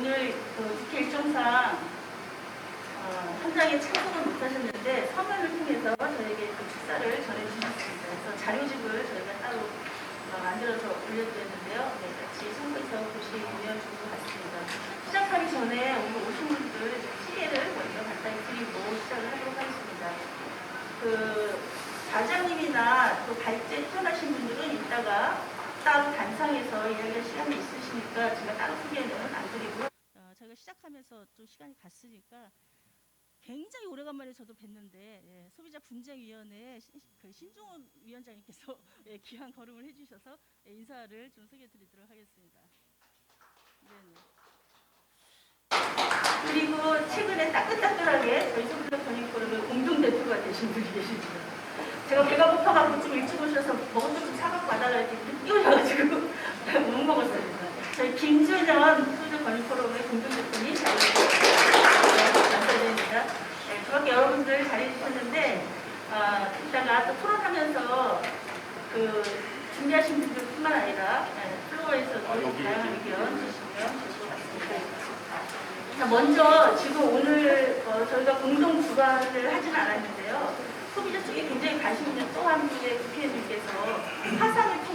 오늘 국회 일정상 현장에 참석을 못하셨는데 서면을 통해서 저에게 그 축사를 전해주셨습니다. 그래서 자료집을 저희가 따로 만들어서 올려드렸는데요. 네, 같이 참고해서 보시면 좋을 것 같습니다. 시작하기 전에 오늘 오신 분들 시계를 먼저 간단히 드리고 시작을 하도록 하겠습니다. 과장님이나 또 발제 태어나신 분들은 이따가 따로 단상에서 이야기할 시간이 있으시니까 제가 따로 소개는 안 드리고요. 저희가 시작하면서 또 시간이 갔으니까 굉장히 오래간만에 저도 뵀는데 소비자 분쟁위원회 그 신종원 위원장님께서 귀한 걸음을 해주셔서 인사를 좀 소개해드리도록 하겠습니다. 네네. 그리고 최근에 따끈따끈하게 저희 소비자 권익포럼의 공동대표가 되신 분이 계십니다. 제가 배가 고파가지고 좀 일찍 오셔서 먹은 것 좀 사갖고 와달라 했더니 늦게 오셔가지고 못 먹었습니다. 저희 김준현 소비자 권익포럼의 공동대표님 감사드립니다. 네, 그렇게 여러분들 잘해주셨는데 이따가 또 토론하면서 준비하신 분들뿐만 아니라 플로어에서도 다양한 의견 주시면 좋을 것 같습니다. 자, 먼저 지금 오늘 저희가 공동 주관을 하지는 않았는데요. 소비자 쪽에 굉장히 관심 있는 또 한 분의 국회의원님께서 화상을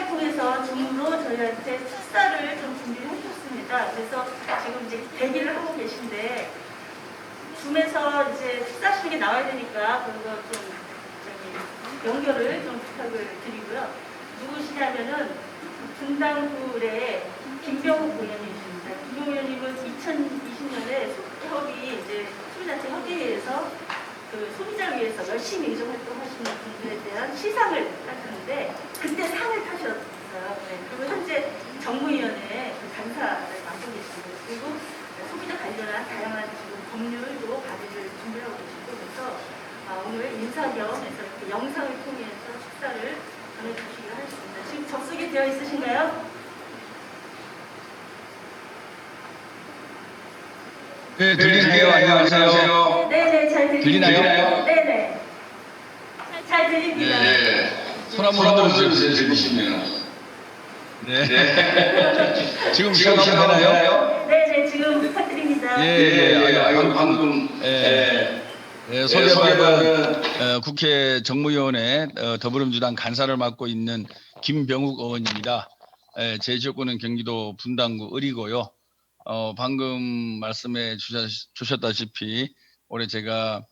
통해서 줌으로 저희한테 축사를 좀 준비를 해주셨습니다. 그래서 지금 이제 대기를 하고 계신데 줌에서 이제 축사하시는 게 나와야 되니까 그거 좀 연결을 좀 부탁을 드리고요. 누구시냐면은 분당구의 김병욱 의원님이십니다. 김병욱 의원님은 2020년에 소비자한테 협의회에서 소비자를 위해서 열심히 의정활동하시는 분들에 대한 시상을 타셨는데 그때 상을 타셨어요. 네. 그리고 현재 정무위원회 간사를 맡고 계시고 그리고 소비자 관련한 다양한 지금 법률도 발의를 준비하고 계시고 그래서 오늘 인사 겸해서 이렇게 영상을 통해서 축사를 전해주시기로 하겠습니다. 지금 접속이 되어 있으신가요? 네, 들리세요? 안녕하세요. 네네, 잘 들립니다. 들리나요? 네네. 잘 들립니다. 네. 손 한번 흔들어주세요, 들리시면. 네. 지금 시작하면 되나요? 네네, 지금 부탁드립니다. 방금, 소개받은 국회 정무위원회 더불어민주당 간사를 맡고 있는 김병욱 의원입니다. 제 지역구는 경기도 분당구 을이고요. 방금 말씀해 주셨다시피 올해 제가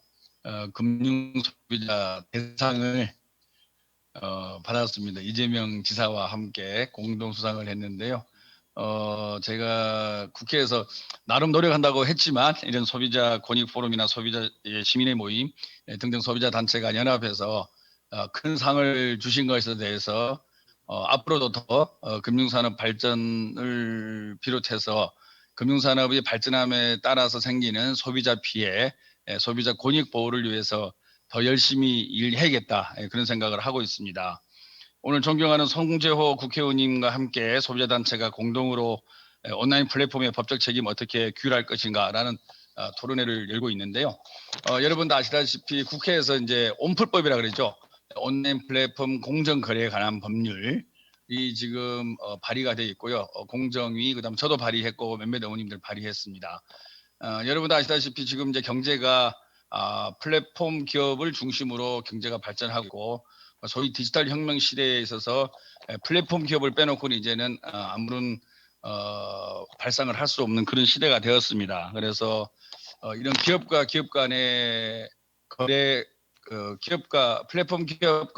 금융소비자 대상을 받았습니다. 이재명 지사와 함께 공동 수상을 했는데요. 제가 국회에서 나름 노력한다고 했지만 이런 소비자 권익 포럼이나 소비자 시민의 모임 등등 소비자 단체가 연합해서 큰 상을 주신 것에 대해서 앞으로도 더 금융산업 발전을 비롯해서 금융산업의 발전함에 따라서 생기는 소비자 피해, 소비자 권익 보호를 위해서 더 열심히 일해야겠다 그런 생각을 하고 있습니다. 오늘 존경하는 송재호 국회의원님과 함께 소비자단체가 공동으로 온라인 플랫폼의 법적 책임 어떻게 규율할 것인가라는 토론회를 열고 있는데요. 여러분도 아시다시피 국회에서 이제 온풀법이라 그러죠. 온라인 플랫폼 공정거래에 관한 법률이 지금 발의가 되어 있고요. 공정위 그다음 저도 발의했고 몇몇 의원님들 발의했습니다. 여러분도 아시다시피 지금 이제 경제가 플랫폼 기업을 중심으로 경제가 발전하고 소위 디지털 혁명 시대에 있어서 플랫폼 기업을 빼놓고는 이제는 아무런 발상을 할 수 없는 그런 시대가 되었습니다. 그래서 이런 기업과 기업 간의 거래, 플랫폼 기업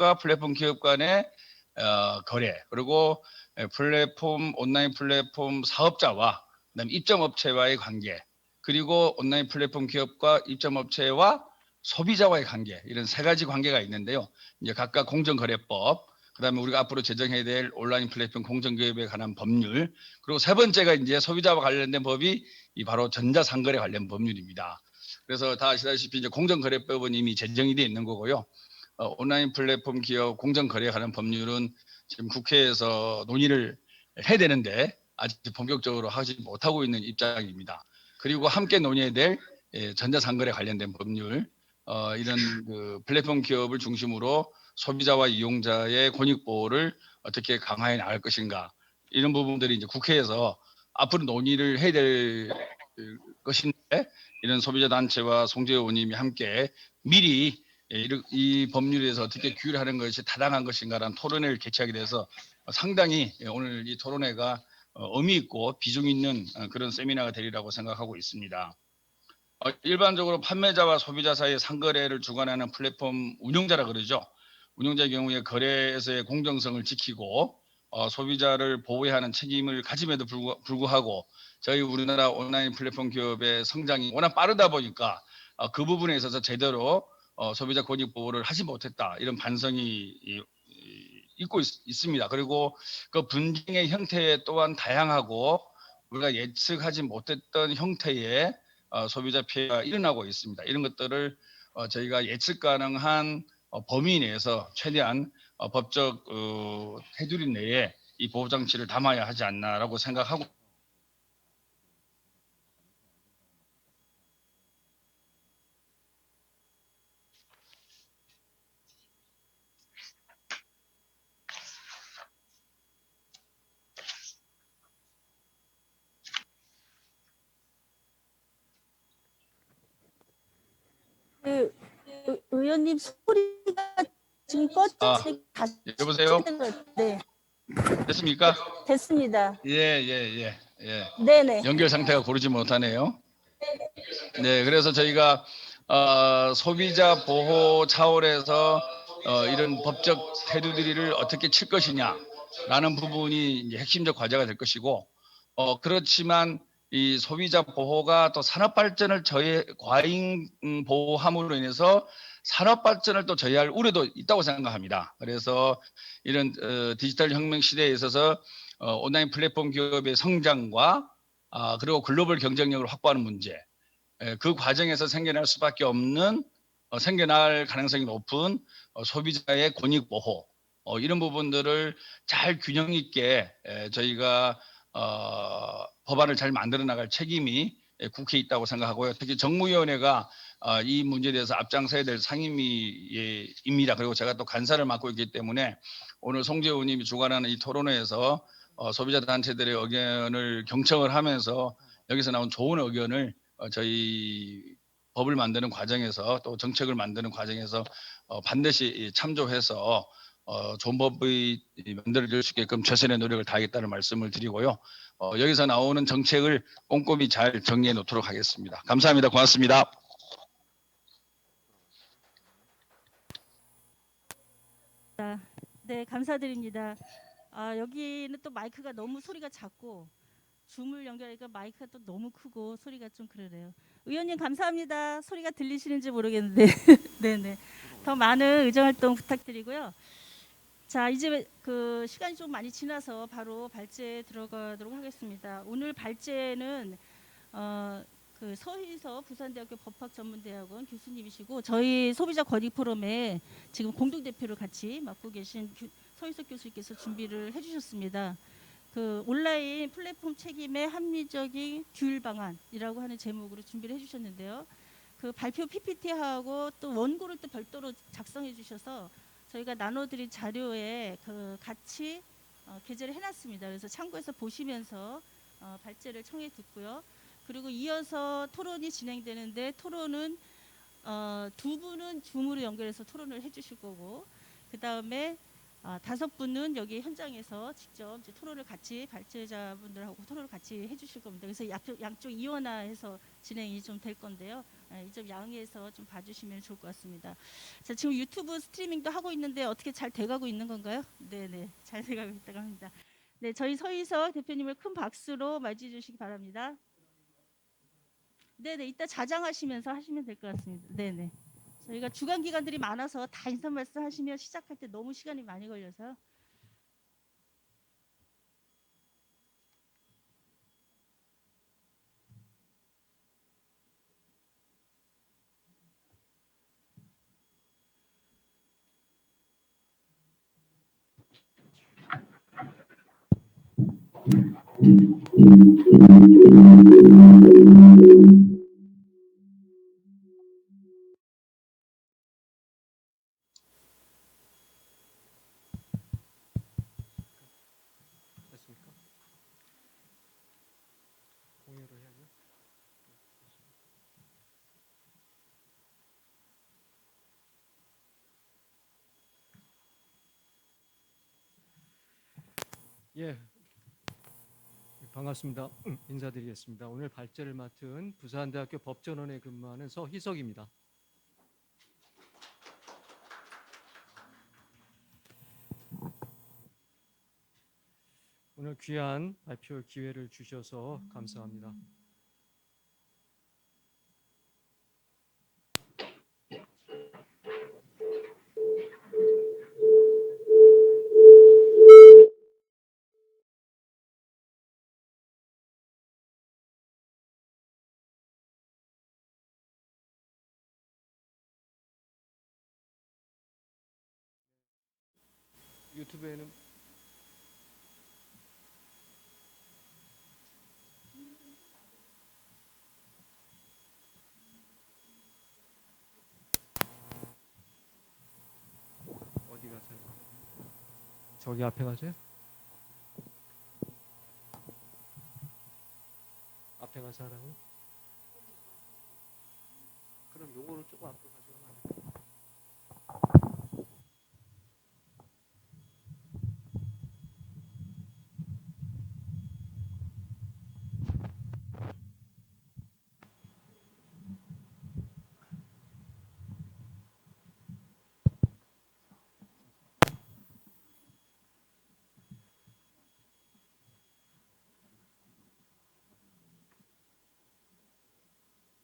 간의 거래, 그리고 온라인 플랫폼 사업자와 그다음에 입점업체와의 관계, 그리고 온라인 플랫폼 기업과 입점업체와 소비자와의 관계, 이런 세 가지 관계가 있는데요. 이제 각각 공정거래법, 그다음에 우리가 앞으로 제정해야 될 온라인 플랫폼 공정기업에 관한 법률, 그리고 세 번째가 이제 소비자와 관련된 법이 바로 전자상거래 관련 법률입니다. 그래서 다 아시다시피 이제 공정거래법은 이미 제정이 되어 있는 거고요. 온라인 플랫폼 기업 공정거래에 관한 법률은 지금 국회에서 논의를 해야 되는데 아직 본격적으로 하지 못하고 있는 입장입니다. 그리고 함께 논의해야 될 전자상거래 관련된 법률, 이런 플랫폼 기업을 중심으로 소비자와 이용자의 권익 보호를 어떻게 강화해 나갈 것인가, 이런 부분들이 이제 국회에서 앞으로 논의를 해야 될 것인데, 이런 소비자 단체와 송재 의원님이 함께 미리 이 법률에 대해서 어떻게 규율하는 것이 타당한 것인가라는 토론회를 개최하게 돼서 상당히 오늘 이 토론회가 의미 있고 비중 있는 그런 세미나가 되리라고 생각하고 있습니다. 일반적으로 판매자와 소비자 사이의 상거래를 주관하는 플랫폼 운영자라 그러죠. 운영자의 경우에 거래에서의 공정성을 지키고 소비자를 보호해야 하는 책임을 가짐에도 불구하고 저희 우리나라 온라인 플랫폼 기업의 성장이 워낙 빠르다 보니까 그 부분에 있어서 제대로 소비자 권익 보호를 하지 못했다, 이런 반성이 있고 있습니다. 그리고 그 분쟁의 형태 또한 다양하고 우리가 예측하지 못했던 형태의 소비자 피해가 일어나고 있습니다. 이런 것들을 저희가 예측 가능한 범위 내에서 최대한 법적 테두리 내에 이 보호 장치를 담아야 하지 않나라고 생각하고. 그 의원님 소리가 지금 꺼져 여보세요? 네, 됐습니까? 됐습니다. 예. 네네. 연결 상태가 고르지 못하네요. 네, 그래서 저희가 소비자 보호 차원에서 이런 법적 테두리를 어떻게 칠 것이냐라는 부분이 이제 핵심적 과제가 될 것이고, 그렇지만 이 소비자 보호가 또 산업 발전을 과잉 보호함으로 인해서 산업 발전을 또 저해할 우려도 있다고 생각합니다. 그래서 이런 디지털 혁명 시대에 있어서 온라인 플랫폼 기업의 성장과 그리고 글로벌 경쟁력을 확보하는 문제, 그 과정에서 생겨날 수밖에 없는 생겨날 가능성이 높은 소비자의 권익 보호, 이런 부분들을 잘 균형 있게 저희가 법안을 잘 만들어 나갈 책임이 국회에 있다고 생각하고요. 특히 정무위원회가 이 문제에 대해서 앞장서야 될 상임위입니다. 그리고 제가 또 간사를 맡고 있기 때문에 오늘 송재 의원님이 주관하는 이 토론회에서 소비자 단체들의 의견을 경청을 하면서 여기서 나온 좋은 의견을 저희 법을 만드는 과정에서 또 정책을 만드는 과정에서 반드시 참조해서 좋은 법이 만들어질 수 있게끔 최선의 노력을 다하겠다는 말씀을 드리고요. 여기서 나오는 정책을 꼼꼼히 잘 정리해 놓도록 하겠습니다. 감사합니다. 고맙습니다. 네, 감사드립니다. 여기는 또 마이크가 너무 소리가 작고 줌을 연결하니까 마이크가 또 너무 크고 소리가 좀 그러네요. 의원님 감사합니다. 소리가 들리시는지 모르겠는데 네네. 더 많은 의정활동 부탁드리고요. 자, 이제 그 시간이 좀 많이 지나서 바로 발제에 들어가도록 하겠습니다. 오늘 발제는 그 서희서 부산대학교 법학전문대학원 교수님이시고 저희 소비자 권익 포럼에 지금 공동대표를 같이 맡고 계신 서희석 교수님께서 준비를 해주셨습니다. 그 온라인 플랫폼 책임의 합리적인 규율 방안이라고 하는 제목으로 준비를 해주셨는데요. 그 발표 PPT하고 또 원고를 또 별도로 작성해 주셔서 저희가 나눠드린 자료에 그 같이 게재를 해놨습니다. 그래서 참고해서 보시면서 발제를 청해 듣고요. 그리고 이어서 토론이 진행되는데 토론은 두 분은 줌으로 연결해서 토론을 해주실 거고 그 다음에 5분은 여기 현장에서 직접 이제 토론을 같이 발제자분들하고 토론을 같이 해주실 겁니다. 그래서 양쪽 이원화해서 진행이 좀 될 건데요. 이 점 양해해서 좀 봐주시면 좋을 것 같습니다. 자, 지금 유튜브 스트리밍도 하고 있는데 어떻게 잘 돼가고 있는 건가요? 네네, 잘 돼가고 있다고 합니다. 네, 저희 서희석 대표님을 큰 박수로 맞이해 주시기 바랍니다. 네네, 이따 자장하시면서 하시면 될 것 같습니다. 네네. 저희가 주간 기관들이 많아서 다 인사 말씀 하시면 시작할 때 너무 시간이 많이 걸려서요. 됐습니까? 예, 반갑습니다. 인사드리겠습니다. 오늘 발제를 맡은 부산대학교 법전원에 근무하는 서희석입니다. 오늘 귀한 발표 기회를 주셔서 감사합니다. 유튜브에는 어디 가세요? 저기 앞에 가세요? 앞에 가서 하라고요? 그럼 요거를 조금 앞으로 가져가면 안 돼요?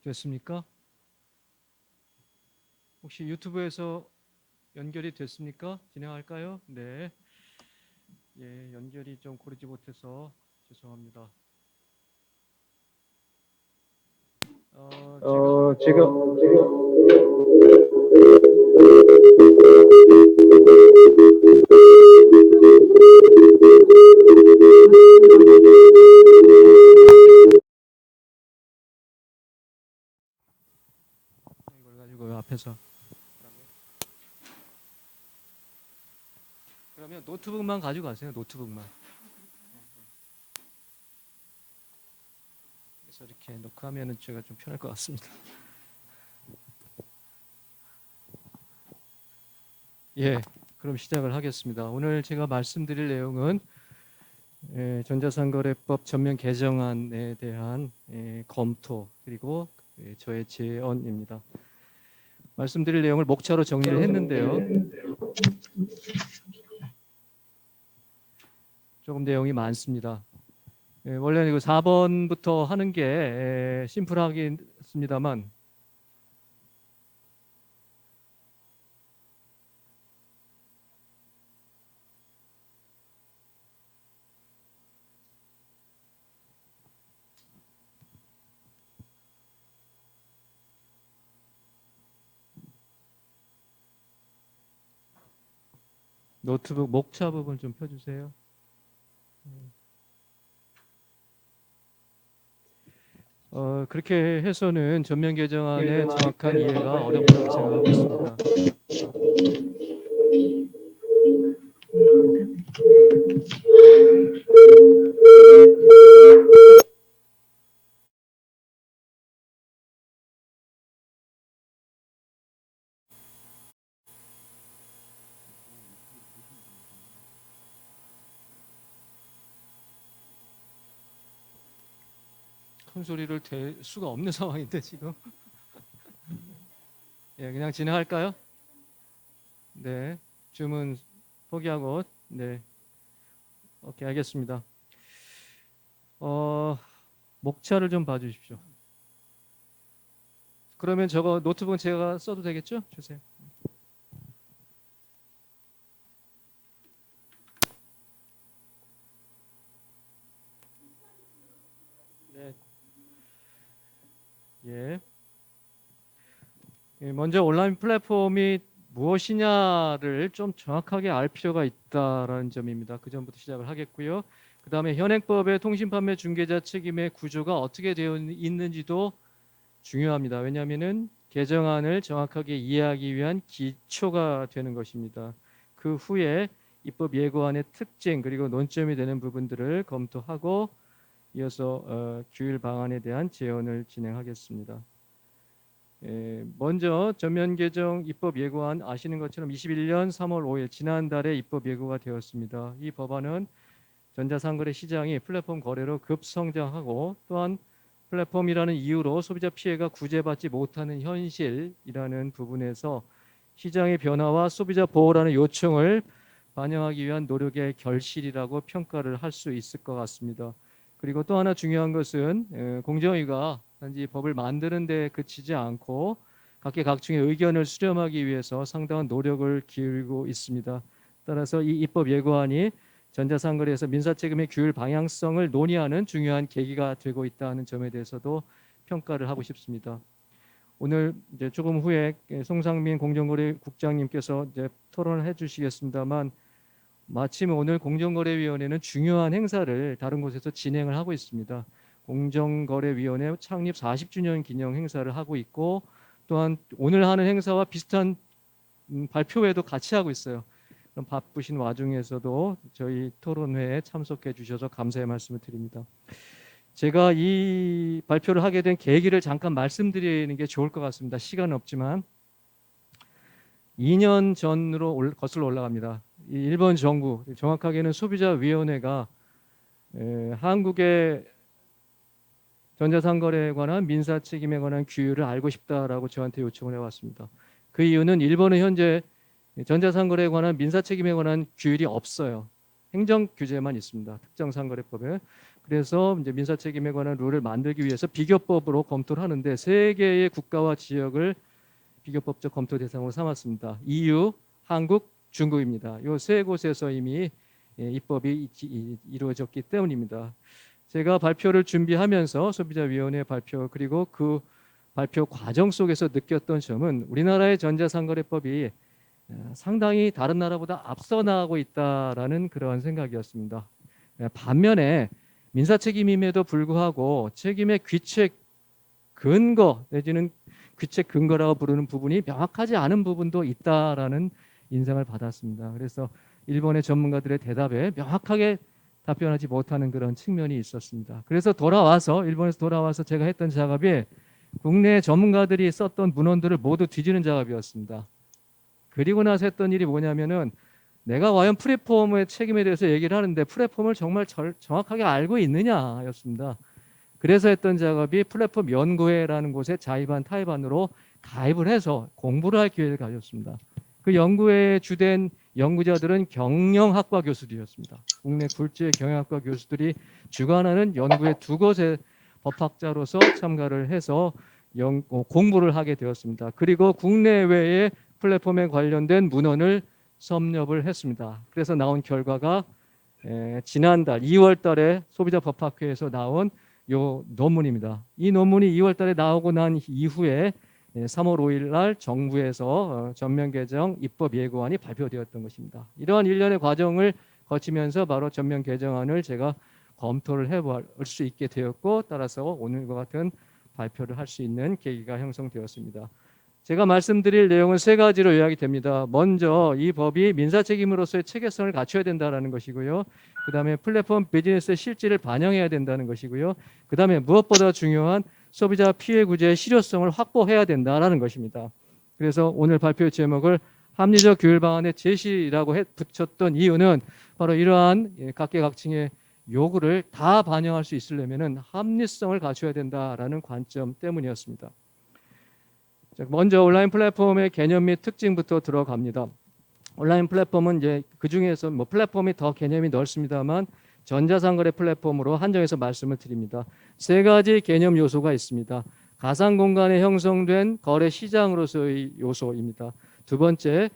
됐습니까? 혹시 유튜브에서 연결이 됐습니까? 진행할까요? 네. 예, 연결이 좀 고르지 못해서 죄송합니다. 지금 이걸 가지고 앞에서 그러면 노트북만 가지고 가세요. 노트북만. 그래서 이렇게 놓고 하면은 제가 좀 편할 것 같습니다. 예, 그럼 시작을 하겠습니다. 오늘 제가 말씀드릴 내용은 전자상거래법 전면 개정안에 대한 검토 그리고 저의 제언입니다. 말씀드릴 내용을 목차로 정리를 했는데요. 조금 내용이 많습니다. 원래는 이거 4번부터 하는 게 심플하겠습니다만 노트북 목차 부분 좀 펴주세요. 그렇게 해서는 전면 개정안의 정확한 이해가 어렵다고 생각하고 있습니다. 큰 소리를 댈 수가 없는 상황인데 지금. 예, 그냥 진행할까요? 네, 주문 포기하고 네, 오케이 알겠습니다. 목차를 좀 봐주십시오. 그러면 저거 노트북 제가 써도 되겠죠? 주세요. 네. 예. 먼저 온라인 플랫폼이 무엇이냐를 좀 정확하게 알 필요가 있다라는 점입니다. 그 점부터 시작을 하겠고요. 그 다음에 현행법의 통신판매 중개자 책임의 구조가 어떻게 되어 있는지도 중요합니다. 왜냐하면은 개정안을 정확하게 이해하기 위한 기초가 되는 것입니다. 그 후에 입법 예고안의 특징 그리고 논점이 되는 부분들을 검토하고 이어서 규율 방안에 대한 제언을 진행하겠습니다. 먼저 전면 개정 입법 예고안 아시는 것처럼 21년 3월 5일 지난달에 입법 예고가 되었습니다. 이 법안은 전자상거래 시장이 플랫폼 거래로 급성장하고 또한 플랫폼이라는 이유로 소비자 피해가 구제받지 못하는 현실이라는 부분에서 시장의 변화와 소비자 보호라는 요청을 반영하기 위한 노력의 결실이라고 평가를 할 수 있을 것 같습니다. 그리고 또 하나 중요한 것은 공정위가 단지 법을 만드는 데 그치지 않고 각계각층의 의견을 수렴하기 위해서 상당한 노력을 기울이고 있습니다. 따라서 이 입법 예고안이 전자상거래에서 민사책임의 규율 방향성을 논의하는 중요한 계기가 되고 있다는 점에 대해서도 평가를 하고 싶습니다. 오늘 이제 조금 후에 송상민 공정거래국장님께서 이제 토론을 해주시겠습니다만 마침 오늘 공정거래위원회는 중요한 행사를 다른 곳에서 진행을 하고 있습니다. 공정거래위원회 창립 40주년 기념 행사를 하고 있고 또한 오늘 하는 행사와 비슷한 발표회도 같이 하고 있어요. 그럼 바쁘신 와중에서도 저희 토론회에 참석해 주셔서 감사의 말씀을 드립니다. 제가 이 발표를 하게 된 계기를 잠깐 말씀드리는 게 좋을 것 같습니다. 시간은 없지만 2년 전으로 거슬러 올라갑니다. 이 일본 정부, 정확하게는 소비자위원회가 한국의 전자상거래에 관한 민사책임에 관한 규율을 알고 싶다라고 저한테 요청을 해왔습니다. 그 이유는 일본은 현재 전자상거래에 관한 민사책임에 관한 규율이 없어요. 행정규제만 있습니다. 특정상거래법에. 그래서 이제 민사책임에 관한 룰을 만들기 위해서 비교법으로 검토를 하는데 세 개의 국가와 지역을 비교법적 검토 대상으로 삼았습니다. EU, 한국, 중국입니다. 이 세 곳에서 이미 입법이 이루어졌기 때문입니다. 제가 발표를 준비하면서 소비자위원회 발표 그리고 그 발표 과정 속에서 느꼈던 점은 우리나라의 전자상거래법이 상당히 다른 나라보다 앞서 나가고 있다라는 그러한 생각이었습니다. 반면에 민사책임임에도 불구하고 책임의 귀책 근거 내지는 귀책 근거라고 부르는 부분이 명확하지 않은 부분도 있다라는 인상을 받았습니다. 그래서 일본의 전문가들의 대답에 명확하게 답변하지 못하는 그런 측면이 있었습니다. 그래서 일본에서 돌아와서 제가 했던 작업이 국내 전문가들이 썼던 문헌들을 모두 뒤지는 작업이었습니다. 그리고 나서 했던 일이 뭐냐면은 내가 과연 플랫폼의 책임에 대해서 얘기를 하는데 플랫폼을 정말 정확하게 알고 있느냐였습니다. 그래서 했던 작업이 플랫폼 연구회라는 곳에 자의반 타의반으로 가입을 해서 공부를 할 기회를 가졌습니다. 그 연구회의 주된 연구자들은 경영학과 교수들이었습니다. 국내 굴지의 경영학과 교수들이 주관하는 연구회 두 곳의 법학자로서 참가를 해서 공부를 하게 되었습니다. 그리고 국내외의 플랫폼에 관련된 문헌을 섭렵을 했습니다. 그래서 나온 결과가 지난달 2월 달에 소비자법학회에서 나온 요 논문입니다. 이 논문이 2월 달에 나오고 난 이후에 3월 5일 날 정부에서 전면 개정 입법 예고안이 발표되었던 것입니다. 이러한 일련의 과정을 거치면서 바로 전면 개정안을 제가 검토를 해볼 수 있게 되었고 따라서 오늘과 같은 발표를 할 수 있는 계기가 형성되었습니다. 제가 말씀드릴 내용은 세 가지로 요약이 됩니다. 먼저 이 법이 민사책임으로서의 체계성을 갖춰야 된다는 것이고요. 그 다음에 플랫폼 비즈니스의 실질을 반영해야 된다는 것이고요. 그 다음에 무엇보다 중요한 소비자 피해 구제의 실효성을 확보해야 된다는 것입니다. 그래서 오늘 발표 제목을 합리적 규율 방안의 제시라고 붙였던 이유는 바로 이러한 각계각층의 요구를 다 반영할 수 있으려면 합리성을 갖춰야 된다라는 관점 때문이었습니다. 먼저 온라인 플랫폼의 개념 및 특징부터 들어갑니다. 온라인 플랫폼은 이제 그 중에서 플랫폼이 더 개념이 넓습니다만 전자상거래 플랫폼으로 한정해서 말씀을 드립니다. 세 가지 개념 요소가 있습니다. 가상 공간에 형성된 거래 시장으로서의 요소입니다. 두 번째,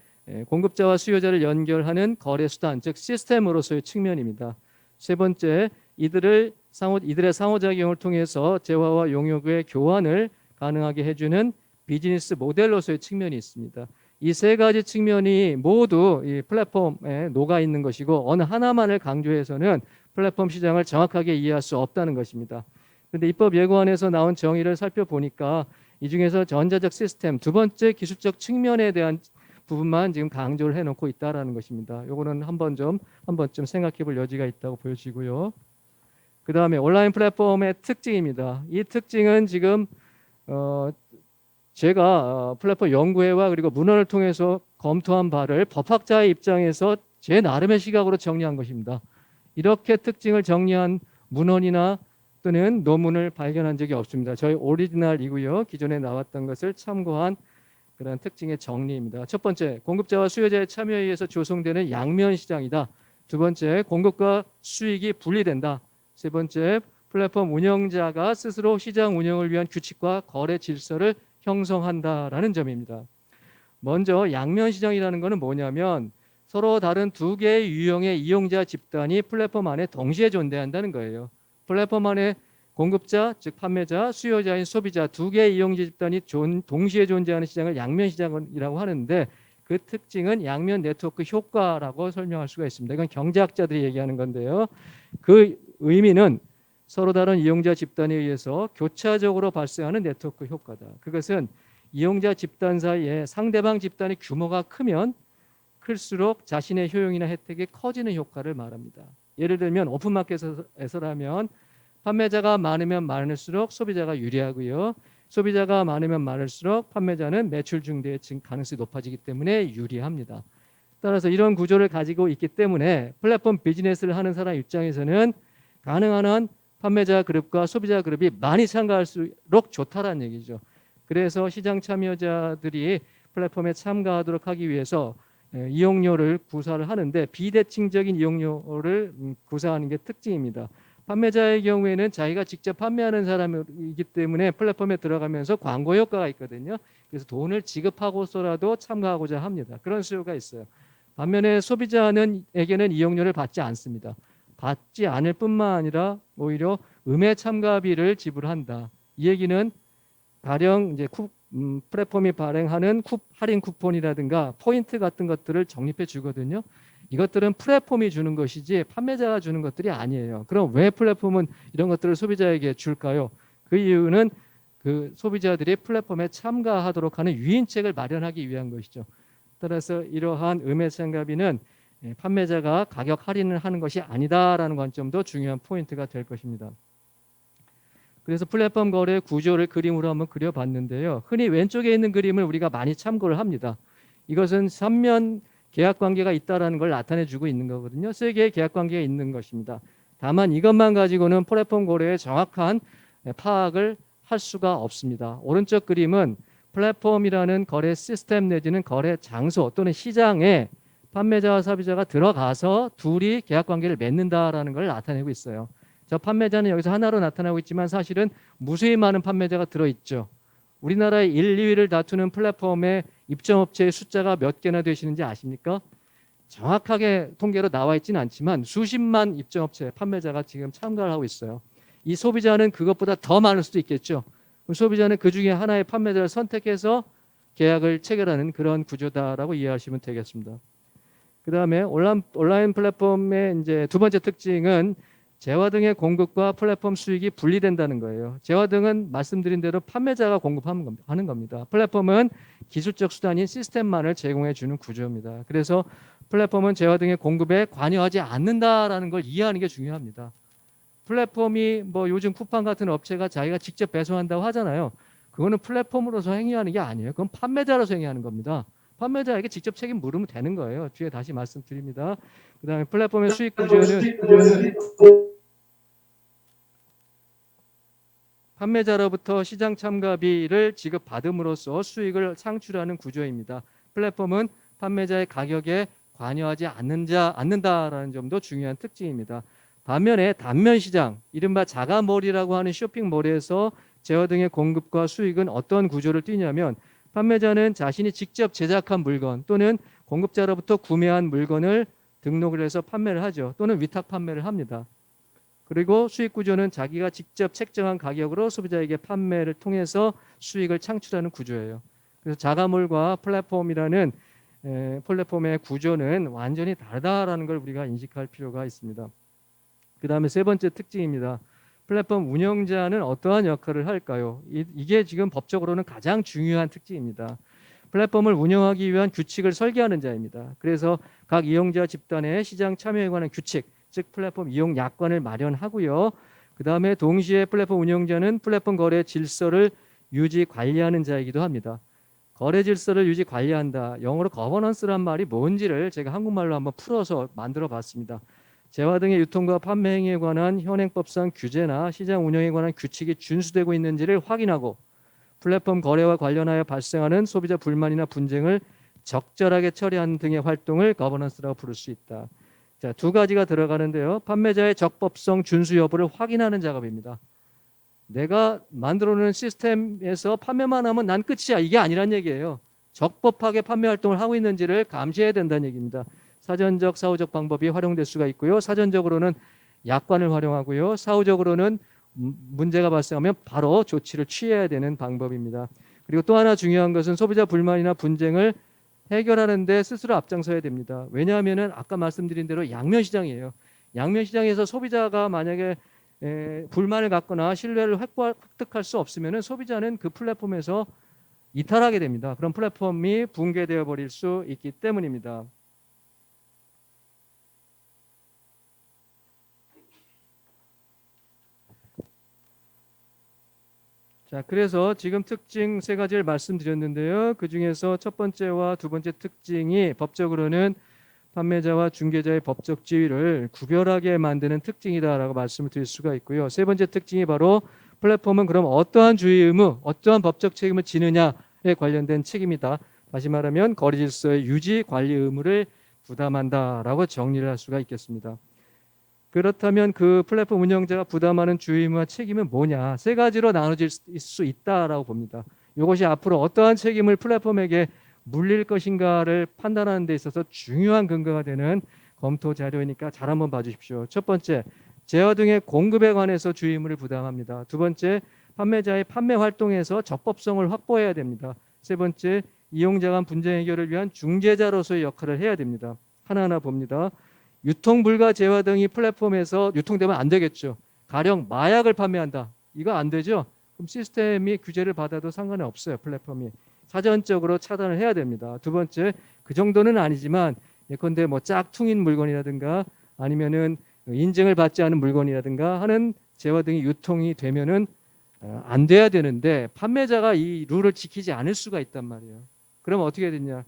공급자와 수요자를 연결하는 거래 수단, 즉 시스템으로서의 측면입니다. 세 번째, 이들의 상호작용을 통해서 재화와 용역의 교환을 가능하게 해주는 비즈니스 모델로서의 측면이 있습니다. 이 세 가지 측면이 모두 이 플랫폼에 녹아 있는 것이고 어느 하나만을 강조해서는 플랫폼 시장을 정확하게 이해할 수 없다는 것입니다. 그런데 입법 예고안에서 나온 정의를 살펴보니까 이 중에서 전자적 시스템 두 번째 기술적 측면에 대한 부분만 지금 강조를 해놓고 있다라는 것입니다. 요거는 한 번쯤 생각해볼 여지가 있다고 보여지고요. 그 다음에 온라인 플랫폼의 특징입니다. 이 특징은 지금 제가 플랫폼 연구회와 그리고 문헌을 통해서 검토한 바를 법학자의 입장에서 제 나름의 시각으로 정리한 것입니다. 이렇게 특징을 정리한 문헌이나 또는 논문을 발견한 적이 없습니다. 저희 오리지널이고요. 기존에 나왔던 것을 참고한 그런 특징의 정리입니다. 첫 번째, 공급자와 수요자의 참여에 의해서 조성되는 양면 시장이다. 두 번째, 공급과 수익이 분리된다. 세 번째, 플랫폼 운영자가 스스로 시장 운영을 위한 규칙과 거래 질서를 형성한다라는 점입니다. 먼저 양면 시장이라는 것은 뭐냐면 서로 다른 두 개의 유형의 이용자 집단이 플랫폼 안에 동시에 존재한다는 거예요. 플랫폼 안에 공급자, 즉 판매자, 수요자인 소비자 두 개의 이용자 집단이 동시에 존재하는 시장을 양면 시장이라고 하는데 그 특징은 양면 네트워크 효과라고 설명할 수가 있습니다. 이건 경제학자들이 얘기하는 건데요. 그 의미는 서로 다른 이용자 집단에 의해서 교차적으로 발생하는 네트워크 효과다. 그것은 이용자 집단 사이에 상대방 집단의 규모가 크면 클수록 자신의 효용이나 혜택이 커지는 효과를 말합니다. 예를 들면 오픈마켓에서라면 판매자가 많으면 많을수록 소비자가 유리하고요. 소비자가 많으면 많을수록 판매자는 매출 증대의 가능성이 높아지기 때문에 유리합니다. 따라서 이런 구조를 가지고 있기 때문에 플랫폼 비즈니스를 하는 사람 입장에서는 가능한 한 판매자 그룹과 소비자 그룹이 많이 참가할수록 좋다라는 얘기죠. 그래서 시장 참여자들이 플랫폼에 참가하도록 하기 위해서 이용료를 구사를 하는데 비대칭적인 이용료를 구사하는 게 특징입니다. 판매자의 경우에는 자기가 직접 판매하는 사람이기 때문에 플랫폼에 들어가면서 광고 효과가 있거든요. 그래서 돈을 지급하고서라도 참가하고자 합니다. 그런 수요가 있어요. 반면에 소비자에게는 이용료를 받지 않습니다. 받지 않을 뿐만 아니라 오히려 음해 참가비를 지불한다. 이 얘기는 가령 이제 플랫폼이 발행하는 할인 쿠폰이라든가 포인트 같은 것들을 적립해 주거든요. 이것들은 플랫폼이 주는 것이지 판매자가 주는 것들이 아니에요. 그럼 왜 플랫폼은 이런 것들을 소비자에게 줄까요? 그 이유는 그 소비자들이 플랫폼에 참가하도록 하는 유인책을 마련하기 위한 것이죠. 따라서 이러한 음해 참가비는 판매자가 가격 할인을 하는 것이 아니다라는 관점도 중요한 포인트가 될 것입니다. 그래서 플랫폼 거래 구조를 그림으로 한번 그려봤는데요. 흔히 왼쪽에 있는 그림을 우리가 많이 참고를 합니다. 이것은 3면 계약 관계가 있다는 걸 나타내주고 있는 거거든요. 3개의 계약 관계가 있는 것입니다. 다만 이것만 가지고는 플랫폼 거래의 정확한 파악을 할 수가 없습니다. 오른쪽 그림은 플랫폼이라는 거래 시스템 내지는 거래 장소 또는 시장에 판매자와 소비자가 들어가서 둘이 계약 관계를 맺는다라는 걸 나타내고 있어요. 저 판매자는 여기서 하나로 나타나고 있지만 사실은 무수히 많은 판매자가 들어있죠. 우리나라의 1, 2위를 다투는 플랫폼의 입점업체의 숫자가 몇 개나 되시는지 아십니까? 정확하게 통계로 나와 있지는 않지만 수십만 입점업체 판매자가 지금 참가를 하고 있어요. 이 소비자는 그것보다 더 많을 수도 있겠죠. 소비자는 그 중에 하나의 판매자를 선택해서 계약을 체결하는 그런 구조다라고 이해하시면 되겠습니다. 그 다음에 온라인 플랫폼의 이제 두 번째 특징은 재화 등의 공급과 플랫폼 수익이 분리된다는 거예요. 재화 등은 말씀드린 대로 판매자가 공급하는 겁니다. 플랫폼은 기술적 수단인 시스템만을 제공해 주는 구조입니다. 그래서 플랫폼은 재화 등의 공급에 관여하지 않는다라는 걸 이해하는 게 중요합니다. 플랫폼이 뭐 요즘 쿠팡 같은 업체가 자기가 직접 배송한다고 하잖아요. 그거는 플랫폼으로서 행위하는 게 아니에요. 그건 판매자로서 행위하는 겁니다. 판매자에게 직접 책임 물으면 되는 거예요. 뒤에 다시 말씀드립니다. 그다음에 플랫폼의 수익 구조는 판매자로부터 시장 참가비를 지급받음으로써 수익을 창출하는 구조입니다. 플랫폼은 판매자의 가격에 관여하지 않는다라는 점도 중요한 특징입니다. 반면에 단면 시장, 이른바 자가몰이라고 하는 쇼핑몰에서 재화 등의 공급과 수익은 어떤 구조를 띠냐면 판매자는 자신이 직접 제작한 물건 또는 공급자로부터 구매한 물건을 등록을 해서 판매를 하죠. 또는 위탁 판매를 합니다. 그리고 수익 구조는 자기가 직접 책정한 가격으로 소비자에게 판매를 통해서 수익을 창출하는 구조예요. 그래서 자가몰과 플랫폼이라는 플랫폼의 구조는 완전히 다르다라는 걸 우리가 인식할 필요가 있습니다. 그 다음에 세 번째 특징입니다. 플랫폼 운영자는 어떠한 역할을 할까요? 이게 지금 법적으로는 가장 중요한 특징입니다. 플랫폼을 운영하기 위한 규칙을 설계하는 자입니다. 그래서 각 이용자 집단의 시장 참여에 관한 규칙, 즉 플랫폼 이용 약관을 마련하고요. 그 다음에 동시에 플랫폼 운영자는 플랫폼 거래 질서를 유지 관리하는 자이기도 합니다. 거래 질서를 유지 관리한다. 영어로 거버넌스란 말이 뭔지를 제가 한국말로 한번 풀어서 만들어 봤습니다. 재화 등의 유통과 판매 행위에 관한 현행법상 규제나 시장 운영에 관한 규칙이 준수되고 있는지를 확인하고 플랫폼 거래와 관련하여 발생하는 소비자 불만이나 분쟁을 적절하게 처리하는 등의 활동을 거버넌스라고 부를 수 있다. 자, 두 가지가 들어가는데요. 판매자의 적법성 준수 여부를 확인하는 작업입니다. 내가 만들어 놓은 시스템에서 판매만 하면 난 끝이야. 이게 아니란 얘기예요. 적법하게 판매 활동을 하고 있는지를 감시해야 된다는 얘기입니다. 사전적, 사후적 방법이 활용될 수가 있고요. 사전적으로는 약관을 활용하고요. 사후적으로는 문제가 발생하면 바로 조치를 취해야 되는 방법입니다. 그리고 또 하나 중요한 것은 소비자 불만이나 분쟁을 해결하는 데 스스로 앞장서야 됩니다. 왜냐하면 아까 말씀드린 대로 양면 시장이에요. 양면 시장에서 소비자가 만약에 불만을 갖거나 신뢰를 획득할 수 없으면 소비자는 그 플랫폼에서 이탈하게 됩니다. 그럼 플랫폼이 붕괴되어 버릴 수 있기 때문입니다. 자, 그래서 지금 특징 세 가지를 말씀드렸는데요. 그 중에서 첫 번째와 두 번째 특징이 법적으로는 판매자와 중개자의 법적 지위를 구별하게 만드는 특징이다라고 말씀을 드릴 수가 있고요. 세 번째 특징이 바로 플랫폼은 그럼 어떠한 주의 의무, 어떠한 법적 책임을 지느냐에 관련된 책임이다. 다시 말하면 거래 질서의 유지, 관리 의무를 부담한다라고 정리를 할 수가 있겠습니다. 그렇다면 그 플랫폼 운영자가 부담하는 주의 의무와 책임은 뭐냐? 세 가지로 나눠질 수 있다라고 봅니다. 이것이 앞으로 어떠한 책임을 플랫폼에게 물릴 것인가를 판단하는 데 있어서 중요한 근거가 되는 검토 자료이니까 잘 한번 봐주십시오. 첫 번째, 제어 등의 공급에 관해서 주의 의무를 부담합니다. 두 번째, 판매자의 판매 활동에서 적법성을 확보해야 됩니다. 세 번째, 이용자 간 분쟁 해결을 위한 중재자로서의 역할을 해야 됩니다. 하나하나 봅니다. 유통 불가 재화 등이 플랫폼에서 유통되면 안 되겠죠. 가령 마약을 판매한다. 이거 안 되죠. 그럼 시스템이 규제를 받아도 상관이 없어요. 플랫폼이. 사전적으로 차단을 해야 됩니다. 두 번째, 그 정도는 아니지만 예컨대 뭐 짝퉁인 물건이라든가 아니면은 인증을 받지 않은 물건이라든가 하는 재화 등이 유통이 되면은 안 돼야 되는데 판매자가 이 룰을 지키지 않을 수가 있단 말이에요. 그럼 어떻게 되냐?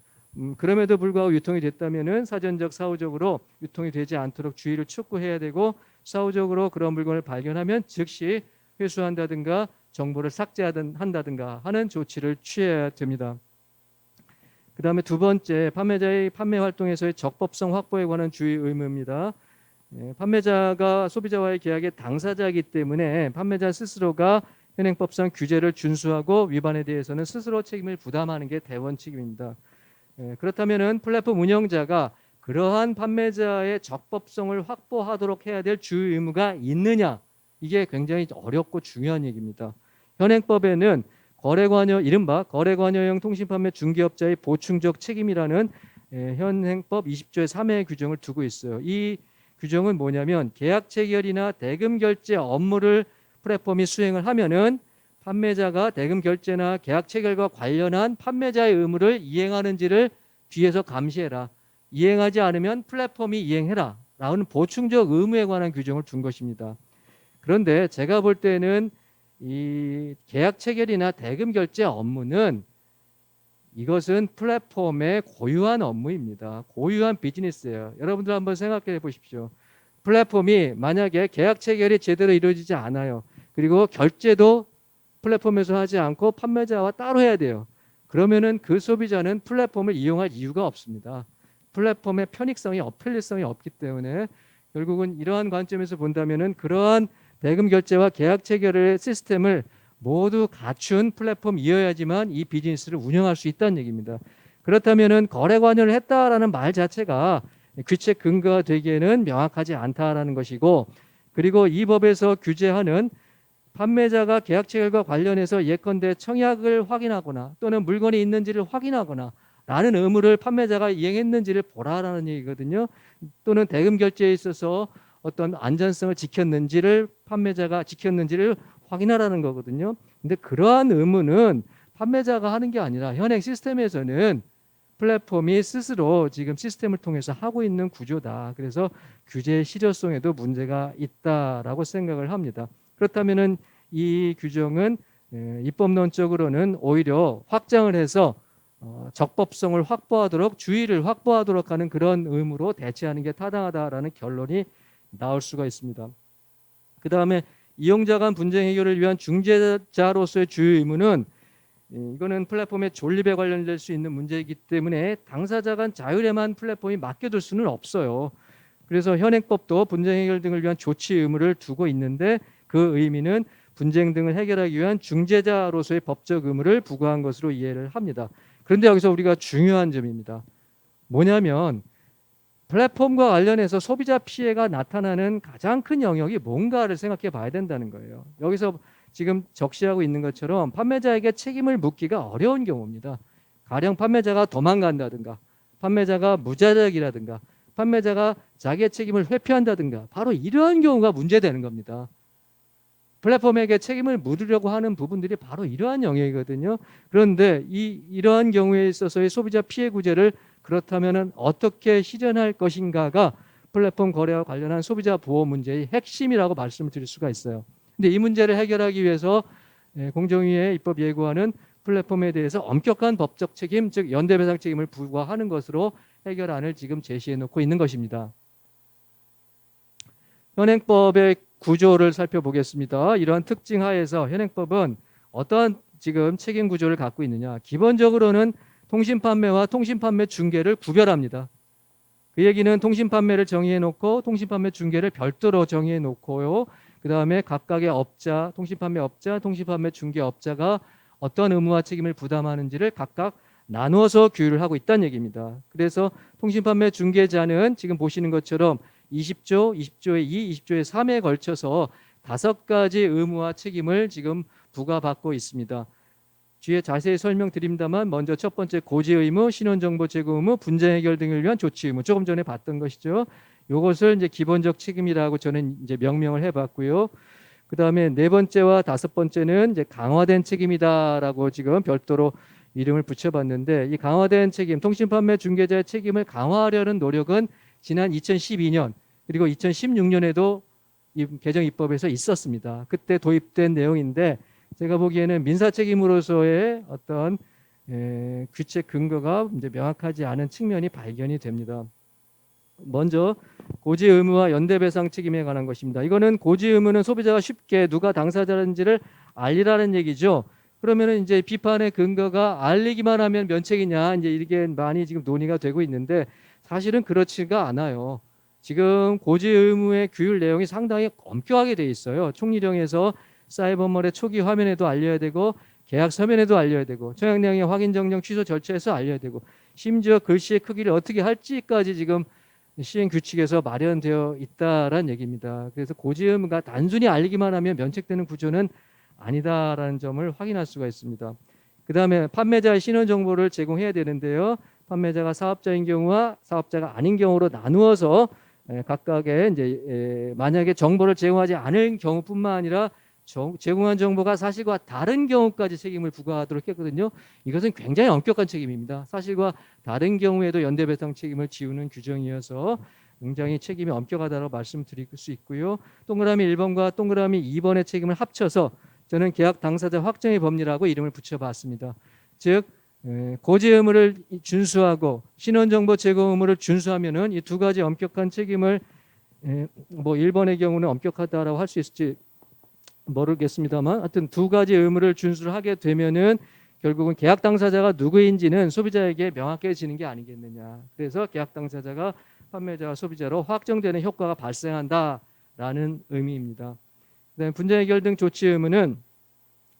그럼에도 불구하고 유통이 됐다면은 사전적, 사후적으로 유통이 되지 않도록 주의를 촉구해야 되고 사후적으로 그런 물건을 발견하면 즉시 회수한다든가 정보를 삭제한다든가 하는 조치를 취해야 됩니다. 그 다음에 두 번째, 판매자의 판매 활동에서의 적법성 확보에 관한 주의 의무입니다. 판매자가 소비자와의 계약의 당사자이기 때문에 판매자 스스로가 현행법상 규제를 준수하고 위반에 대해서는 스스로 책임을 부담하는 게 대원칙입니다. 그렇다면 플랫폼 운영자가 그러한 판매자의 적법성을 확보하도록 해야 될 주의 의무가 있느냐? 이게 굉장히 어렵고 중요한 얘기입니다. 현행법에는 이른바 거래관여형 통신판매 중개업자의 보충적 책임이라는 현행법 20조의 3의 규정을 두고 있어요. 이 규정은 뭐냐면 계약 체결이나 대금 결제 업무를 플랫폼이 수행을 하면은 판매자가 대금 결제나 계약 체결과 관련한 판매자의 의무를 이행하는지를 뒤에서 감시해라. 이행하지 않으면 플랫폼이 이행해라. 라는 보충적 의무에 관한 규정을 둔 것입니다. 그런데 제가 볼 때는 이 계약 체결이나 대금 결제 업무는 이것은 플랫폼의 고유한 업무입니다. 고유한 비즈니스예요. 여러분들 한번 생각해 보십시오. 플랫폼이 만약에 계약 체결이 제대로 이루어지지 않아요. 그리고 결제도 플랫폼에서 하지 않고 판매자와 따로 해야 돼요. 그러면은 그 소비자는 플랫폼을 이용할 이유가 없습니다. 플랫폼의 편익성이 편리성이 없기 때문에 결국은 이러한 관점에서 본다면은 그러한 대금 결제와 계약 체결의 시스템을 모두 갖춘 플랫폼이어야지만 이 비즈니스를 운영할 수 있다는 얘기입니다. 그렇다면은 거래 관여를 했다라는 말 자체가 규칙 근거가 되기에는 명확하지 않다라는 것이고, 그리고 이 법에서 규제하는 판매자가 계약 체결과 관련해서 예컨대 청약을 확인하거나 또는 물건이 있는지를 확인하거나 라는 의무를 판매자가 이행했는지를 보라라는 얘기거든요. 또는 대금 결제에 있어서 어떤 안전성을 지켰는지를 판매자가 지켰는지를 확인하라는 거거든요. 근데 그러한 의무는 판매자가 하는 게 아니라 현행 시스템에서는 플랫폼이 스스로 지금 시스템을 통해서 하고 있는 구조다. 그래서 규제의 실효성에도 문제가 있다라고 생각을 합니다. 그렇다면은 이 규정은 입법론적으로는 오히려 확장을 해서 적법성을 확보하도록 주의를 확보하도록 하는 그런 의무로 대체하는 게 타당하다라는 결론이 나올 수가 있습니다. 그 다음에 이용자 간 분쟁 해결을 위한 중재자로서의 주요 의무는 이거는 플랫폼의 존립에 관련될 수 있는 문제이기 때문에 당사자 간 자율에만 플랫폼이 맡겨둘 수는 없어요. 그래서 현행법도 분쟁 해결 등을 위한 조치 의무를 두고 있는데 그 의미는 분쟁 등을 해결하기 위한 중재자로서의 법적 의무를 부과한 것으로 이해를 합니다. 그런데 여기서 우리가 중요한 점입니다. 뭐냐면 플랫폼과 관련해서 소비자 피해가 나타나는 가장 큰 영역이 뭔가를 생각해 봐야 된다는 거예요. 여기서 지금 적시하고 있는 것처럼 판매자에게 책임을 묻기가 어려운 경우입니다. 가령 판매자가 도망간다든가 판매자가 무자력이라든가 판매자가 자기의 책임을 회피한다든가 바로 이러한 경우가 문제되는 겁니다. 플랫폼에게 책임을 묻으려고 하는 부분들이 바로 이러한 영역이거든요. 그런데 이러한 경우에 있어서의 소비자 피해 구제를 그렇다면 어떻게 실현할 것인가가 플랫폼 거래와 관련한 소비자 보호 문제의 핵심이라고 말씀을 드릴 수가 있어요. 근데 이 문제를 해결하기 위해서 공정위의 입법 예고안은 플랫폼에 대해서 엄격한 법적 책임, 즉 연대배상 책임을 부과하는 것으로 해결안을 지금 제시해 놓고 있는 것입니다. 현행법의 구조를 살펴보겠습니다. 이러한 특징 하에서 현행법은 어떠한 지금 책임 구조를 갖고 있느냐. 기본적으로는 통신판매와 통신판매 중개를 구별합니다. 그 얘기는 통신판매를 정의해 놓고 통신판매 중개를 별도로 정의해 놓고요. 그 다음에 각각의 업자, 통신판매 업자, 통신판매 중개업자가 어떤 의무와 책임을 부담하는지를 각각 나누어서 규율을 하고 있다는 얘기입니다. 그래서 통신판매 중개자는 지금 보시는 것처럼 20조, 20조의 2, 20조의 3에 걸쳐서 5가지 의무와 책임을 지금 부과받고 있습니다. 뒤에 자세히 설명드립니다만 먼저 첫 번째 고지 의무, 신원정보 제공 의무, 분쟁 해결 등을 위한 조치 의무 조금 전에 봤던 것이죠. 이것을 이제 기본적 책임이라고 저는 이제 명명을 해봤고요. 그 다음에 네 번째와 다섯 번째는 이제 강화된 책임이다라고 지금 별도로 이름을 붙여봤는데 이 강화된 책임, 통신판매 중개자의 책임을 강화하려는 노력은 지난 2012년 그리고 2016년에도 이 개정 입법에서 있었습니다. 그때 도입된 내용인데 제가 보기에는 민사 책임으로서의 어떤 규칙 근거가 이제 명확하지 않은 측면이 발견이 됩니다. 먼저 고지 의무와 연대배상 책임에 관한 것입니다. 이거는 고지 의무는 소비자가 쉽게 누가 당사자인지를 알리라는 얘기죠. 그러면은 이제 비판의 근거가 알리기만 하면 면책이냐 이제 이게 많이 지금 논의가 되고 있는데 사실은 그렇지가 않아요. 지금 고지 의무의 규율 내용이 상당히 엄격하게 돼 있어요. 총리령에서 사이버몰의 초기 화면에도 알려야 되고 계약 서면에도 알려야 되고 청약량의 확인 정정 취소 절차에서 알려야 되고 심지어 글씨의 크기를 어떻게 할지까지 지금 시행 규칙에서 마련되어 있다라는 얘기입니다. 그래서 고지 의무가 단순히 알리기만 하면 면책되는 구조는 아니다라는 점을 확인할 수가 있습니다. 그 다음에 판매자의 신원 정보를 제공해야 되는데요. 판매자가 사업자인 경우와 사업자가 아닌 경우로 나누어서 각각의 이제 만약에 정보를 제공하지 않을 경우뿐만 아니라 제공한 정보가 사실과 다른 경우까지 책임을 부과하도록 했거든요. 이것은 굉장히 엄격한 책임입니다. 사실과 다른 경우에도 연대배상 책임을 지우는 규정이어서 굉장히 책임이 엄격하다고 말씀드릴 수 있고요. 동그라미 1번과 동그라미 2번의 책임을 합쳐서 저는 계약 당사자 확정의 법리라고 이름을 붙여봤습니다. 즉 고지 의무를 준수하고 신원정보 제공 의무를 준수하면은 이 두 가지 엄격한 책임을 뭐 1번의 경우는 엄격하다라고 할 수 있을지 모르겠습니다만 하여튼 두 가지 의무를 준수를 하게 되면은 결국은 계약 당사자가 누구인지는 소비자에게 명확해지는 게 아니겠느냐. 그래서 계약 당사자가 판매자와 소비자로 확정되는 효과가 발생한다라는 의미입니다. 그다음에 분쟁 해결 등 조치 의무는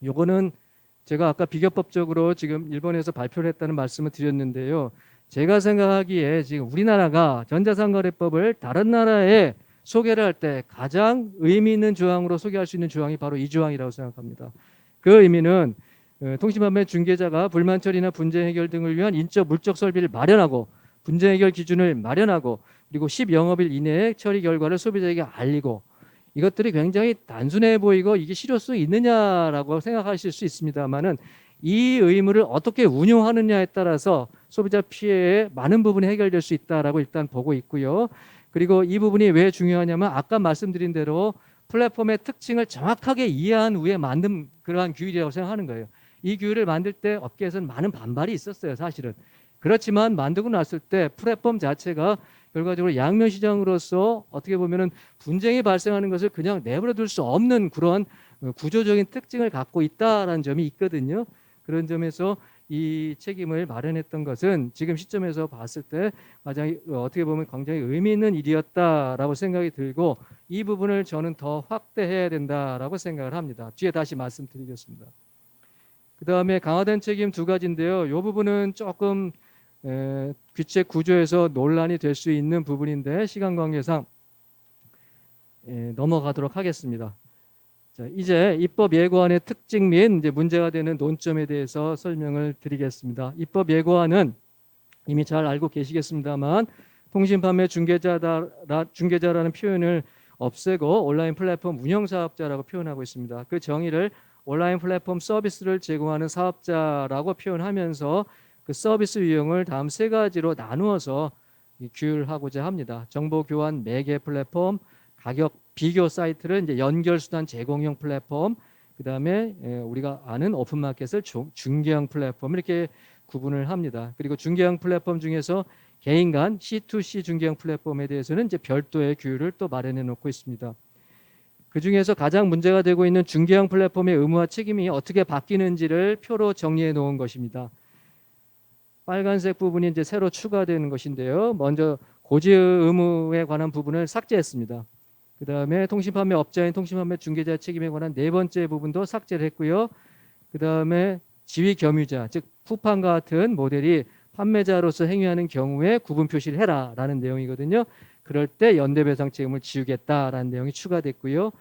요거는 제가 아까 비교법적으로 지금 일본에서 발표를 했다는 말씀을 드렸는데요. 제가 생각하기에 지금 우리나라가 전자상거래법을 다른 나라에 소개를 할 때 가장 의미 있는 조항으로 소개할 수 있는 조항이 바로 이 조항이라고 생각합니다. 그 의미는 통신판매 중개자가 불만 처리나 분쟁 해결 등을 위한 인적 물적 설비를 마련하고 분쟁 해결 기준을 마련하고 그리고 10영업일 이내에 처리 결과를 소비자에게 알리고 이것들이 굉장히 단순해 보이고 이게 실효성이 있느냐라고 생각하실 수 있습니다만은 이 의무를 어떻게 운용하느냐에 따라서 소비자 피해의 많은 부분이 해결될 수 있다라고 일단 보고 있고요. 그리고 이 부분이 왜 중요하냐면 아까 말씀드린 대로 플랫폼의 특징을 정확하게 이해한 후에 만든 그러한 규율이라고 생각하는 거예요. 이 규율을 만들 때 업계에서는 많은 반발이 있었어요, 사실은. 그렇지만 만들고 났을 때 플랫폼 자체가 결과적으로 양면 시장으로서 어떻게 보면은 분쟁이 발생하는 것을 그냥 내버려 둘 수 없는 그런 구조적인 특징을 갖고 있다라는 점이 있거든요. 그런 점에서 이 책임을 마련했던 것은 지금 시점에서 봤을 때 가장 어떻게 보면 굉장히 의미 있는 일이었다라고 생각이 들고, 이 부분을 저는 더 확대해야 된다라고 생각을 합니다. 뒤에 다시 말씀드리겠습니다. 그 다음에 강화된 책임 두 가지인데요. 이 부분은 조금 규칙 구조에서 논란이 될 수 있는 부분인데 시간 관계상 넘어가도록 하겠습니다. 자, 이제 입법 예고안의 특징 및 이제 문제가 되는 논점에 대해서 설명을 드리겠습니다. 입법 예고안은 이미 잘 알고 계시겠습니다만 통신 판매 중개자라는 표현을 없애고 온라인 플랫폼 운영 사업자라고 표현하고 있습니다. 그 정의를 온라인 플랫폼 서비스를 제공하는 사업자라고 표현하면서 그 서비스 유형을 다음 세 가지로 나누어서 규율하고자 합니다. 정보 교환 매개 플랫폼, 가격 비교 사이트를 이제 연결 수단 제공형 플랫폼, 그다음에 우리가 아는 오픈마켓을 중개형 플랫폼, 이렇게 구분을 합니다. 그리고 중개형 플랫폼 중에서 개인 간 C2C 중개형 플랫폼에 대해서는 이제 별도의 규율을 또 마련해 놓고 있습니다. 그 중에서 가장 문제가 되고 있는 중개형 플랫폼의 의무와 책임이 어떻게 바뀌는지를 표로 정리해 놓은 것입니다. 빨간색 부분이 이제 새로 추가되는 것인데요. 먼저 고지 의무에 관한 부분을 삭제했습니다. 그 다음에 통신판매 업자인 통신판매 중개자 책임에 관한 네 번째 부분도 삭제를 했고요. 그 다음에 지위 겸유자, 즉 쿠팡과 같은 모델이 판매자로서 행위하는 경우에 구분 표시를 해라라는 내용이거든요. 그럴 때 연대배상 책임을 지우겠다라는 내용이 추가됐고요.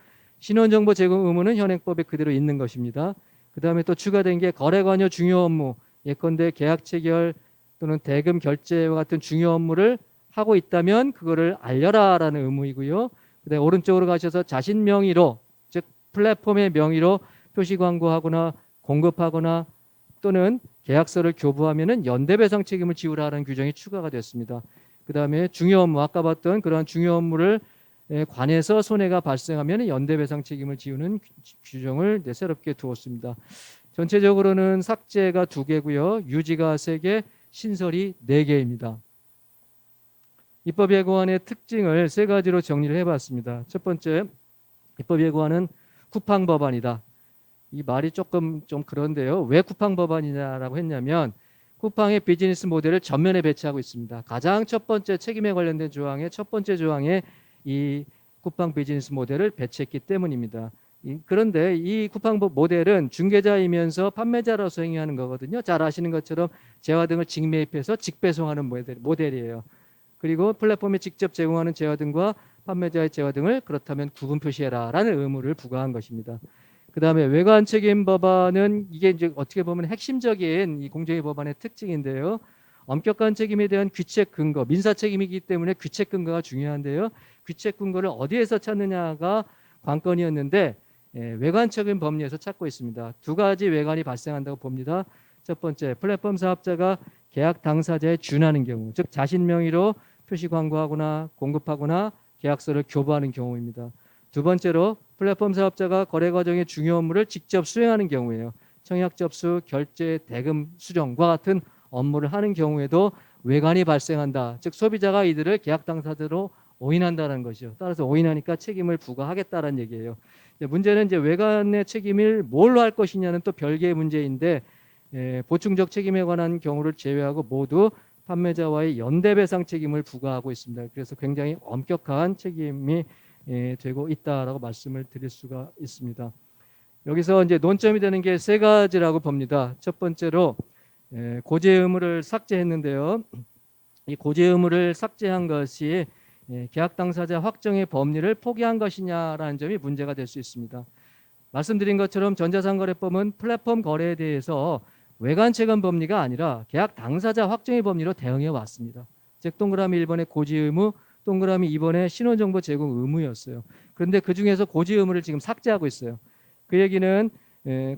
신원정보 제공 의무는 현행법에 그대로 있는 것입니다. 그 다음에 또 추가된 게 거래 관여 중요 업무, 예컨대 계약 체결 또는 대금 결제와 같은 중요 업무를 하고 있다면 그거를 알려라라는 의무이고요. 그다음에 오른쪽으로 가셔서 자신 명의로, 즉 플랫폼의 명의로 표시 광고하거나 공급하거나 또는 계약서를 교부하면은 연대배상 책임을 지우라는 규정이 추가가 됐습니다. 그다음에 중요 업무, 아까 봤던 그러한 중요 업무를 관해서 손해가 발생하면 연대배상 책임을 지우는 규정을 새롭게 두었습니다. 전체적으로는 삭제가 2개고요. 유지가 3개, 신설이 4개입니다. 입법 예고안의 특징을 3가지로 정리를 해봤습니다. 첫 번째, 입법 예고안은 쿠팡 법안이다. 이 말이 조금 좀 그런데요. 왜 쿠팡 법안이냐라고 했냐면 쿠팡의 비즈니스 모델을 전면에 배치하고 있습니다. 가장 첫 번째 책임에 관련된 조항의 첫 번째 조항에 이 쿠팡 비즈니스 모델을 배치했기 때문입니다. 그런데 이 쿠팡 모델은 중개자이면서 판매자로서 행위하는 거거든요. 잘 아시는 것처럼 재화 등을 직매입해서 직배송하는 모델이에요. 그리고 플랫폼에 직접 제공하는 재화 등과 판매자의 재화 등을 그렇다면 구분 표시해라라는 의무를 부과한 것입니다. 그 다음에 외관 책임 법안은 이게 이제 어떻게 보면 핵심적인 이 공정위 법안의 특징인데요. 엄격한 책임에 대한 귀책 근거, 민사 책임이기 때문에 귀책 근거가 중요한데요. 귀책 근거를 어디에서 찾느냐가 관건이었는데 외관 책임 법리에서 찾고 있습니다. 2가지 외관이 발생한다고 봅니다. 첫 번째, 플랫폼 사업자가 계약 당사자에 준하는 경우, 즉 자신 명의로 표시 광고하거나 공급하거나 계약서를 교부하는 경우입니다. 2번째로 플랫폼 사업자가 거래 과정의 중요 업무를 직접 수행하는 경우예요. 청약 접수, 결제, 대금 수령과 같은 업무를 하는 경우에도 외관이 발생한다. 즉 소비자가 이들을 계약 당사자로 오인한다는 것이죠. 따라서 오인하니까 책임을 부과하겠다는 얘기예요. 문제는 이제 외관의 책임을 뭘로 할 것이냐는 또 별개의 문제인데 보충적 책임에 관한 경우를 제외하고 모두 판매자와의 연대배상 책임을 부과하고 있습니다. 그래서 굉장히 엄격한 책임이 되고 있다라고 말씀을 드릴 수가 있습니다. 여기서 이제 논점이 되는 게 3가지라고 봅니다. 첫 번째로 고지 의무를 삭제했는데요. 이 고지 의무를 삭제한 것이 계약 당사자 확정의 법리를 포기한 것이냐라는 점이 문제가 될 수 있습니다. 말씀드린 것처럼 전자상거래법은 플랫폼 거래에 대해서 외관 채권 법리가 아니라 계약 당사자 확정의 법리로 대응해 왔습니다. 즉 동그라미 1번의 고지 의무, 동그라미 2번의 신원정보 제공 의무였어요. 그런데 그중에서 고지 의무를 지금 삭제하고 있어요. 그 얘기는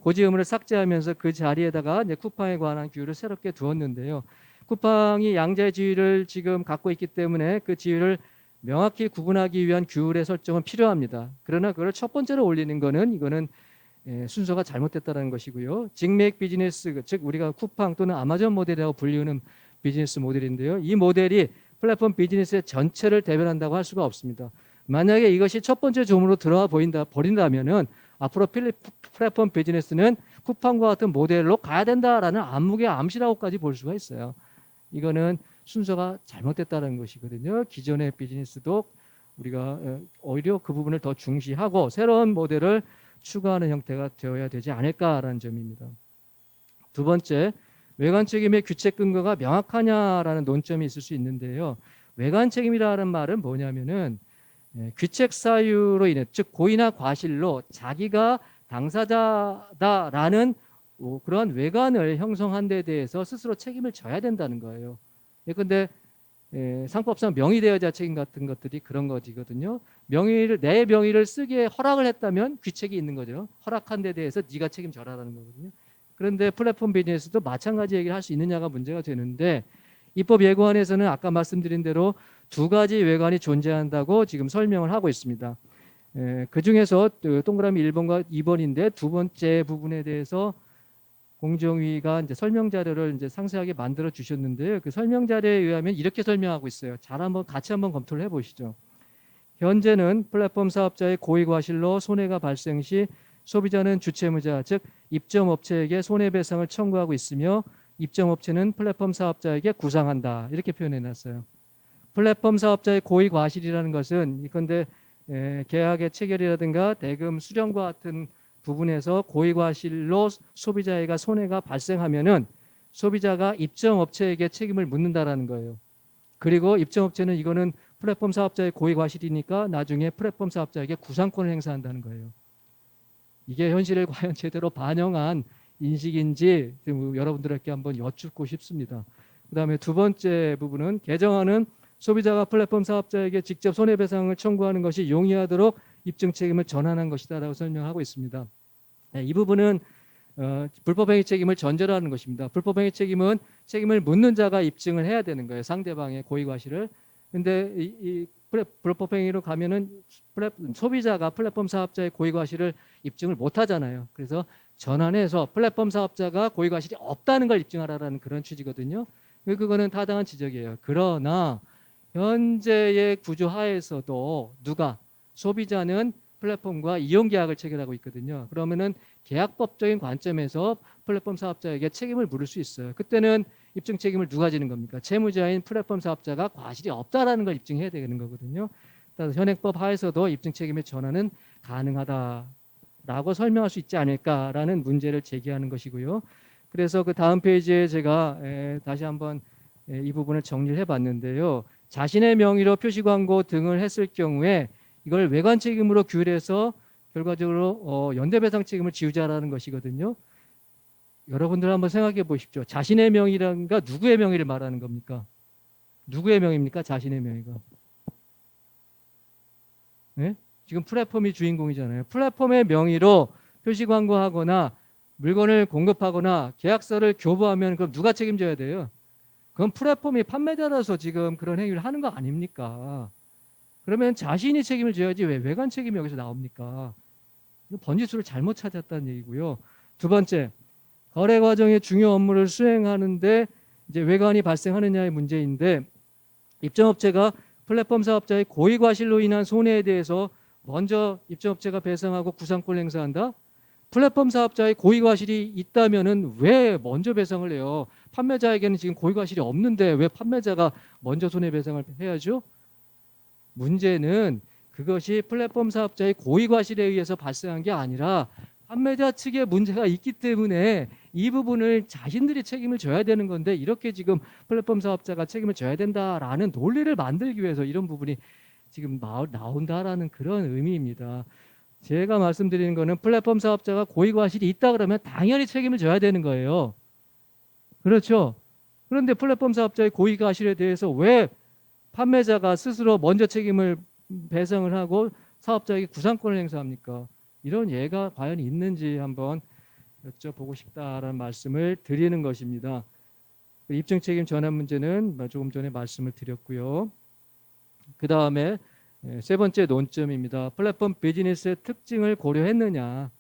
고지 의무를 삭제하면서 그 자리에다가 이제 쿠팡에 관한 규율을 새롭게 두었는데요. 쿠팡이 양자의 지위를 지금 갖고 있기 때문에 그 지위를 명확히 구분하기 위한 규율의 설정은 필요합니다. 그러나 그걸 첫 번째로 올리는 거는 이거는 순서가 잘못됐다는 것이고요. 직매입 비즈니스, 즉 우리가 쿠팡 또는 아마존 모델이라고 불리우는 비즈니스 모델인데요. 이 모델이 플랫폼 비즈니스의 전체를 대변한다고 할 수가 없습니다. 만약에 이것이 첫 번째 조문으로 들어와 버린다면은 앞으로 플랫폼 비즈니스는 쿠팡과 같은 모델로 가야 된다라는 암묵의 암시라고까지 볼 수가 있어요. 이거는 순서가 잘못됐다는 것이거든요. 기존의 비즈니스도 우리가 오히려 그 부분을 더 중시하고 새로운 모델을 추구하는 형태가 되어야 되지 않을까라는 점입니다. 두 번째, 외관 책임의 규칙 근거가 명확하냐라는 논점이 있을 수 있는데요. 외관 책임이라는 말은 뭐냐면은 귀책 사유로 인해, 즉 고의나 과실로 자기가 당사자다라는 그런 외관을 형성한 데 대해서 스스로 책임을 져야 된다는 거예요. 예컨대 상법상 명의대여자 책임 같은 것들이 그런 것이거든요. 내 명의를 쓰기에 허락을 했다면 귀책이 있는 거죠. 허락한 데 대해서 네가 책임져라라는 거거든요. 그런데 플랫폼 비즈니스도 마찬가지 얘기를 할 수 있느냐가 문제가 되는데, 입법 예고안에서는 아까 말씀드린 대로 두 가지 외관이 존재한다고 지금 설명을 하고 있습니다. 그 중에서 동그라미 1번과 2번인데 두 번째 부분에 대해서 공정위가 이제 설명 자료를 이제 상세하게 만들어 주셨는데요. 그 설명 자료에 의하면 이렇게 설명하고 있어요. 같이 한번 검토를 해보시죠. 현재는 플랫폼 사업자의 고의 과실로 손해가 발생 시 소비자는 주체무자, 즉 입점업체에게 손해배상을 청구하고 있으며 입점업체는 플랫폼 사업자에게 구상한다. 이렇게 표현해놨어요. 플랫폼 사업자의 고의 과실이라는 것은 이건데 계약의 체결이라든가 대금 수령과 같은 부분에서 고의 과실로 소비자에게 손해가 발생하면은 소비자가 입점업체에게 책임을 묻는다라는 거예요. 그리고 입점업체는 이거는 플랫폼 사업자의 고의 과실이니까 나중에 플랫폼 사업자에게 구상권을 행사한다는 거예요. 이게 현실을 과연 제대로 반영한 인식인지 여러분들에게 한번 여쭙고 싶습니다. 그 다음에 두 번째 부분은 개정안은 소비자가 플랫폼 사업자에게 직접 손해배상을 청구하는 것이 용이하도록 입증 책임을 전환한 것이다라고 설명하고 있습니다. 이 부분은 불법행위 책임을 전제로 하는 것입니다. 불법행위 책임은 책임을 묻는 자가 입증을 해야 되는 거예요. 상대방의 고의 과실을. 근데 이 불법행위로 가면은 소비자가 플랫폼 사업자의 고의 과실을 입증을 못 하잖아요. 그래서 전환해서 플랫폼 사업자가 고의 과실이 없다는 걸 입증하라는 그런 취지거든요. 그거는 타당한 지적이에요. 그러나 현재의 구조 하에서도 소비자는 플랫폼과 이용 계약을 체결하고 있거든요. 그러면은 계약법적인 관점에서 플랫폼 사업자에게 책임을 물을 수 있어요. 그때는 입증 책임을 누가 지는 겁니까? 채무자인 플랫폼 사업자가 과실이 없다라는 걸 입증해야 되는 거거든요. 따라서 현행법 하에서도 입증 책임의 전환은 가능하다라고 설명할 수 있지 않을까라는 문제를 제기하는 것이고요. 그래서 그 다음 페이지에 제가 다시 한번 이 부분을 정리를 해봤는데요. 자신의 명의로 표시 광고 등을 했을 경우에 이걸 외관 책임으로 규율해서 결과적으로 연대배상 책임을 지우자라는 것이거든요. 여러분들 한번 생각해 보십시오. 자신의 명의란가 누구의 명의를 말하는 겁니까? 누구의 명의입니까? 자신의 명의가. 네? 지금 플랫폼이 주인공이잖아요. 플랫폼의 명의로 표시 광고하거나 물건을 공급하거나 계약서를 교부하면 그럼 누가 책임져야 돼요? 그건 플랫폼이 판매자라서 지금 그런 행위를 하는 거 아닙니까? 그러면 자신이 책임을 져야지 왜 외관 책임이 여기서 나옵니까? 번지수를 잘못 찾았다는 얘기고요. 두 번째, 거래 과정의 중요 업무를 수행하는데 이제 외관이 발생하느냐의 문제인데, 입점업체가 플랫폼 사업자의 고의 과실로 인한 손해에 대해서 먼저 입점업체가 배상하고 구상권을 행사한다? 플랫폼 사업자의 고의 과실이 있다면은 왜 먼저 배상을 해요? 판매자에게는 지금 고의 과실이 없는데 왜 판매자가 먼저 손해배상을 해야죠? 문제는 그것이 플랫폼 사업자의 고의 과실에 의해서 발생한 게 아니라 판매자 측에 문제가 있기 때문에 이 부분을 자신들이 책임을 져야 되는 건데, 이렇게 지금 플랫폼 사업자가 책임을 져야 된다라는 논리를 만들기 위해서 이런 부분이 지금 나온다라는 그런 의미입니다. 제가 말씀드리는 거는 플랫폼 사업자가 고의 과실이 있다 그러면 당연히 책임을 져야 되는 거예요. 그렇죠? 그런데 플랫폼 사업자의 고의 과실에 대해서 왜 판매자가 스스로 먼저 책임을 배상을 하고 사업자에게 구상권을 행사합니까? 이런 예가 과연 있는지 한번 여쭤보고 싶다라는 말씀을 드리는 것입니다. 입증 책임 전환 문제는 조금 전에 말씀을 드렸고요. 그 다음에 세 번째 논점입니다. 플랫폼 비즈니스의 특징을 고려했느냐.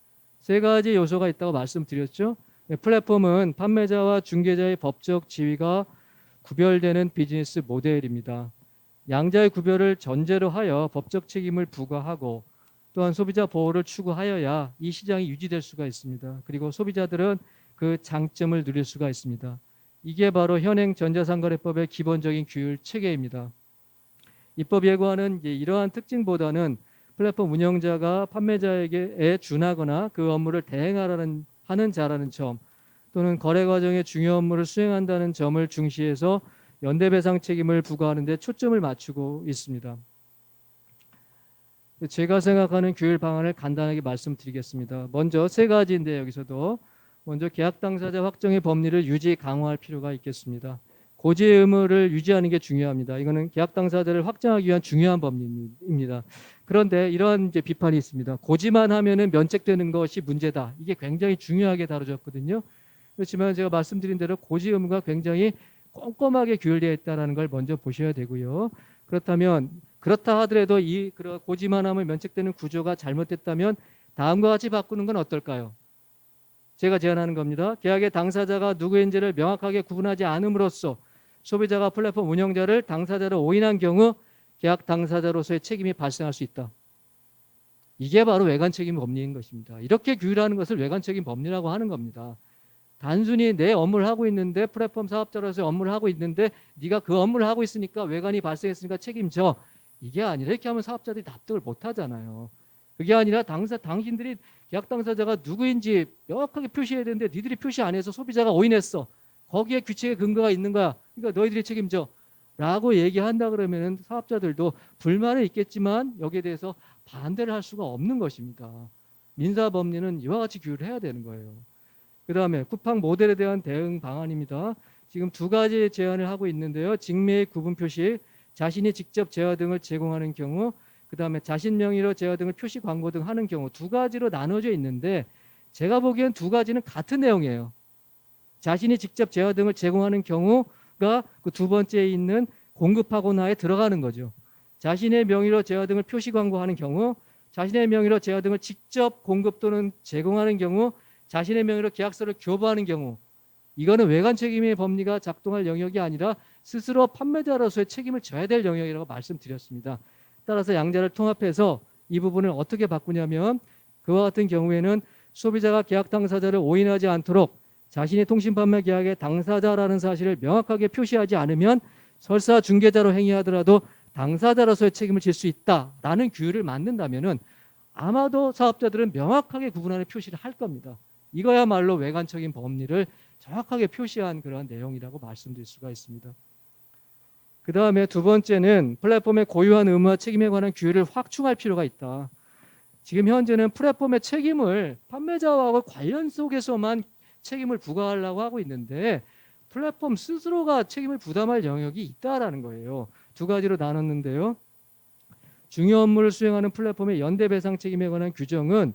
세 가지 요소가 있다고 말씀드렸죠. 플랫폼은 판매자와 중개자의 법적 지위가 구별되는 비즈니스 모델입니다. 양자의 구별을 전제로 하여 법적 책임을 부과하고 또한 소비자 보호를 추구하여야 이 시장이 유지될 수가 있습니다. 그리고 소비자들은 그 장점을 누릴 수가 있습니다. 이게 바로 현행 전자상거래법의 기본적인 규율 체계입니다. 입법 예고안은 이러한 특징보다는 플랫폼 운영자가 판매자에게 준하거나 그 업무를 하는 자라는 점, 또는 거래 과정의 중요 업무를 수행한다는 점을 중시해서 연대배상 책임을 부과하는 데 초점을 맞추고 있습니다. 제가 생각하는 규율 방안을 간단하게 말씀드리겠습니다. 먼저 세 가지인데 여기서도 먼저 계약 당사자 확정의 법리를 유지 강화할 필요가 있겠습니다. 고지의 의무를 유지하는 게 중요합니다. 이거는 계약 당사자를 확정하기 위한 중요한 법리입니다. 그런데 이런 비판이 있습니다. 고지만 하면은 면책되는 것이 문제다. 이게 굉장히 중요하게 다뤄졌거든요. 그렇지만 제가 말씀드린 대로 고지 의무가 굉장히 꼼꼼하게 규율되어 있다는 걸 먼저 보셔야 되고요. 그렇다 하더라도 이 고지만 하면 면책되는 구조가 잘못됐다면 다음과 같이 바꾸는 건 어떨까요? 제가 제안하는 겁니다. 계약의 당사자가 누구인지를 명확하게 구분하지 않음으로써 소비자가 플랫폼 운영자를 당사자로 오인한 경우 계약 당사자로서의 책임이 발생할 수 있다. 이게 바로 외관책임 법리인 것입니다. 이렇게 규율하는 것을 외관책임 법리라고 하는 겁니다. 단순히 내 업무를 하고 있는데 플랫폼 사업자로서 업무를 하고 있는데 네가 그 업무를 하고 있으니까 외관이 발생했으니까 책임져. 이게 아니라 이렇게 하면 사업자들이 납득을 못 하잖아요. 그게 아니라 당신들이 계약 당사자가 누구인지 명확하게 표시해야 되는데 니들이 표시 안 해서 소비자가 오인했어. 거기에 규칙의 근거가 있는 거야. 그러니까 너희들이 책임져. 라고 얘기한다 그러면 사업자들도 불만은 있겠지만 여기에 대해서 반대를 할 수가 없는 것입니다. 민사법리는 이와 같이 규율을 해야 되는 거예요. 그 다음에 쿠팡 모델에 대한 대응 방안입니다. 지금 두 가지 제안을 하고 있는데요. 직매의 구분 표시, 자신이 직접 제화 등을 제공하는 경우, 그 다음에 자신 명의로 제화 등을 표시 광고 등 하는 경우 두 가지로 나눠져 있는데 제가 보기엔 두 가지는 같은 내용이에요. 자신이 직접 제화 등을 제공하는 경우가 그 두 번째에 있는 공급하고나에 들어가는 거죠. 자신의 명의로 제화 등을 표시 광고하는 경우, 자신의 명의로 제화 등을 직접 공급 또는 제공하는 경우, 자신의 명의로 계약서를 교부하는 경우, 이거는 외관 책임의 법리가 작동할 영역이 아니라 스스로 판매자로서의 책임을 져야 될 영역이라고 말씀드렸습니다. 따라서 양자를 통합해서 이 부분을 어떻게 바꾸냐면 그와 같은 경우에는 소비자가 계약 당사자를 오인하지 않도록 자신이 통신판매 계약의 당사자라는 사실을 명확하게 표시하지 않으면 설사 중개자로 행위하더라도 당사자로서의 책임을 질 수 있다라는 규율을 만든다면은 아마도 사업자들은 명확하게 구분하는 표시를 할 겁니다. 이거야말로 외관적인 법리를 정확하게 표시한 그런 내용이라고 말씀드릴 수가 있습니다. 그 다음에 두 번째는 플랫폼의 고유한 의무와 책임에 관한 규율을 확충할 필요가 있다. 지금 현재는 플랫폼의 책임을 판매자와 관련 속에서만 책임을 부과하려고 하고 있는데 플랫폼 스스로가 책임을 부담할 영역이 있다라는 거예요. 두 가지로 나눴는데요. 중요 업무를 수행하는 플랫폼의 연대배상 책임에 관한 규정은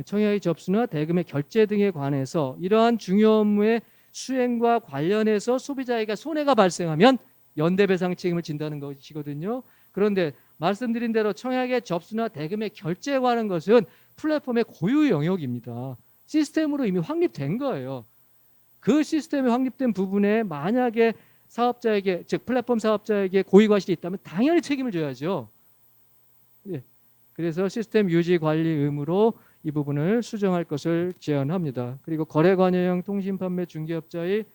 청약의 접수나 대금의 결제 등에 관해서 이러한 중요 업무의 수행과 관련해서 소비자에게 손해가 발생하면 연대배상 책임을 진다는 것이거든요. 그런데 말씀드린 대로 청약의 접수나 대금의 결제에 관한 것은 플랫폼의 고유 영역입니다. 시스템으로 이미 확립된 거예요. 그 시스템이 확립된 부분에 만약에 사업자에게, 즉 플랫폼 사업자에게 고의과실이 있다면 당연히 책임을 져야죠. 예. 그래서 시스템 유지 관리 의무로 이 부분을 수정할 것을 제안합니다. 그리고 거래관여형 통신판매 중개업자의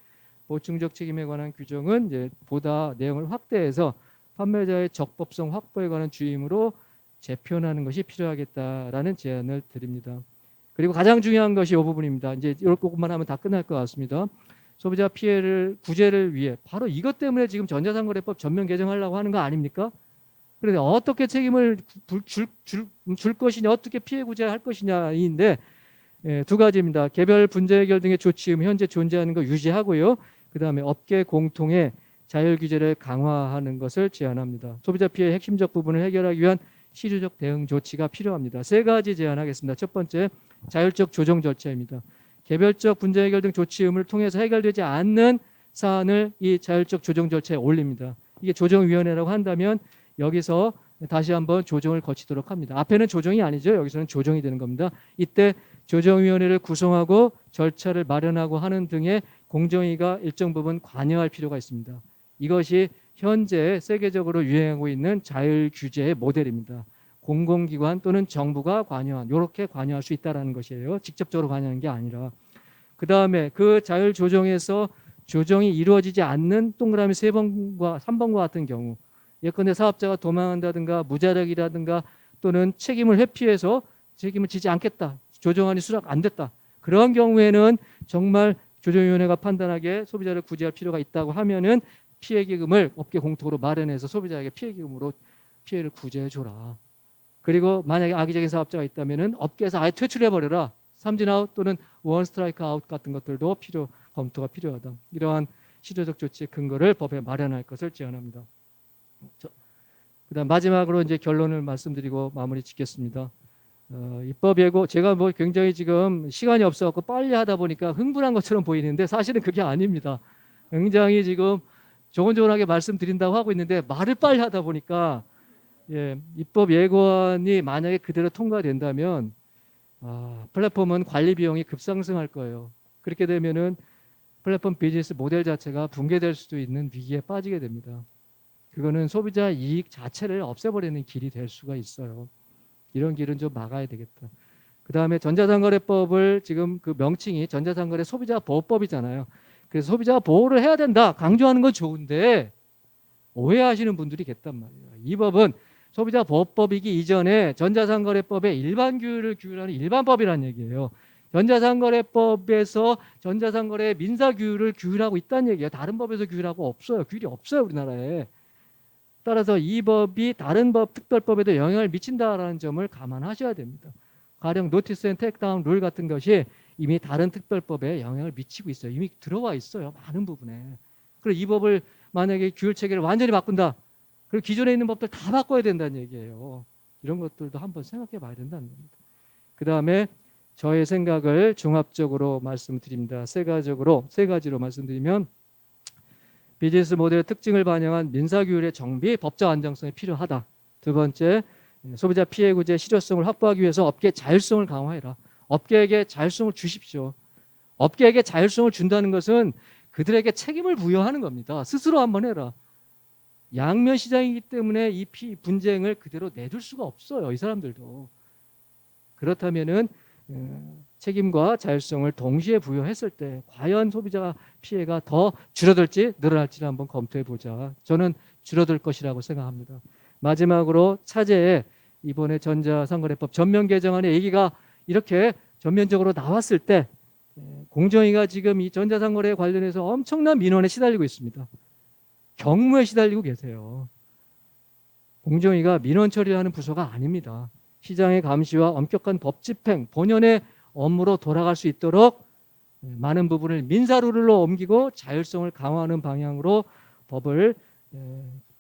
보충적 책임에 관한 규정은 이제 보다 내용을 확대해서 판매자의 적법성 확보에 관한 주임으로 재편하는 것이 필요하겠다라는 제안을 드립니다. 그리고 가장 중요한 것이 이 부분입니다. 이제 이럴 것만 하면 다 끝날 것 같습니다. 소비자 피해를 구제를 위해 바로 이것 때문에 지금 전자상거래법 전면 개정하려고 하는 거 아닙니까? 그런데 어떻게 책임을 줄 것이냐, 어떻게 피해 구제할 것이냐인데 두 가지입니다. 개별 분쟁 해결 등의 조치음 현재 존재하는 거 유지하고요. 그 다음에 업계 공통의 자율 규제를 강화하는 것을 제안합니다. 소비자 피해 핵심적 부분을 해결하기 위한 실효적 대응 조치가 필요합니다. 세 가지 제안하겠습니다. 첫 번째, 자율적 조정 절차입니다. 개별적 분쟁 해결 등 조치음을 통해서 해결되지 않는 사안을 이 자율적 조정 절차에 올립니다. 이게 조정위원회라고 한다면 여기서 다시 한번 조정을 거치도록 합니다. 앞에는 조정이 아니죠. 여기서는 조정이 되는 겁니다. 이때 조정위원회를 구성하고 절차를 마련하고 하는 등의 공정위가 일정 부분 관여할 필요가 있습니다. 이것이 현재 세계적으로 유행하고 있는 자율 규제의 모델입니다. 공공기관 또는 정부가 관여한, 이렇게 관여할 수 있다는 것이에요. 직접적으로 관여하는 게 아니라. 그 다음에 그 자율 조정에서 조정이 이루어지지 않는 동그라미 3번과 3번과 같은 경우, 예컨대 사업자가 도망한다든가 무자력이라든가 또는 책임을 회피해서 책임을 지지 않겠다, 조정안이 수락 안 됐다, 그런 경우에는 정말 조정위원회가 판단하기에 소비자를 구제할 필요가 있다고 하면은 피해기금을 업계 공통으로 마련해서 소비자에게 피해기금으로 피해를 구제해 줘라. 그리고 만약에 악의적인 사업자가 있다면은 업계에서 아예 퇴출해버려라. 삼진아웃 또는 원 스트라이크 아웃 같은 것들도 검토가 필요하다. 이러한 실효적 조치의 근거를 법에 마련할 것을 제안합니다. 그다음 마지막으로 이제 결론을 말씀드리고 마무리 짓겠습니다. 입법 예고, 제가 뭐 굉장히 지금 시간이 없어갖고 빨리 하다 보니까 흥분한 것처럼 보이는데 사실은 그게 아닙니다. 굉장히 지금 조곤조곤하게 말씀드린다고 하고 있는데 말을 빨리 하다 보니까 입법 예고안이 만약에 그대로 통과된다면 플랫폼은 관리 비용이 급상승할 거예요. 그렇게 되면은 플랫폼 비즈니스 모델 자체가 붕괴될 수도 있는 위기에 빠지게 됩니다. 그거는 소비자 이익 자체를 없애버리는 길이 될 수가 있어요. 이런 길은 좀 막아야 되겠다. 그 다음에 전자상거래법을 지금 그 명칭이 전자상거래 소비자보호법이잖아요. 그래서 소비자 보호를 해야 된다 강조하는 건 좋은데 오해하시는 분들이 있단 말이에요. 이 법은 소비자보호법이기 이전에 전자상거래법의 일반 규율을 규율하는 일반법이라는 얘기예요. 전자상거래법에서 전자상거래 민사규율을 규율하고 있다는 얘기예요. 다른 법에서 규율하고 없어요. 규율이 없어요, 우리나라에. 따라서 이 법이 다른 법, 특별법에도 영향을 미친다라는 점을 감안하셔야 됩니다. 가령 노티스 앤 택다운 룰 같은 것이 이미 다른 특별법에 영향을 미치고 있어요. 이미 들어와 있어요, 많은 부분에. 그리고 이 법을 만약에 규율 체계를 완전히 바꾼다, 그리고 기존에 있는 법들 다 바꿔야 된다는 얘기예요. 이런 것들도 한번 생각해 봐야 된다는 겁니다. 그 다음에 저의 생각을 종합적으로 말씀드립니다. 세 가지로 말씀드리면, 비즈니스 모델의 특징을 반영한 민사규율의 정비, 법적 안정성이 필요하다. 두 번째, 소비자 피해 구제 실효성을 확보하기 위해서 업계 자율성을 강화해라. 업계에게 자율성을 주십시오. 업계에게 자율성을 준다는 것은 그들에게 책임을 부여하는 겁니다. 스스로 한번 해라. 양면 시장이기 때문에 이 분쟁을 그대로 내둘 수가 없어요, 이 사람들도. 그렇다면은 책임과 자율성을 동시에 부여했을 때 과연 소비자 피해가 더 줄어들지 늘어날지를 한번 검토해 보자. 저는 줄어들 것이라고 생각합니다. 마지막으로 차제에 이번에 전자상거래법 전면 개정안의 얘기가 이렇게 전면적으로 나왔을 때 공정위가 지금 이 전자상거래에 관련해서 엄청난 민원에 시달리고 있습니다. 경무에 시달리고 계세요. 공정위가 민원 처리하는 부서가 아닙니다. 시장의 감시와 엄격한 법 집행, 본연의 업무로 돌아갈 수 있도록 많은 부분을 민사룰로 옮기고 자율성을 강화하는 방향으로 법을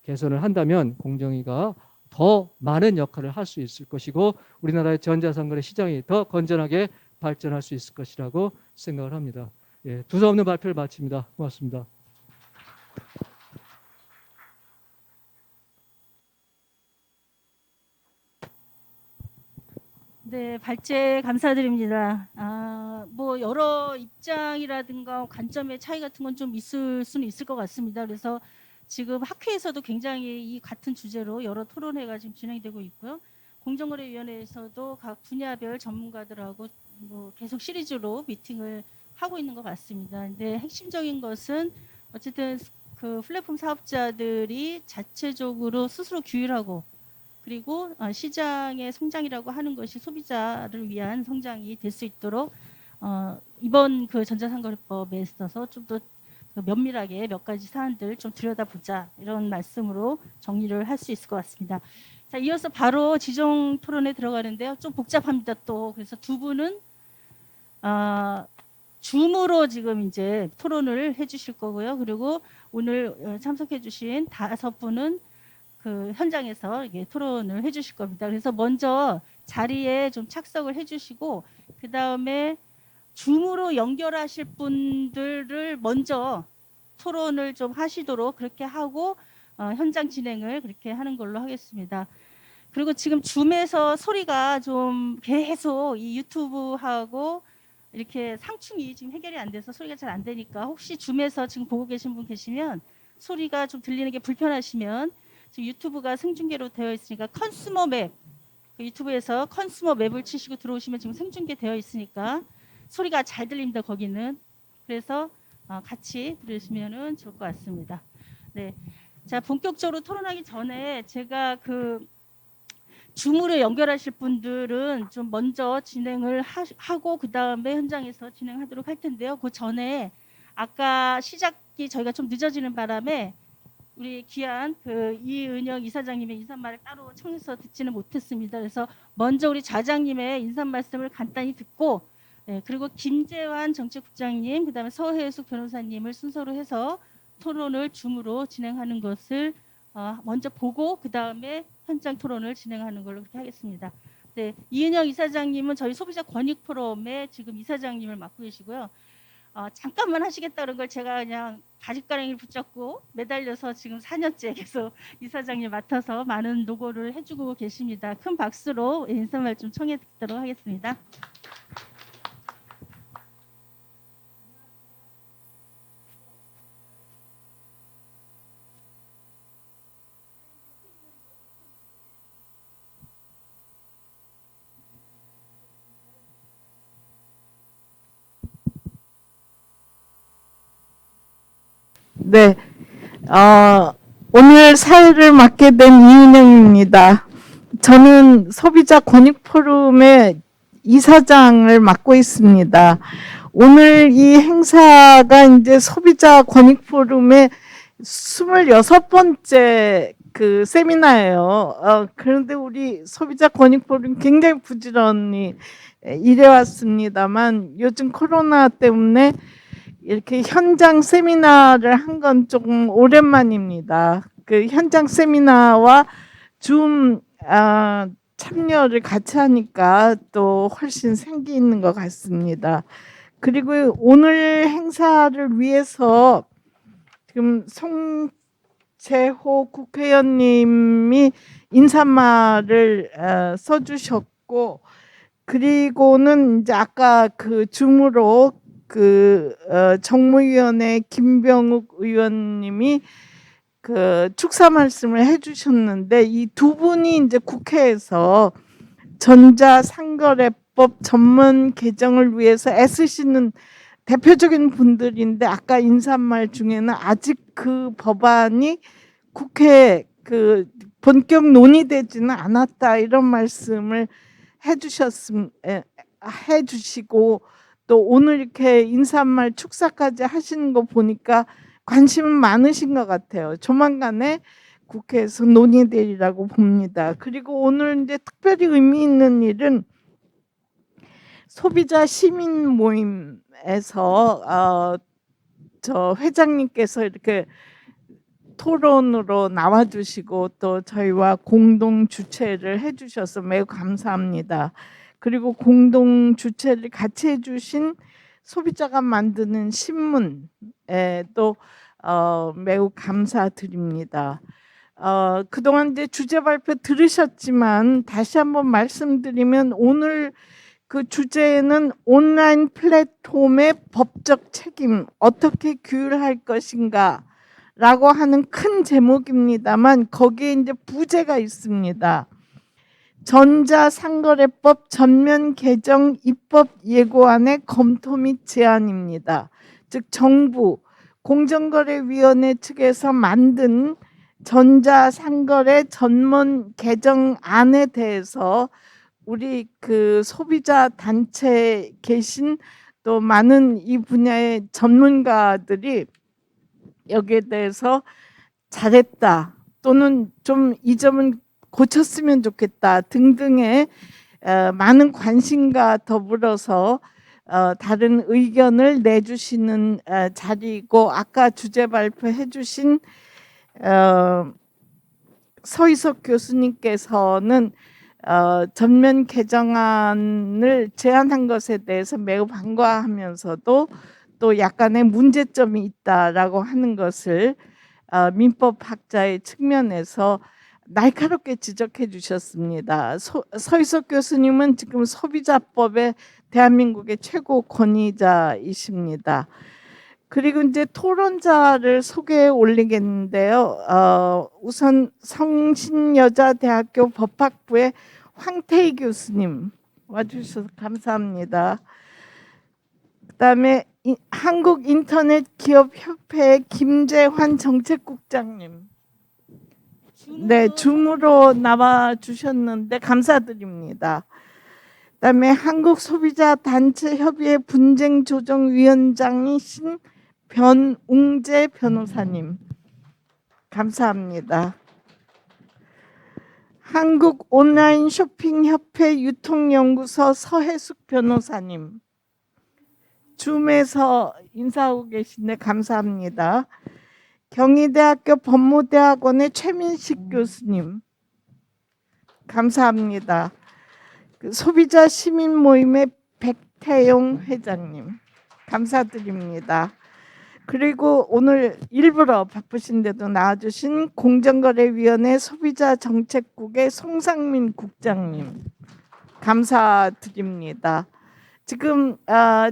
개선을 한다면 공정위가 더 많은 역할을 할 수 있을 것이고 우리나라의 전자상거래 시장이 더 건전하게 발전할 수 있을 것이라고 생각을 합니다. 두서없는 발표를 마칩니다. 고맙습니다. 네, 발제 감사드립니다. 뭐 여러 입장이라든가 관점의 차이 같은 건 좀 있을 수는 있을 것 같습니다. 그래서 지금 학회에서도 굉장히 이 같은 주제로 여러 토론회가 지금 진행되고 있고요. 공정거래위원회에서도 각 분야별 전문가들하고 뭐 계속 시리즈로 미팅을 하고 있는 것 같습니다. 근데 핵심적인 것은 어쨌든 그 플랫폼 사업자들이 자체적으로 스스로 규율하고 그리고 시장의 성장이라고 하는 것이 소비자를 위한 성장이 될 수 있도록 이번 그 전자상거래법에 있어서 좀 더 면밀하게 몇 가지 사안들 좀 들여다보자 이런 말씀으로 정리를 할 수 있을 것 같습니다. 자, 이어서 바로 지정 토론에 들어가는데요. 좀 복잡합니다 또. 그래서 두 분은 줌으로 지금 이제 토론을 해주실 거고요. 그리고 오늘 참석해주신 5분은 그 현장에서 이게 토론을 해주실 겁니다. 그래서 먼저 자리에 좀 착석을 해주시고 그 다음에 줌으로 연결하실 분들을 먼저 토론을 좀 하시도록 그렇게 하고 현장 진행을 그렇게 하는 걸로 하겠습니다. 그리고 지금 줌에서 소리가 좀 계속 이 유튜브하고 이렇게 상충이 지금 해결이 안 돼서 소리가 잘 안 되니까 혹시 줌에서 지금 보고 계신 분 계시면 소리가 좀 들리는 게 불편하시면 지금 유튜브가 생중계로 되어 있으니까 컨슈머 맵, 그 유튜브에서 컨슈머 맵을 치시고 들어오시면 지금 생중계 되어 있으니까 소리가 잘 들립니다. 거기는. 그래서 같이 들으시면은 좋을 것 같습니다. 네. 자, 본격적으로 토론하기 전에 제가 그 줌으로 연결하실 분들은 좀 먼저 진행을 하고 그 다음에 현장에서 진행하도록 할 텐데요. 그 전에 아까 시작이 저희가 좀 늦어지는 바람에 우리 귀한 그 이은영 이사장님의 인사말을 따로 청해서 듣지는 못했습니다. 그래서 먼저 우리 좌장님의 인사 말씀을 간단히 듣고, 네, 그리고 김재환 정책국장님, 그다음에 서혜숙 변호사님을 순서로 해서 토론을 줌으로 진행하는 것을 먼저 보고 그 다음에 현장 토론을 진행하는 걸로 그렇게 하겠습니다. 네, 이은영 이사장님은 저희 소비자 권익 포럼의 지금 이사장님을 맡고 계시고요. 잠깐만 하시겠다는 걸 제가 그냥 바짓가랑이를 붙잡고 매달려서 지금 4년째 계속 이사장님 맡아서 많은 노고를 해주고 계십니다. 큰 박수로 인사말 좀 청해 듣도록 하겠습니다. 네, 오늘 사회를 맡게 된 이은영입니다. 저는 소비자 권익 포럼의 이사장을 맡고 있습니다. 오늘 이 행사가 이제 소비자 권익 포럼의 26번째 그 세미나예요. 그런데 우리 소비자 권익 포럼 굉장히 부지런히 일해왔습니다만 요즘 코로나 때문에 이렇게 현장 세미나를 한 건 조금 오랜만입니다. 그 현장 세미나와 줌 참여를 같이 하니까 또 훨씬 생기 있는 것 같습니다. 그리고 오늘 행사를 위해서 지금 송재호 국회의원님이 인사말을 써주셨고, 그리고는 이제 아까 그 줌으로 정무위원회 김병욱 의원님이 그 축사 말씀을 해주셨는데, 이 두 분이 이제 국회에서 전자상거래법 전면 개정을 위해서 애쓰시는 대표적인 분들인데, 아까 인사말 중에는 아직 그 법안이 국회에 그 본격 논의되지는 않았다 이런 말씀을 해주시고, 또 오늘 이렇게 인사말 축사까지 하시는 거 보니까 관심은 많으신 것 같아요. 조만간에 국회에서 논의되리라고 봅니다. 그리고 오늘 이제 특별히 의미 있는 일은 소비자 시민 모임에서 저 회장님께서 이렇게 토론으로 나와주시고 또 저희와 공동 주최를 해주셔서 매우 감사합니다. 그리고 공동 주최를 같이 해주신 소비자가 만드는 신문에 또 매우 감사드립니다. 그동안 이제 주제 발표 들으셨지만 다시 한번 말씀드리면, 오늘 그 주제는 온라인 플랫폼의 법적 책임 어떻게 규율할 것인가 라고 하는 큰 제목입니다만, 거기에 이제 부제가 있습니다. 전자상거래법 전면 개정 입법 예고안의 검토 및 제안입니다. 즉 정부 공정거래위원회 측에서 만든 전자상거래 전면 개정안에 대해서 우리 그 소비자 단체에 계신 또 많은 이 분야의 전문가들이 여기에 대해서 잘했다 또는 좀 이 점은 고쳤으면 좋겠다 등등의 많은 관심과 더불어서 다른 의견을 내주시는 자리이고, 아까 주제 발표해 주신 서희석 교수님께서는 전면 개정안을 제안한 것에 대해서 매우 반가워하면서도 또 약간의 문제점이 있다라고 하는 것을 민법학자의 측면에서 날카롭게 지적해 주셨습니다. 서희석 교수님은 지금 소비자법의 대한민국의 최고 권위자이십니다. 그리고 이제 토론자를 소개해 올리겠는데요. 우선 성신여자대학교 법학부의 황태희 교수님 와주셔서 감사합니다. 그다음에 한국인터넷기업협회 김재환 정책국장님. 네, 줌으로 나와 주셨는데 감사드립니다. 그다음에 한국소비자단체협의회 분쟁조정위원장이신 변웅재 변호사님 감사합니다. 한국온라인쇼핑협회 유통연구소 서혜숙 변호사님 줌에서 인사하고 계신데 감사합니다. 경희대학교 법무대학원의 최민식 교수님 감사합니다. 소비자 시민 모임의 백태용 회장님 감사드립니다. 그리고 오늘 일부러 바쁘신데도 나와주신 공정거래위원회 소비자정책국의 송상민 국장님 감사드립니다. 지금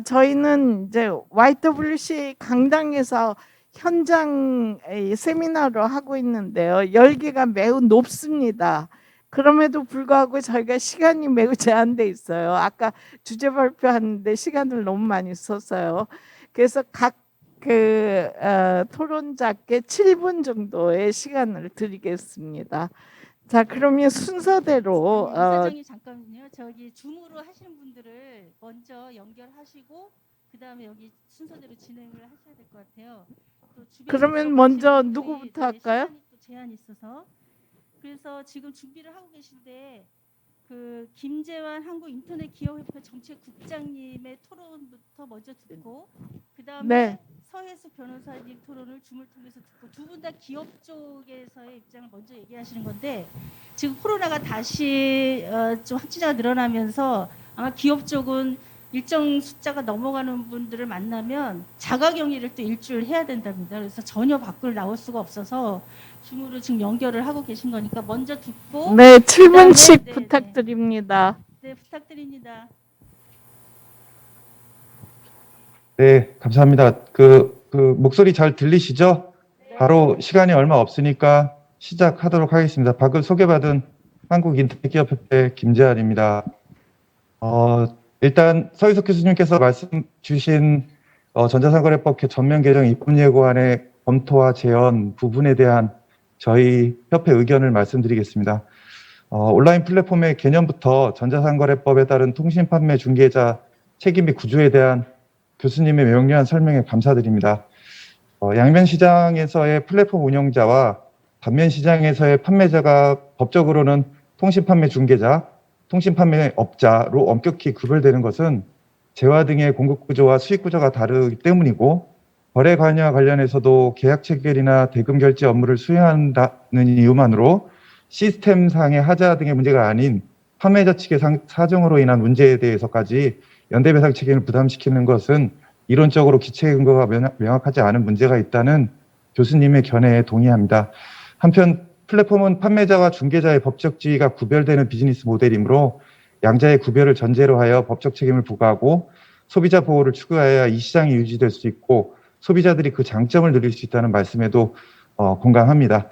저희는 이제 YWC 강당에서 현장 세미나로 하고 있는데요. 열기가 매우 높습니다. 그럼에도 불구하고 저희가 시간이 매우 제한돼 있어요. 아까 주제 발표하는데 시간을 너무 많이 썼어요. 그래서 각 토론자께 7분 정도의 시간을 드리겠습니다. 자, 그러면 순서대로 사장님 잠깐만요. 저기 줌으로 하시는 분들을 먼저 연결하시고 그다음에 여기 순서대로 진행을 하셔야 될 것 같아요. 또 주변에 그러면 들어가시는 먼저 분들이 누구부터 네, 할까요? 시간이 또 제한이 있어서 그래서 지금 준비를 하고 계신데 그 김재환 한국인터넷기업협회 정책국장님의 토론부터 먼저 듣고 그다음에 네. 서혜숙 변호사님 토론을 줌을 통해서 듣고 두 분 다 기업 쪽에서의 입장을 먼저 얘기하시는 건데 지금 코로나가 다시 좀 확진자가 늘어나면서 아마 기업 쪽은 일정 숫자가 넘어가는 분들을 만나면 자가격리를 또 일주일 해야 된답니다. 그래서 전혀 밖을 나올 수가 없어서 줌으로 지금 연결을 하고 계신 거니까 먼저 듣고 네, 7분씩 네, 부탁드립니다. 네, 부탁드립니다. 네, 감사합니다. 목소리 잘 들리시죠? 바로 시간이 얼마 없으니까 시작하도록 하겠습니다. 방금 소개받은 한국인터넷기업협회 김재환입니다. 일단 서희석 교수님께서 말씀 주신 전자상거래법 전면 개정 입법 예고안의 검토와 재현 부분에 대한 저희 협회 의견을 말씀드리겠습니다. 온라인 플랫폼의 개념부터 전자상거래법에 따른 통신판매 중개자 책임 및 구조에 대한 교수님의 명료한 설명에 감사드립니다. 양면 시장에서의 플랫폼 운영자와 단면 시장에서의 판매자가 법적으로는 통신판매 중개자, 통신판매업자로 엄격히 구별되는 것은 재화 등의 공급 구조와 수익 구조가 다르기 때문이고 거래 관여와 관련해서도 계약 체결이나 대금 결제 업무를 수행한다는 이유만으로 시스템상의 하자 등의 문제가 아닌 판매자 측의 사정으로 인한 문제에 대해서까지 연대배상 책임을 부담시키는 것은 이론적으로 기체 근거가 명확하지 않은 문제가 있다는 교수님의 견해에 동의합니다. 한편 플랫폼은 판매자와 중개자의 법적 지위가 구별되는 비즈니스 모델이므로 양자의 구별을 전제로 하여 법적 책임을 부과하고 소비자 보호를 추구하여야 이 시장이 유지될 수 있고 소비자들이 그 장점을 누릴 수 있다는 말씀에도 공감합니다.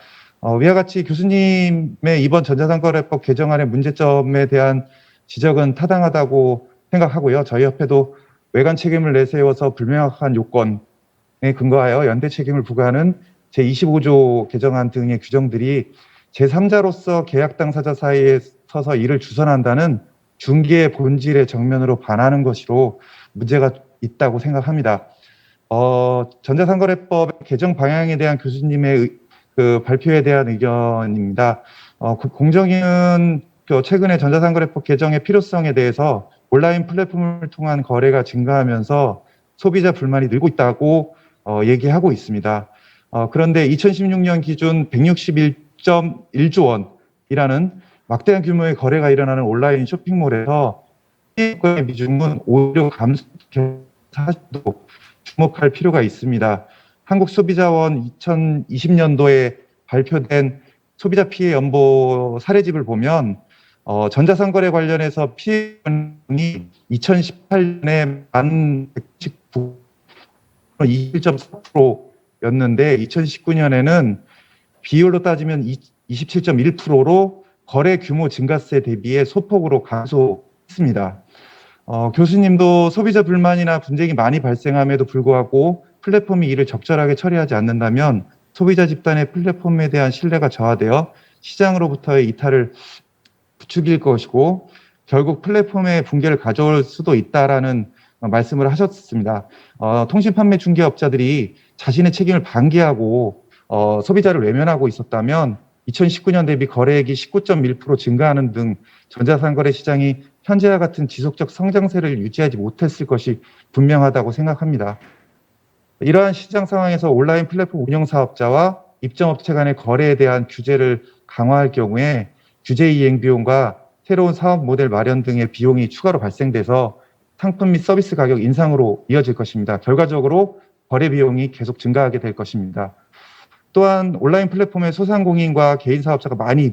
위와 같이 교수님의 이번 전자상거래법 개정안의 문제점에 대한 지적은 타당하다고 생각하고요. 저희 협회도 외관 책임을 내세워서 불명확한 요건에 근거하여 연대 책임을 부과하는 제25조 개정안 등의 규정들이 제3자로서 계약 당사자 사이에 서서 이를 주선한다는 중개의 본질의 정면으로 반하는 것으로 문제가 있다고 생각합니다. 전자상거래법 개정 방향에 대한 교수님의 발표에 대한 의견입니다. 공정위는 최근에 전자상거래법 개정의 필요성에 대해서 온라인 플랫폼을 통한 거래가 증가하면서 소비자 불만이 늘고 있다고 얘기하고 있습니다. 그런데 2016년 기준 161.1조 원이라는 막대한 규모의 거래가 일어나는 온라인 쇼핑몰에서 피해의 비중은 오히려 감소도 주목할 필요가 있습니다. 한국소비자원 2020년도에 발표된 소비자 피해 연보 사례집을 보면 전자상거래 관련해서 피해금이 2018년에 1,119 21.4%였는데 2019년에는 비율로 따지면 27.1%로 거래 규모 증가세 대비해 소폭으로 감소했습니다. 교수님도 소비자 불만이나 분쟁이 많이 발생함에도 불구하고 플랫폼이 이를 적절하게 처리하지 않는다면 소비자 집단의 플랫폼에 대한 신뢰가 저하되어 시장으로부터의 이탈을 부추길 것이고 결국 플랫폼의 붕괴를 가져올 수도 있다라는 말씀을 하셨습니다. 통신 판매 중개업자들이 자신의 책임을 방기하고 소비자를 외면하고 있었다면 2019년 대비 거래액이 19.1% 증가하는 등 전자상거래 시장이 현재와 같은 지속적 성장세를 유지하지 못했을 것이 분명하다고 생각합니다. 이러한 시장 상황에서 온라인 플랫폼 운영 사업자와 입점업체 간의 거래에 대한 규제를 강화할 경우에 규제 이행 비용과 새로운 사업 모델 마련 등의 비용이 추가로 발생돼서 상품 및 서비스 가격 인상으로 이어질 것입니다. 결과적으로 거래 비용이 계속 증가하게 될 것입니다. 또한 온라인 플랫폼에 소상공인과 개인 사업자가 많이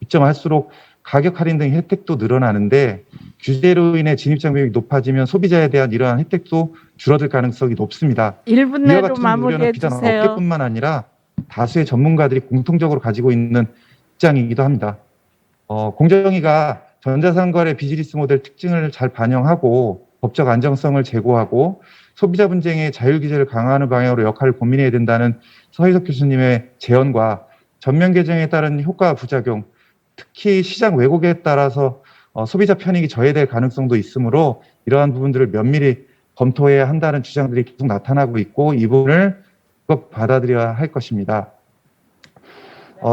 입점할수록 가격 할인 등 혜택도 늘어나는데 규제로 인해 진입장 비용이 높아지면 소비자에 대한 이러한 혜택도 줄어들 가능성이 높습니다. 1분 이와 내로 같은 마무리해 우려는 비단 주세요. 업계뿐만 아니라 다수의 전문가들이 공통적으로 가지고 있는 입장이기도 합니다. 공정위가 전자상거래 비즈니스 모델 특징을 잘 반영하고 법적 안정성을 제고하고 소비자 분쟁의 자율 규제를 강화하는 방향으로 역할을 고민해야 된다는 서희석 교수님의 제언과 전면 개정에 따른 효과 부작용, 특히 시장 왜곡에 따라서 소비자 편익이 저해될 가능성도 있으므로 이러한 부분들을 면밀히 검토해야 한다는 주장들이 계속 나타나고 있고 이 부분을 받아들여야 할 것입니다.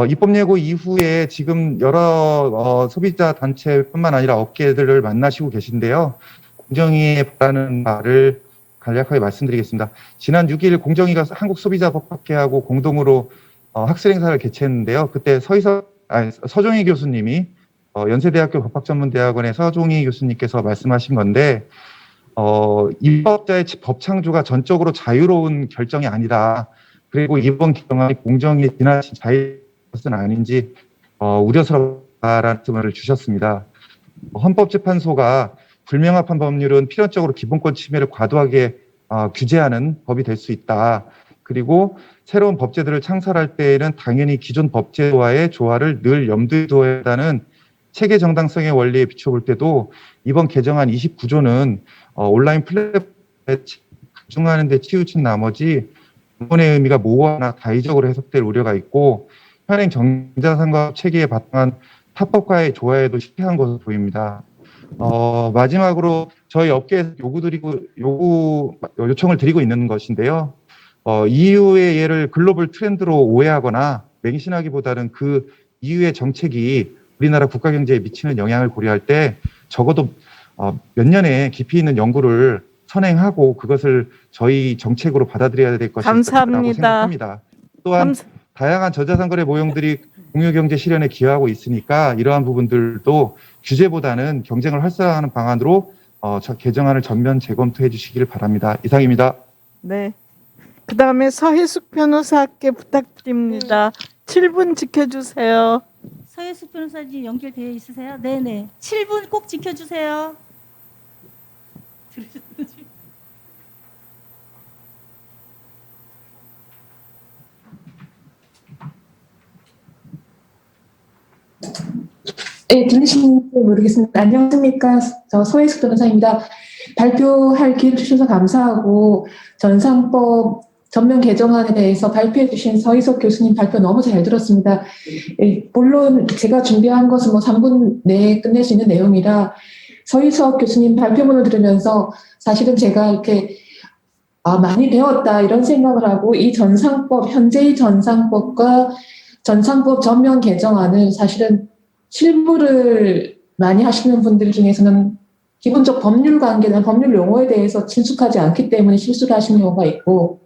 입법 예고 이후에 지금 여러 소비자 단체뿐만 아니라 업계들을 만나시고 계신데요. 공정위에 바라는 말을 간략하게 말씀드리겠습니다. 지난 6일 공정위가 한국소비자법학회하고 공동으로 학술 행사를 개최했는데요. 그때 서종희 교수님이 연세대학교 법학전문대학원의 서종희 교수님께서 말씀하신 건데 입법자의 법 창조가 전적으로 자유로운 결정이 아니다. 그리고 이번 개정안이 공정위에 지나친 자유 것은 아닌지 우려스럽다라는 말씀을 주셨습니다. 헌법재판소가 불명확한 법률은 필연적으로 기본권 침해를 과도하게 규제하는 법이 될 수 있다. 그리고 새로운 법제들을 창설할 때에는 당연히 기존 법제와의 조화를 늘 염두에 두어야 한다는 체계 정당성의 원리에 비춰볼 때도 이번 개정안 29조는 온라인 플랫폼에 집중하는 데 치우친 나머지 기본의 의미가 모호하거나 다의적으로 해석될 우려가 있고 현행 전자상거래 체계에 바탕한 타법과의 조화에도 실패한 것으로 보입니다. 마지막으로 저희 업계에서 요청을 드리고 있는 것인데요. EU의 예를 글로벌 트렌드로 오해하거나 맹신하기보다는 그 EU의 정책이 우리나라 국가 경제에 미치는 영향을 고려할 때 적어도 몇 년의 깊이 있는 연구를 선행하고 그것을 저희 정책으로 받아들여야 될 것이라고 감사합니다. 생각합니다. 또한 다양한 전자상거래 모형들이 공유경제 실현에 기여하고 있으니까 이러한 부분들도 규제보다는 경쟁을 활성화하는 방안으로 개정안을 전면 재검토해 주시기를 바랍니다. 이상입니다. 네. 그 다음에 서혜숙 변호사께 부탁드립니다. 7분 지켜주세요. 서혜숙 변호사님 연결되어 있으세요? 네네. 7분 꼭 지켜주세요. 네, 들리시는지 모르겠습니다. 안녕하십니까. 저 서혜숙 변호사입니다. 발표할 기회를 주셔서 감사하고 전상법 전면 개정안에 대해서 발표해 주신 서희석 교수님 발표 너무 잘 들었습니다. 물론 제가 준비한 것은 3분 내에 끝낼 수 있는 내용이라 서희석 교수님 발표문을 들으면서 사실은 제가 이렇게 많이 배웠다 이런 생각을 하고 이 현재의 전상법과 전상법 전면 개정안은 사실은 실무를 많이 하시는 분들 중에서는 기본적 법률 관계나 법률 용어에 대해서 친숙하지 않기 때문에 실수를 하시는 경우가 있고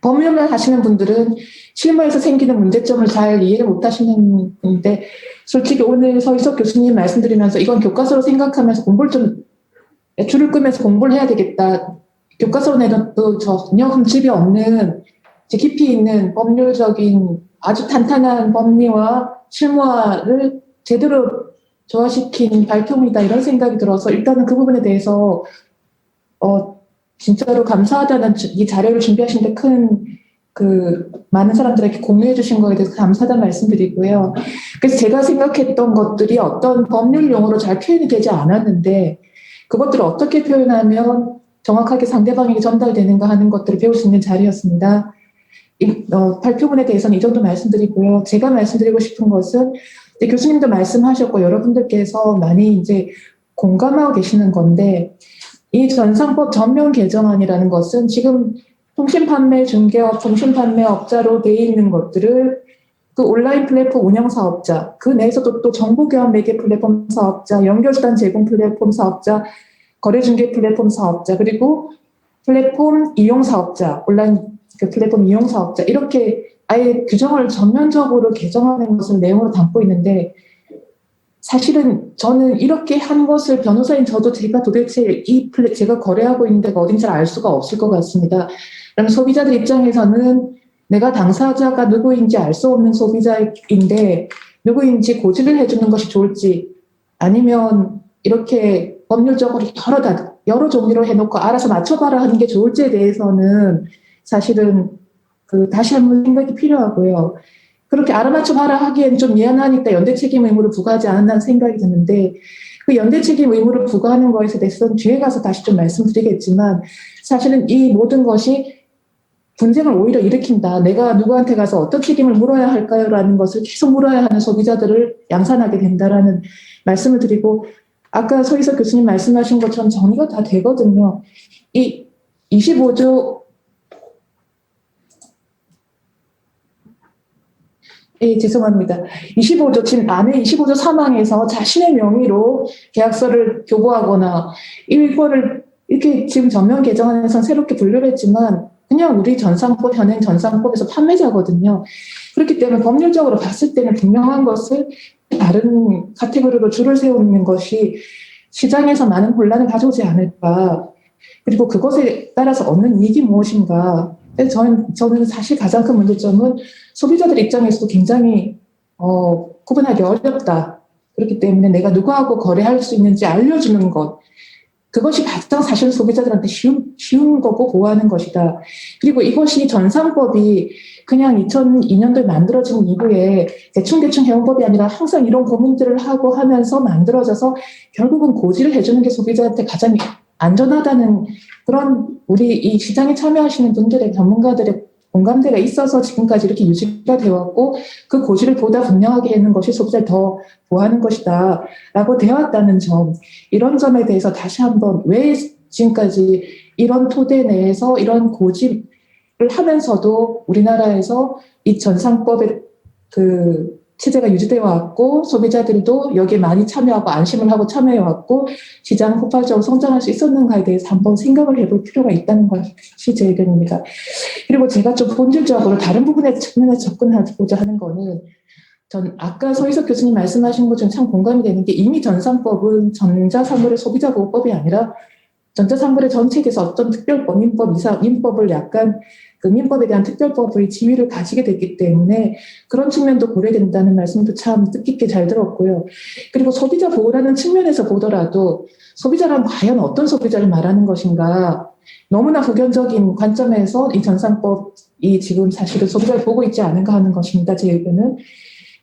법률만 하시는 분들은 실무에서 생기는 문제점을 잘 이해를 못 하시는데 솔직히 오늘 서희석 교수님 말씀드리면서 이건 교과서로 생각하면서 공부를 좀 줄을 끄면서 공부를 해야 되겠다. 교과서로 내도 전혀 흠집이 없는 깊이 있는 법률적인 아주 탄탄한 법리와 실무화를 제대로 조화시킨 발표문이다 이런 생각이 들어서 일단은 그 부분에 대해서 진짜로 감사하다는 이 자료를 준비하시는데 많은 사람들에게 공유해 주신 거에 대해서 감사하다는 말씀드리고요. 그래서 제가 생각했던 것들이 어떤 법률 용어로 잘 표현이 되지 않았는데 그것들을 어떻게 표현하면 정확하게 상대방에게 전달되는가 하는 것들을 배울 수 있는 자리였습니다. 발표문에 대해서는 이 정도 말씀드리고요. 제가 말씀드리고 싶은 것은 이제 교수님도 말씀하셨고 여러분들께서 많이 이제 공감하고 계시는 건데 이 전상법 전면 개정안이라는 것은 지금 통신판매 중개업, 통신판매업자로 돼 있는 것들을 그 온라인 플랫폼 운영 사업자, 그 내에서도 또 정보교환 매개 플랫폼 사업자, 연결수단 제공 플랫폼 사업자, 거래중개 플랫폼 사업자, 그리고 플랫폼 이용 사업자, 온라인 그 플랫폼 이용 사업자 이렇게 아예 규정을 전면적으로 개정하는 것을 내용으로 담고 있는데 사실은 저는 이렇게 한 것을 변호사인 저도 제가 도대체 제가 거래하고 있는 데가 어딘지 알 수가 없을 것 같습니다. 그럼 소비자들 입장에서는 내가 당사자가 누구인지 알 수 없는 소비자인데 누구인지 고지를 해주는 것이 좋을지 아니면 이렇게 법률적으로 여러 종류로 해놓고 알아서 맞춰봐라 하는 게 좋을지에 대해서는 사실은 다시 한번 생각이 필요하고요. 그렇게 알아맞혀봐라 하기엔 좀 미안하니까 연대책임 의무를 부과하지 않았나 생각이 드는데 그 연대책임 의무를 부과하는 것에 대해서는 뒤에 가서 다시 좀 말씀드리겠지만 사실은 이 모든 것이 분쟁을 오히려 일으킨다. 내가 누구한테 가서 어떤 책임을 물어야 할까요? 라는 것을 계속 물어야 하는 소비자들을 양산하게 된다라는 말씀을 드리고 아까 서희석 교수님 말씀하신 것처럼 정리가 다 되거든요. 이 25조 죄송합니다. 25조 지금 안에 25조 3항에서 자신의 명의로 계약서를 교부하거나 이거를 이렇게 지금 전면 개정안에서는 새롭게 분류를 했지만 그냥 우리 현행 전상법에서 판매자거든요. 그렇기 때문에 법률적으로 봤을 때는 분명한 것을 다른 카테고리로 줄을 세우는 것이 시장에서 많은 혼란을 가져오지 않을까. 그리고 그것에 따라서 얻는 이익이 무엇인가. 저는 사실 가장 큰 문제점은 소비자들 입장에서도 굉장히 구분하기 어렵다. 그렇기 때문에 내가 누구하고 거래할 수 있는지 알려주는 것. 그것이 가장 사실 소비자들한테 쉬운 거고 보호하는 것이다. 그리고 이것이 전상법이 그냥 2002년도에 만들어진 이후에 대충 해온 법이 아니라 항상 이런 고민들을 하고 하면서 만들어져서 결국은 고지를 해주는 게 소비자한테 가장 안전하다는 그런 우리 이 시장에 참여하시는 분들의 전문가들의 공감대가 있어서 지금까지 이렇게 유지가 되었고 그 고지를 보다 분명하게 하는 것이 소비자를 더 보호하는 것이다 라고 되어 왔다는 점 이런 점에 대해서 다시 한번 왜 지금까지 이런 토대 내에서 이런 고지를 하면서도 우리나라에서 이 전상법의 그 체제가 유지되어 왔고 소비자들도 여기에 많이 참여하고 안심을 하고 참여해 왔고 시장은 폭발적으로 성장할 수 있었는가에 대해서 한번 생각을 해볼 필요가 있다는 것이 제 의견입니다. 그리고 제가 좀 본질적으로 다른 부분에 측면에 접근하고자 하는 거는 전 아까 서희석 교수님 말씀하신 것처럼 참 공감이 되는 게 이미 전상법은 전자상거래 소비자보호법이 아니라 전자상거래 전 체계에서 어떤 특별법, 민법을 약간 그 민법에 대한 특별법의 지위를 가지게 됐기 때문에 그런 측면도 고려된다는 말씀도 참 뜻깊게 잘 들었고요. 그리고 소비자 보호라는 측면에서 보더라도 소비자란 과연 어떤 소비자를 말하는 것인가 너무나 불견적인 관점에서 이 전상법이 지금 사실은 소비자를 보고 있지 않은가 하는 것입니다. 제 의견은.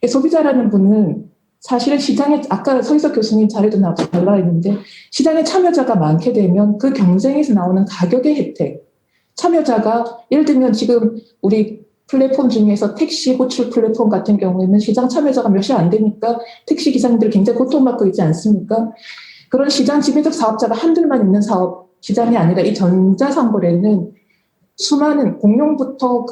소비자라는 분은 사실은 시장에 아까 서희석 교수님 자료도 나와 있는데 시장에 참여자가 많게 되면 그 경쟁에서 나오는 가격의 혜택 참여자가 예를 들면 지금 우리 플랫폼 중에서 택시 호출 플랫폼 같은 경우에는 시장 참여자가 몇이 안 되니까 택시 기사님들 굉장히 고통받고 있지 않습니까? 그런 시장 지배적 사업자가 한둘만 있는 사업 시장이 아니라 이 전자상거래는 수많은 공룡부터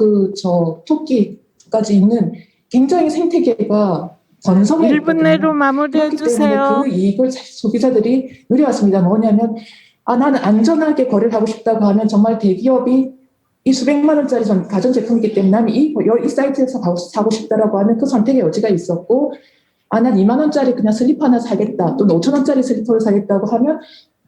토끼까지 있는 굉장히 생태계가 번성해 1분 내로 마무리해 주세요. 그 이익을 소비자들이 누려왔습니다. 뭐냐면 나는 안전하게 거래를 하고 싶다고 하면 정말 대기업이 이 수백만 원짜리 가전제품이기 때문에 나는 이 사이트에서 사고 싶다라고 하면 그 선택의 여지가 있었고 난 2만 원짜리 그냥 슬리퍼 하나 사겠다 또는 5천 원짜리 슬리퍼를 사겠다고 하면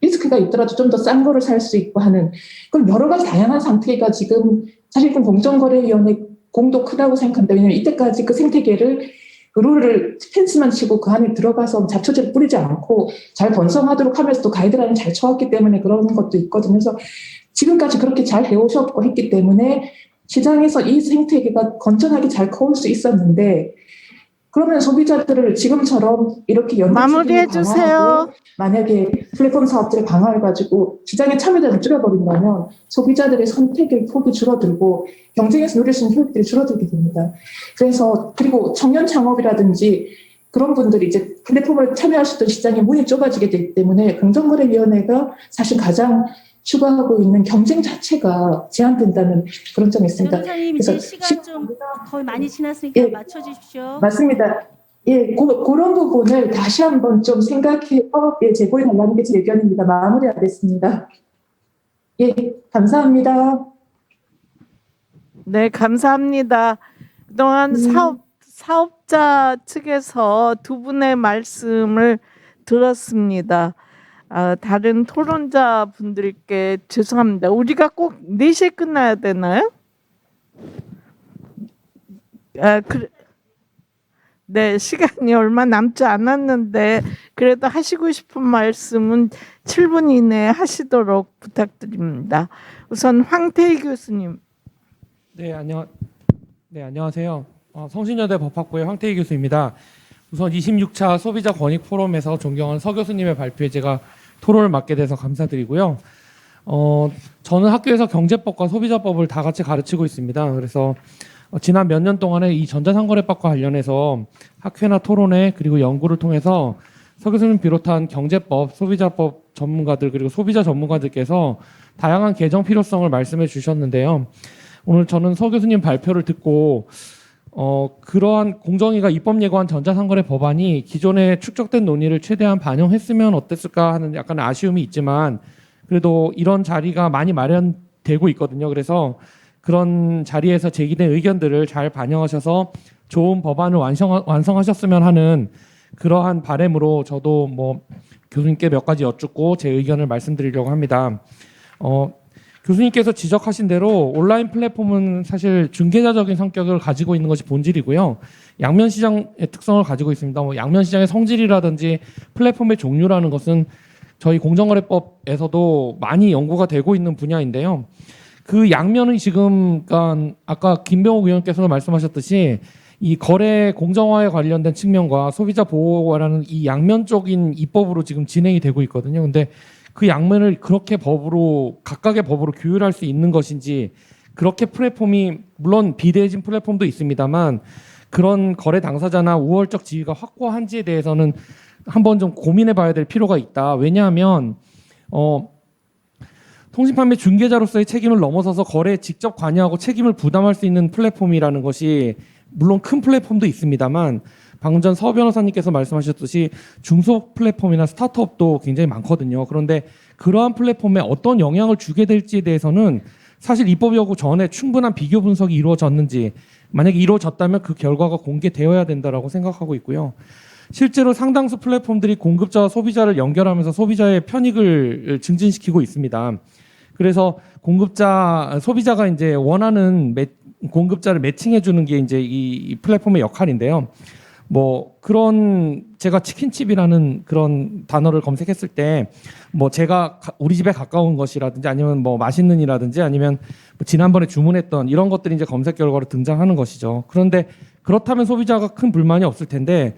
리스크가 있더라도 좀 더 싼 거를 살 수 있고 하는 그럼 여러 가지 다양한 상태가 지금 사실 공정거래위원회 공도 크다고 생각합니다. 왜냐하면 이때까지 그 생태계를 그 룰을 펜스만 치고 그 안에 들어가서 잡초제를 뿌리지 않고 잘 번성하도록 하면서 또 가이드라인을 잘 쳐왔기 때문에 그런 것도 있거든요. 그래서 지금까지 그렇게 잘 해오셨고 했기 때문에 시장에서 이 생태계가 건전하게 잘 커올 수 있었는데 그러면 소비자들을 지금처럼 이렇게 마무리해 주세요. 만약에 플랫폼 사업들을 강화해가지고 시장의 참여도를 줄여버린다면 소비자들의 선택의 폭이 줄어들고 경쟁에서 누릴 수 있는 효율들이 줄어들게 됩니다. 그래서 그리고 청년 창업이라든지 그런 분들이 이제 플랫폼을 참여할 수 있던 시장의 문이 좁아지게 되기 때문에 공정거래위원회가 사실 가장 추구하고 있는 경쟁 자체가 제한된다는 그런 점이 있습니다. 변호사님 이제 그래서 시간 좀 거의 많이 지났으니까 예. 맞춰주십시오. 맞습니다. 예, 그런 부분을 다시 한번 좀 생각해서 제고해 달라는 게 제 의견입니다. 마무리하겠습니다. 예, 감사합니다. 네, 감사합니다. 그동안 사업자 측에서 두 분의 말씀을 들었습니다. 다른 토론자 분들께 죄송합니다. 우리가 꼭 4시에 끝나야 되나요? 네, 시간이 얼마 남지 않았는데 그래도 하시고 싶은 말씀은 7분 이내에 하시도록 부탁드립니다. 우선 황태희 교수님. 네, 안녕하세요. 성신여대 법학부의 황태희 교수입니다. 우선 26차 소비자 권익 포럼에서 존경하는 서 교수님의 발표에 제가 토론을 맡게 돼서 감사드리고요. 저는 학교에서 경제법과 소비자법을 다 같이 가르치고 있습니다. 그래서 지난 몇 년 동안에 이 전자상거래법과 관련해서 학회나 토론회 그리고 연구를 통해서 서 교수님 비롯한 경제법, 소비자법 전문가들 그리고 소비자 전문가들께서 다양한 개정 필요성을 말씀해 주셨는데요. 오늘 저는 서 교수님 발표를 듣고 그러한 공정위가 입법 예고한 전자상거래 법안이 기존에 축적된 논의를 최대한 반영했으면 어땠을까 하는 약간 아쉬움이 있지만 그래도 이런 자리가 많이 마련되고 있거든요. 그래서 그런 자리에서 제기된 의견들을 잘 반영하셔서 좋은 법안을 완성하셨으면 하는 그러한 바람으로 저도 교수님께 몇 가지 여쭙고 제 의견을 말씀드리려고 합니다. 교수님께서 지적하신 대로 온라인 플랫폼은 사실 중개자적인 성격을 가지고 있는 것이 본질이고요. 양면 시장의 특성을 가지고 있습니다. 양면 시장의 성질이라든지 플랫폼의 종류라는 것은 저희 공정거래법에서도 많이 연구가 되고 있는 분야인데요. 그 양면은 지금 아까 김병욱 의원께서 말씀하셨듯이 이 거래 공정화에 관련된 측면과 소비자 보호라는 이 양면적인 입법으로 지금 진행이 되고 있거든요. 근데 그 양면을 그렇게 각각의 법으로 규율할 수 있는 것인지 그렇게 플랫폼이 물론 비대해진 플랫폼도 있습니다만 그런 거래 당사자나 우월적 지위가 확고한지에 대해서는 한번 좀 고민해 봐야 될 필요가 있다. 왜냐하면 통신판매 중개자로서의 책임을 넘어서서 거래에 직접 관여하고 책임을 부담할 수 있는 플랫폼이라는 것이 물론 큰 플랫폼도 있습니다만 방금 전 서 변호사님께서 말씀하셨듯이 중소 플랫폼이나 스타트업도 굉장히 많거든요. 그런데 그러한 플랫폼에 어떤 영향을 주게 될지에 대해서는 사실 입법 여부 전에 충분한 비교 분석이 이루어졌는지 만약에 이루어졌다면 그 결과가 공개되어야 된다라고 생각하고 있고요. 실제로 상당수 플랫폼들이 공급자와 소비자를 연결하면서 소비자의 편익을 증진시키고 있습니다. 그래서 소비자가 이제 원하는 공급자를 매칭해 주는 게 이제 이 플랫폼의 역할인데요. 제가 치킨집이라는 그런 단어를 검색했을 때 제가 우리 집에 가까운 것이라든지 아니면 맛있는이라든지 아니면 지난번에 주문했던 이런 것들이 이제 검색 결과로 등장하는 것이죠. 그런데 그렇다면 소비자가 큰 불만이 없을 텐데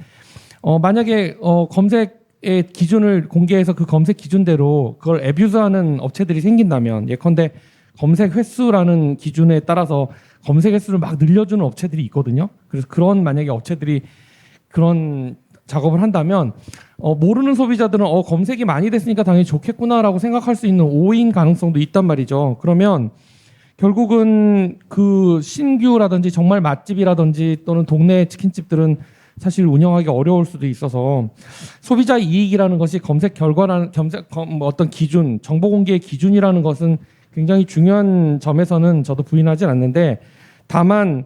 만약에 검색의 기준을 공개해서 그 검색 기준대로 그걸 애뷰즈하는 업체들이 생긴다면 예컨대 검색 횟수라는 기준에 따라서 검색 횟수를 막 늘려주는 업체들이 있거든요. 그래서 그런 만약에 업체들이 그런 작업을 한다면 모르는 소비자들은 검색이 많이 됐으니까 당연히 좋겠구나라고 생각할 수 있는 오인 가능성도 있단 말이죠. 그러면 결국은 그 신규라든지 정말 맛집이라든지 또는 동네 치킨집들은 사실 운영하기 어려울 수도 있어서 소비자 이익이라는 것이 검색 결과라는 어떤 기준, 정보 공개의 기준이라는 것은 굉장히 중요한 점에서는 저도 부인하진 않는데 다만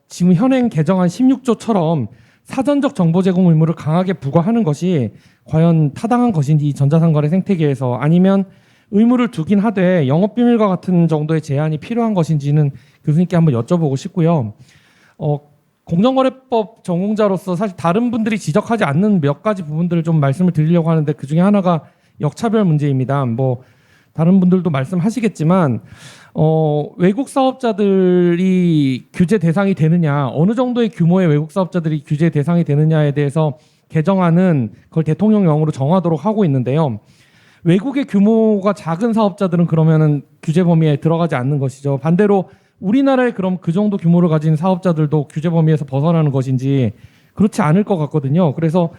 지금 현행 개정안 16조처럼 사전적 정보 제공 의무를 강하게 부과하는 것이 과연 타당한 것인지 이 전자상거래 생태계에서 아니면 의무를 두긴 하되 영업비밀과 같은 정도의 제한이 필요한 것인지는 교수님께 한번 여쭤보고 싶고요. 공정거래법 전공자로서 사실 다른 분들이 지적하지 않는 몇 가지 부분들을 좀 말씀을 드리려고 하는데 그중에 하나가 역차별 문제입니다. 다른 분들도 말씀하시겠지만 외국 사업자들이 규제 대상이 되느냐, 어느 정도의 규모의 외국 사업자들이 규제 대상이 되느냐에 대해서 개정안은 그걸 대통령령으로 정하도록 하고 있는데요. 외국의 규모가 작은 사업자들은 그러면은 규제 범위에 들어가지 않는 것이죠. 반대로 우리나라에 그럼 그 정도 규모를 가진 사업자들도 규제 범위에서 벗어나는 것인지 그렇지 않을 것 같거든요. 그래서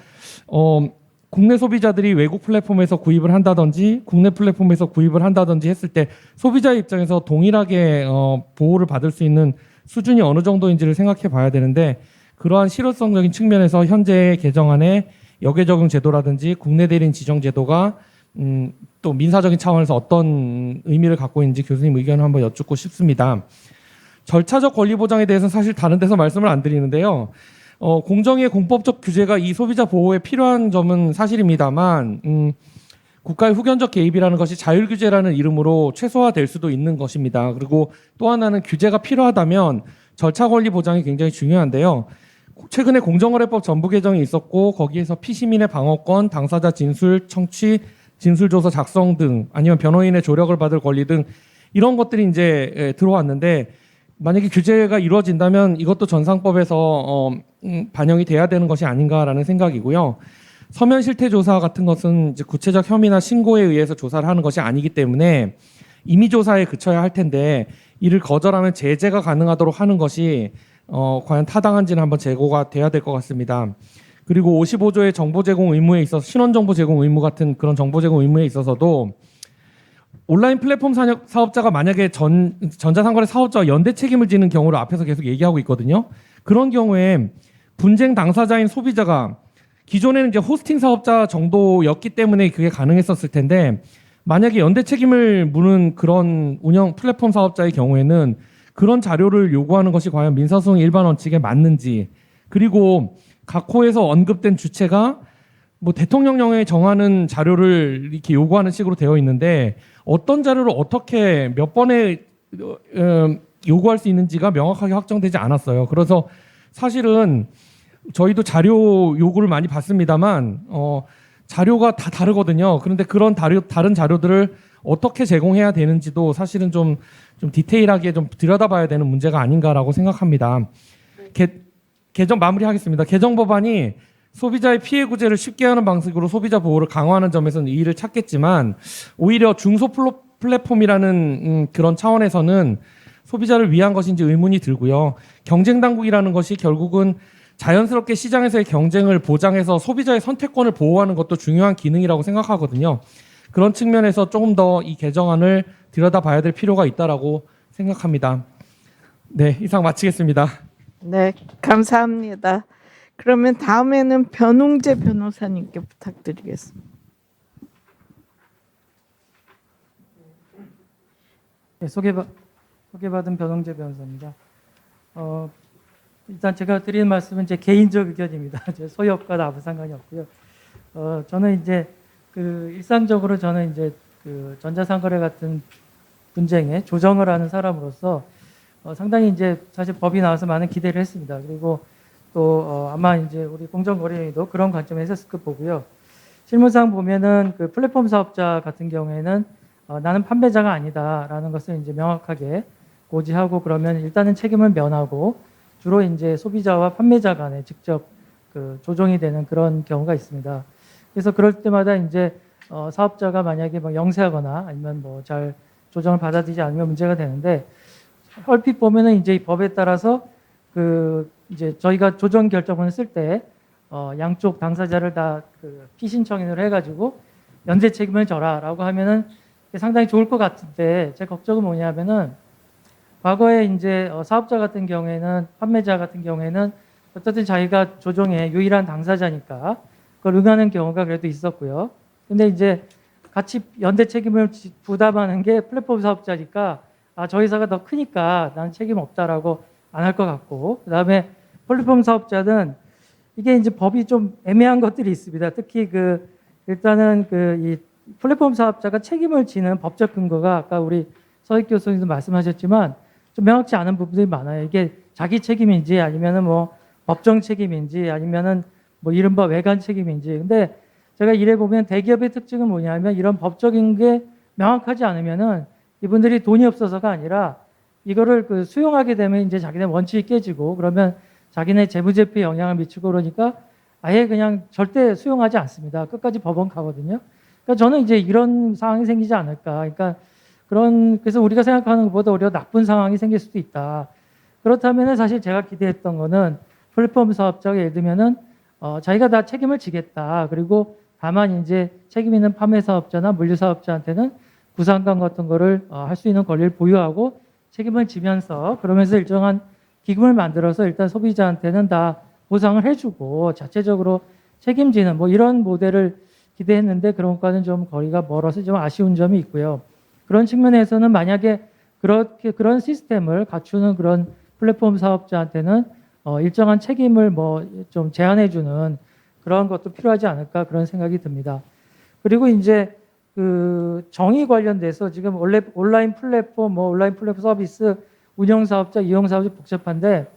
국내 소비자들이 외국 플랫폼에서 구입을 한다든지 국내 플랫폼에서 구입을 한다든지 했을 때 소비자의 입장에서 동일하게 보호를 받을 수 있는 수준이 어느 정도인지를 생각해 봐야 되는데, 그러한 실효성적인 측면에서 현재 개정안의 역외 적용 제도라든지 국내 대리인 지정 제도가 또 민사적인 차원에서 어떤 의미를 갖고 있는지 교수님 의견을 한번 여쭙고 싶습니다. 절차적 권리 보장에 대해서는 사실 다른 데서 말씀을 안 드리는데요. 공정위의 공법적 규제가 이 소비자 보호에 필요한 점은 사실입니다만 국가의 후견적 개입이라는 것이 자율규제라는 이름으로 최소화될 수도 있는 것입니다. 그리고 또 하나는 규제가 필요하다면 절차 권리 보장이 굉장히 중요한데요. 최근에 공정거래법 전부 개정이 있었고 거기에서 피시민의 방어권, 당사자 진술 청취, 진술조서 작성 등 아니면 변호인의 조력을 받을 권리 등 이런 것들이 이제 들어왔는데, 만약에 규제가 이루어진다면 이것도 전상법에서 반영이 돼야 되는 것이 아닌가라는 생각이고요. 서면 실태 조사 같은 것은 이제 구체적 혐의나 신고에 의해서 조사를 하는 것이 아니기 때문에 임의 조사에 그쳐야 할 텐데, 이를 거절하면 제재가 가능하도록 하는 것이 과연 타당한지는 한번 재고가 돼야 될 것 같습니다. 그리고 55조의 정보 제공 의무에 있어서 신원 정보 제공 의무 같은 그런 정보 제공 의무에 있어서도 온라인 플랫폼 사업자가 만약에 전자상거래 사업자와 연대 책임을 지는 경우를 앞에서 계속 얘기하고 있거든요. 그런 경우에 분쟁 당사자인 소비자가 기존에는 이제 호스팅 사업자 정도였기 때문에 그게 가능했었을 텐데, 만약에 연대 책임을 무는 그런 운영 플랫폼 사업자의 경우에는 그런 자료를 요구하는 것이 과연 민사소송 일반 원칙에 맞는지, 그리고 각 호에서 언급된 주체가 뭐 대통령령에 정하는 자료를 이렇게 요구하는 식으로 되어 있는데 어떤 자료를 어떻게 몇 번에 요구할 수 있는지가 명확하게 확정되지 않았어요. 그래서 사실은 저희도 자료 요구를 많이 받습니다만 자료가 다 다르거든요. 그런데 그런 다른 자료들을 어떻게 제공해야 되는지도 사실은 좀 디테일하게 좀 들여다봐야 되는 문제가 아닌가라고 생각합니다. 개정 마무리하겠습니다. 개정 법안이 소비자의 피해 구제를 쉽게 하는 방식으로 소비자 보호를 강화하는 점에서는 이의를 찾겠지만, 오히려 중소 플랫폼이라는 그런 차원에서는 소비자를 위한 것인지 의문이 들고요. 경쟁 당국이라는 것이 결국은 자연스럽게 시장에서의 경쟁을 보장해서 소비자의 선택권을 보호하는 것도 중요한 기능이라고 생각하거든요. 그런 측면에서 조금 더 이 개정안을 들여다봐야 될 필요가 있다라고 생각합니다. 네, 이상 마치겠습니다. 네, 감사합니다. 그러면 다음에는 변웅재 변호사님께 부탁드리겠습니다. 네, 소개받은 변홍재 변호사입니다. 일단 제가 드리는 말씀은 제 개인적 의견입니다. 제 소유업과도 아무 상관이 없고요. 저는 이제 일상적으로 저는 이제 전자상거래 같은 분쟁에 조정을 하는 사람으로서 상당히 이제 사실 법이 나와서 많은 기대를 했습니다. 그리고 또 아마 이제 우리 공정거래위도 그런 관점에서 했을 거 보고요. 실무상 보면은 그 플랫폼 사업자 같은 경우에는 나는 판매자가 아니다라는 것을 이제 명확하게 고지하고, 그러면 일단은 책임을 면하고 주로 이제 소비자와 판매자 간에 직접 조정이 되는 그런 경우가 있습니다. 그래서 그럴 때마다 이제 사업자가 만약에 뭐 영세하거나 아니면 뭐 잘 조정을 받아들이지 않으면 문제가 되는데, 얼핏 보면은 이제 이 법에 따라서 이제 저희가 조정 결정문을 쓸 때 양쪽 당사자를 다 피신청인으로 해가지고 연대 책임을 져라라고 하면은 상당히 좋을 것 같은데, 제 걱정은 뭐냐면은 과거에 이제 사업자 같은 경우에는, 판매자 같은 경우에는 어쨌든 자기가 조정의 유일한 당사자니까 그걸 응하는 경우가 그래도 있었고요. 근데 이제 같이 연대 책임을 부담하는 게 플랫폼 사업자니까 저 회사가 더 크니까 나는 책임 없다라고 안 할 것 같고, 그다음에 플랫폼 사업자는 이게 이제 법이 좀 애매한 것들이 있습니다. 특히 일단은 이 플랫폼 사업자가 책임을 지는 법적 근거가 아까 우리 서익 교수님도 말씀하셨지만 좀 명확치 않은 부분들이 많아요. 이게 자기 책임인지 아니면은 뭐 법정 책임인지 아니면은 뭐 이른바 외관 책임인지. 근데 제가 이래 보면 대기업의 특징은 뭐냐면 이런 법적인 게 명확하지 않으면은 이분들이 돈이 없어서가 아니라 이거를 그 수용하게 되면 이제 자기네 원칙이 깨지고 그러면 자기네 재무제표에 영향을 미치고 그러니까 아예 그냥 절대 수용하지 않습니다. 끝까지 법원 가거든요. 그러니까 저는 이제 이런 상황이 생기지 않을까. 그러니까 그래서 우리가 생각하는 것보다 오히려 나쁜 상황이 생길 수도 있다. 그렇다면은 사실 제가 기대했던 거는 플랫폼 사업자가 예를 들면은 자기가 다 책임을 지겠다. 그리고 다만 이제 책임 있는 판매 사업자나 물류 사업자한테는 구상권 같은 거를 할 수 있는 권리를 보유하고 책임을 지면서 그러면서 일정한 기금을 만들어서 일단 소비자한테는 다 보상을 해주고 자체적으로 책임지는 뭐 이런 모델을 기대했는데 그런 것과는 좀 거리가 멀어서 좀 아쉬운 점이 있고요. 그런 측면에서는 만약에 그런 시스템을 갖추는 그런 플랫폼 사업자한테는 일정한 책임을 뭐 좀 제한해주는 그런 것도 필요하지 않을까 그런 생각이 듭니다. 그리고 이제 그 정의 관련돼서 지금 원래 온라인 플랫폼 서비스 운영 사업자, 이용 사업자 복잡한데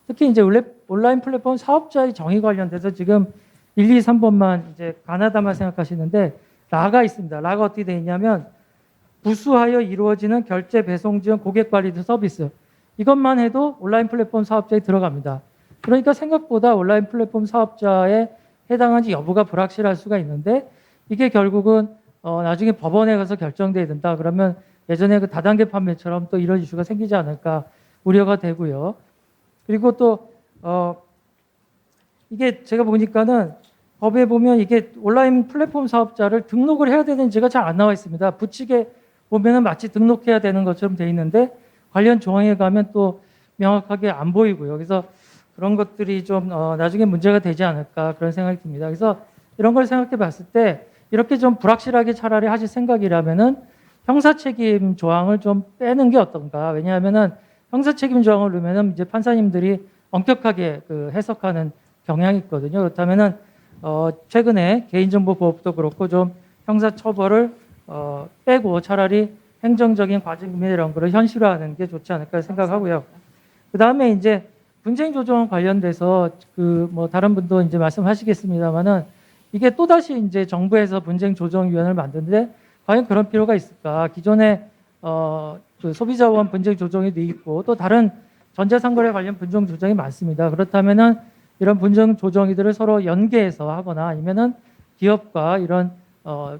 특히 이제 온라인 플랫폼 사업자의 정의 관련돼서 지금 1, 2, 3번만 이제 가나다만 생각하시는데 라가 있습니다. 라가 어떻게 되어 있냐면 부수하여 이루어지는 결제, 배송 지원, 고객 관리 등 서비스. 이것만 해도 온라인 플랫폼 사업자에 들어갑니다. 그러니까 생각보다 온라인 플랫폼 사업자에 해당하는지 여부가 불확실할 수가 있는데 이게 결국은 나중에 법원에 가서 결정돼야 된다. 그러면 예전에 그 다단계 판매처럼 또 이런 이슈가 생기지 않을까 우려가 되고요. 그리고 또 이게 제가 보니까는 법에 보면 이게 온라인 플랫폼 사업자를 등록을 해야 되는지가 잘 안 나와 있습니다. 붙이게 보면은 마치 등록해야 되는 것처럼 돼 있는데 관련 조항에 가면 또 명확하게 안 보이고요. 그래서 그런 것들이 좀 나중에 문제가 되지 않을까 그런 생각이 듭니다. 그래서 이런 걸 생각해 봤을 때 이렇게 좀 불확실하게 차라리 하실 생각이라면은 형사 책임 조항을 좀 빼는 게 어떤가. 왜냐하면은 형사 책임 조항을 넣으면은 이제 판사님들이 엄격하게 그 해석하는 경향이 있거든요. 그렇다면은 최근에 개인정보보호법도 그렇고 좀 형사 처벌을 빼고 차라리 행정적인 과징금이나 이런 거를 현실화하는 게 좋지 않을까 생각하고요. 그 다음에 이제 분쟁 조정 관련돼서 그 뭐 다른 분도 이제 말씀하시겠습니다만은 이게 또 다시 이제 정부에서 분쟁 조정위원회를 만드는데 과연 그런 필요가 있을까? 기존에 그 소비자원 분쟁 조정이 돼 있고 또 다른 전자상거래 관련 분쟁 조정이 많습니다. 그렇다면은 이런 분쟁 조정이들을 서로 연계해서 하거나 아니면은 기업과 이런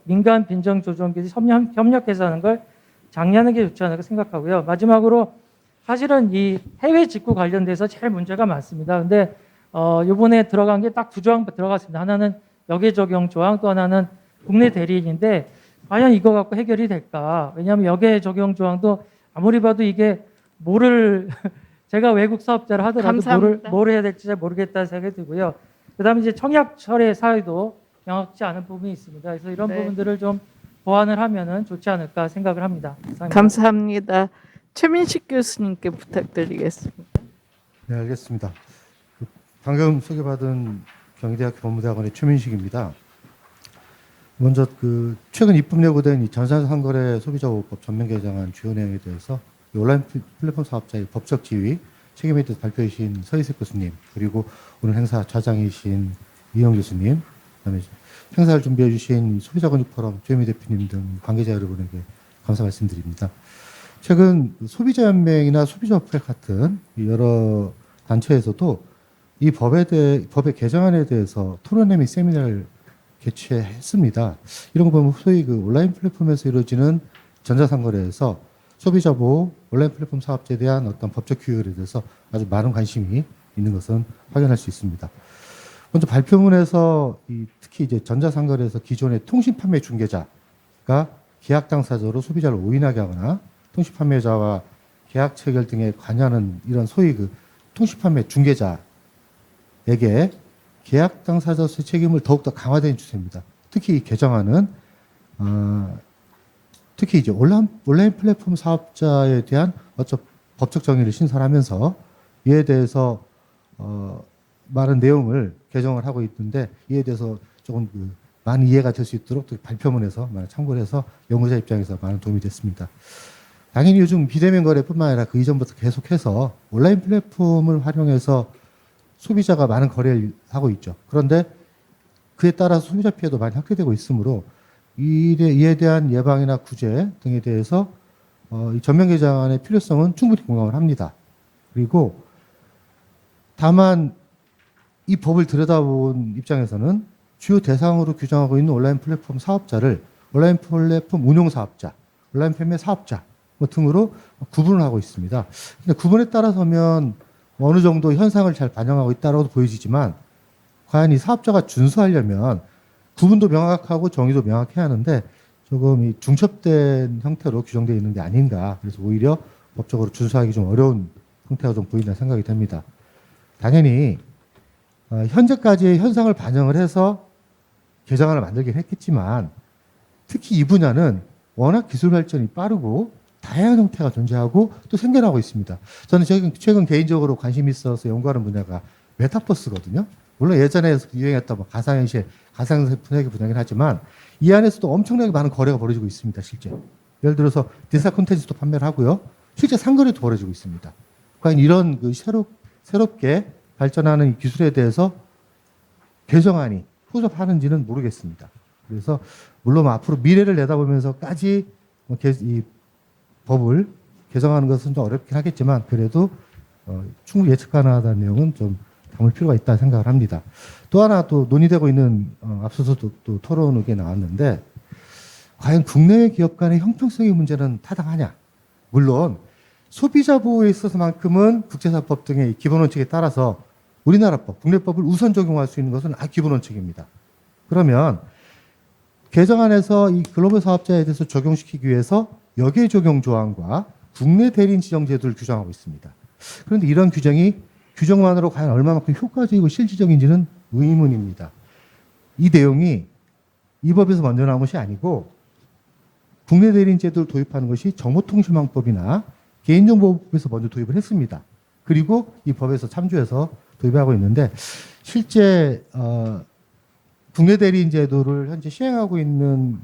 민간 빈정 조정기들이 협력해서 하는 걸 장려하는 게 좋지 않을까 생각하고요. 마지막으로 사실은 이 해외 직구 관련돼서 제일 문제가 많습니다. 근데 이번에 들어간 게 딱 두 조항 들어갔습니다. 하나는 역외 적용 조항, 또 하나는 국내 대리인인데 과연 이거 갖고 해결이 될까? 왜냐하면 역외 적용 조항도 아무리 봐도 이게 뭐를 제가 외국 사업자를 하더라도 감사합니다. 뭘 해야 될지 잘 모르겠다는 생각이 들고요. 그다음에 이제 청약 철회 사유도 명확지 않은 부분이 있습니다. 그래서 이런 네. 부분들을 좀 보완을 하면은 좋지 않을까 생각을 합니다. 감사합니다. 최민식 교수님께 부탁드리겠습니다. 네, 알겠습니다. 방금 소개받은 경희대학교 법무대학원의 최민식입니다. 먼저 최근 입법 예고된 이 전산상거래 소비자보호법 전면 개정안 주요 내용에 대해서 온라인 플랫폼 사업자의 법적 지위, 책임에 대해서 발표해 주신 서희석 교수님, 그리고 오늘 행사 좌장이신 이영 교수님, 그다음에 행사를 준비해 주신 소비자권익포럼 조혜미 대표님 등 관계자 여러분에게 감사 말씀드립니다. 최근 소비자연맹이나 소비자협회 같은 여러 단체에서도 이 법의 개정안에 대해서 토론회 및 세미나를 개최했습니다. 이런 거 보면 소위 온라인 플랫폼에서 이루어지는 전자상거래에서 소비자 보호, 온라인 플랫폼 사업자에 대한 어떤 법적 규율에 대해서 아주 많은 관심이 있는 것은 확인할 수 있습니다. 먼저 발표문에서 특히 이제 전자상거래에서 기존의 통신판매 중개자가 계약 당사자로 소비자를 오인하게 하거나 통신판매자와 계약 체결 등에 관여하는 이런 소위 통신판매 중개자에게 계약 당사자로서의 책임을 더욱더 강화된 추세입니다. 특히 이 개정안은 특히 이제 온라인 플랫폼 사업자에 대한 법적 정의를 신설하면서 이에 대해서 많은 내용을 개정을 하고 있는데 이에 대해서 조금 많이 이해가 될 수 있도록 또 발표문에서 많이 참고를 해서 연구자 입장에서 많은 도움이 됐습니다. 당연히 요즘 비대면 거래뿐만 아니라 그 이전부터 계속해서 온라인 플랫폼을 활용해서 소비자가 많은 거래를 하고 있죠. 그런데 그에 따라서 소비자 피해도 많이 확대되고 있으므로 이에 대한 예방이나 구제 등에 대해서 이 전면 개정안의 필요성은 충분히 공감을 합니다. 그리고 다만 이 법을 들여다본 입장에서는 주요 대상으로 규정하고 있는 온라인 플랫폼 사업자를 온라인 플랫폼 운용 사업자, 온라인 판매 사업자 등으로 구분을 하고 있습니다. 근데 구분에 따라서면 어느 정도 현상을 잘 반영하고 있다고 보여지지만 과연 이 사업자가 준수하려면 구분도 명확하고 정의도 명확해야 하는데 조금 이 중첩된 형태로 규정되어 있는 게 아닌가. 그래서 오히려 법적으로 준수하기 좀 어려운 형태가 좀 보인다 생각이 됩니다. 당연히 현재까지의 현상을 반영을 해서 개정안을 만들긴 했겠지만 특히 이 분야는 워낙 기술 발전이 빠르고 다양한 형태가 존재하고 또 생겨나고 있습니다. 저는 최근 개인적으로 관심이 있어서 연구하는 분야가 메타버스거든요. 물론 예전에 유행했던 가상현실, 가상세계 분야긴 하지만 이 안에서도 엄청나게 많은 거래가 벌어지고 있습니다. 실제. 예를 들어서 디지털 콘텐츠도 판매를 하고요. 실제 상거래도 벌어지고 있습니다. 과연 이런 새롭게 발전하는 이 기술에 대해서 개정안이 후접하는지는 모르겠습니다. 그래서 물론 앞으로 미래를 내다보면서까지 이 법을 개정하는 것은 좀 어렵긴 하겠지만 그래도 충분히 예측 가능하다는 내용은 좀 담을 필요가 있다는 생각을 합니다. 또 하나 또 논의되고 있는 앞서서도 또 토론 의견이 나왔는데 과연 국내외 기업 간의 형평성의 문제는 타당하냐? 물론 소비자 보호에 있어서만큼은 국제사법 등의 기본 원칙에 따라서 우리나라 법, 국내법을 우선 적용할 수 있는 것은 기본 원칙입니다. 그러면 개정안에서 이 글로벌 사업자에 대해서 적용시키기 위해서 역외 적용 조항과 국내 대리인 지정 제도를 규정하고 있습니다. 그런데 이런 규정이 규정만으로 과연 얼마만큼 효과적이고 실질적인지는 의문입니다. 이 내용이 이 법에서 먼저 나온 것이 아니고 국내 대리인 제도를 도입하는 것이 정보통신망법이나 개인정보법에서 먼저 도입을 했습니다. 그리고 이 법에서 참조해서 도입하고 있는데 실제 국내 대리인 제도를 현재 시행하고 있는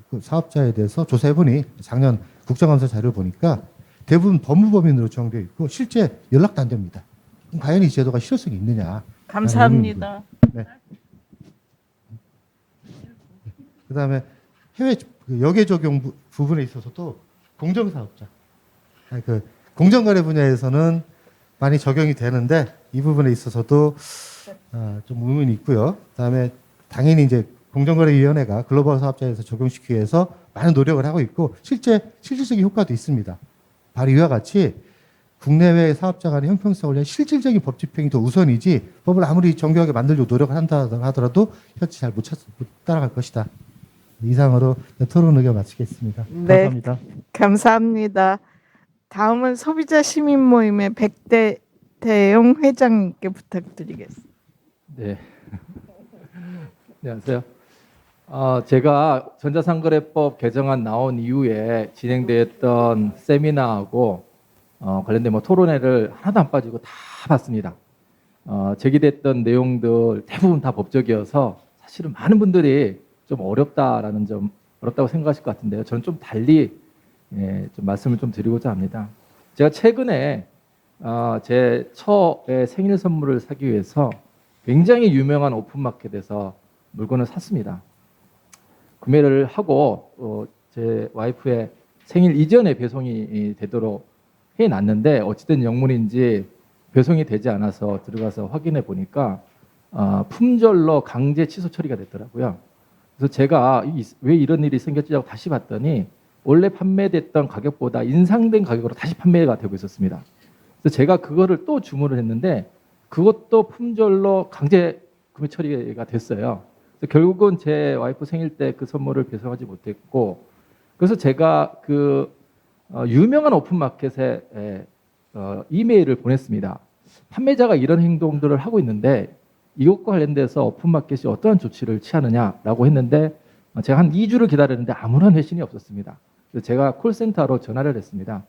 그 사업자에 대해서 조사해보니 작년 국정감사 자료를 보니까 대부분 법무법인으로 지정되어 있고 실제 연락도 안 됩니다. 그럼 과연 이 제도가 실효성이 있느냐? 감사합니다. 네. 그다음에 해외 역외 적용 부분에 있어서도 공정사업자, 공정거래 분야에서는 많이 적용이 되는데 이 부분에 있어서도 좀 의문이 있고요. 그다음에 당연히 이제 공정거래위원회가 글로벌 사업자에서 적용시키기 위해서 많은 노력을 하고 있고 실질적인 효과도 있습니다. 바로 이와 같이 국내외 사업자 간의 형평성을 위한 실질적인 법 집행이 더 우선이지 법을 아무리 정교하게 만들려고 노력을 한다 하더라도 현재 잘 못 따라갈 것이다. 이상으로 토론 의견 마치겠습니다. 네. 감사합니다. 감사합니다. 다음은 소비자 시민 모임의 백대용 회장님께 부탁드리겠습니다. 네. 안녕하세요. 제가 전자상거래법 개정안 나온 이후에 진행되었던 세미나하고 관련된 토론회를 하나도 안 빠지고 다 봤습니다. 제기됐던 내용들 대부분 다 법적이어서 사실은 많은 분들이 좀 어렵다고 생각하실 것 같은데요. 저는 좀 달리 좀 말씀을 좀 드리고자 합니다. 제가 최근에 제 처의 생일 선물을 사기 위해서 굉장히 유명한 오픈마켓에서 물건을 샀습니다. 구매를 하고 제 와이프의 생일 이전에 배송이 되도록 해놨는데 어찌된 영문인지 배송이 되지 않아서 들어가서 확인해 보니까 품절로 강제 취소 처리가 됐더라고요. 그래서 제가 왜 이런 일이 생겼지 하고 다시 봤더니 원래 판매됐던 가격보다 인상된 가격으로 다시 판매가 되고 있었습니다. 그래서 제가 그거를 또 주문을 했는데 그것도 품절로 강제 구매 처리가 됐어요. 그래서 결국은 제 와이프 생일 때 그 선물을 배송하지 못했고, 그래서 제가 그 유명한 오픈마켓에 이메일을 보냈습니다. 판매자가 이런 행동들을 하고 있는데 이것과 관련돼서 오픈마켓이 어떠한 조치를 취하느냐라고 했는데 제가 한 2주를 기다렸는데 아무런 회신이 없었습니다. 그래서 제가 콜센터로 전화를 했습니다.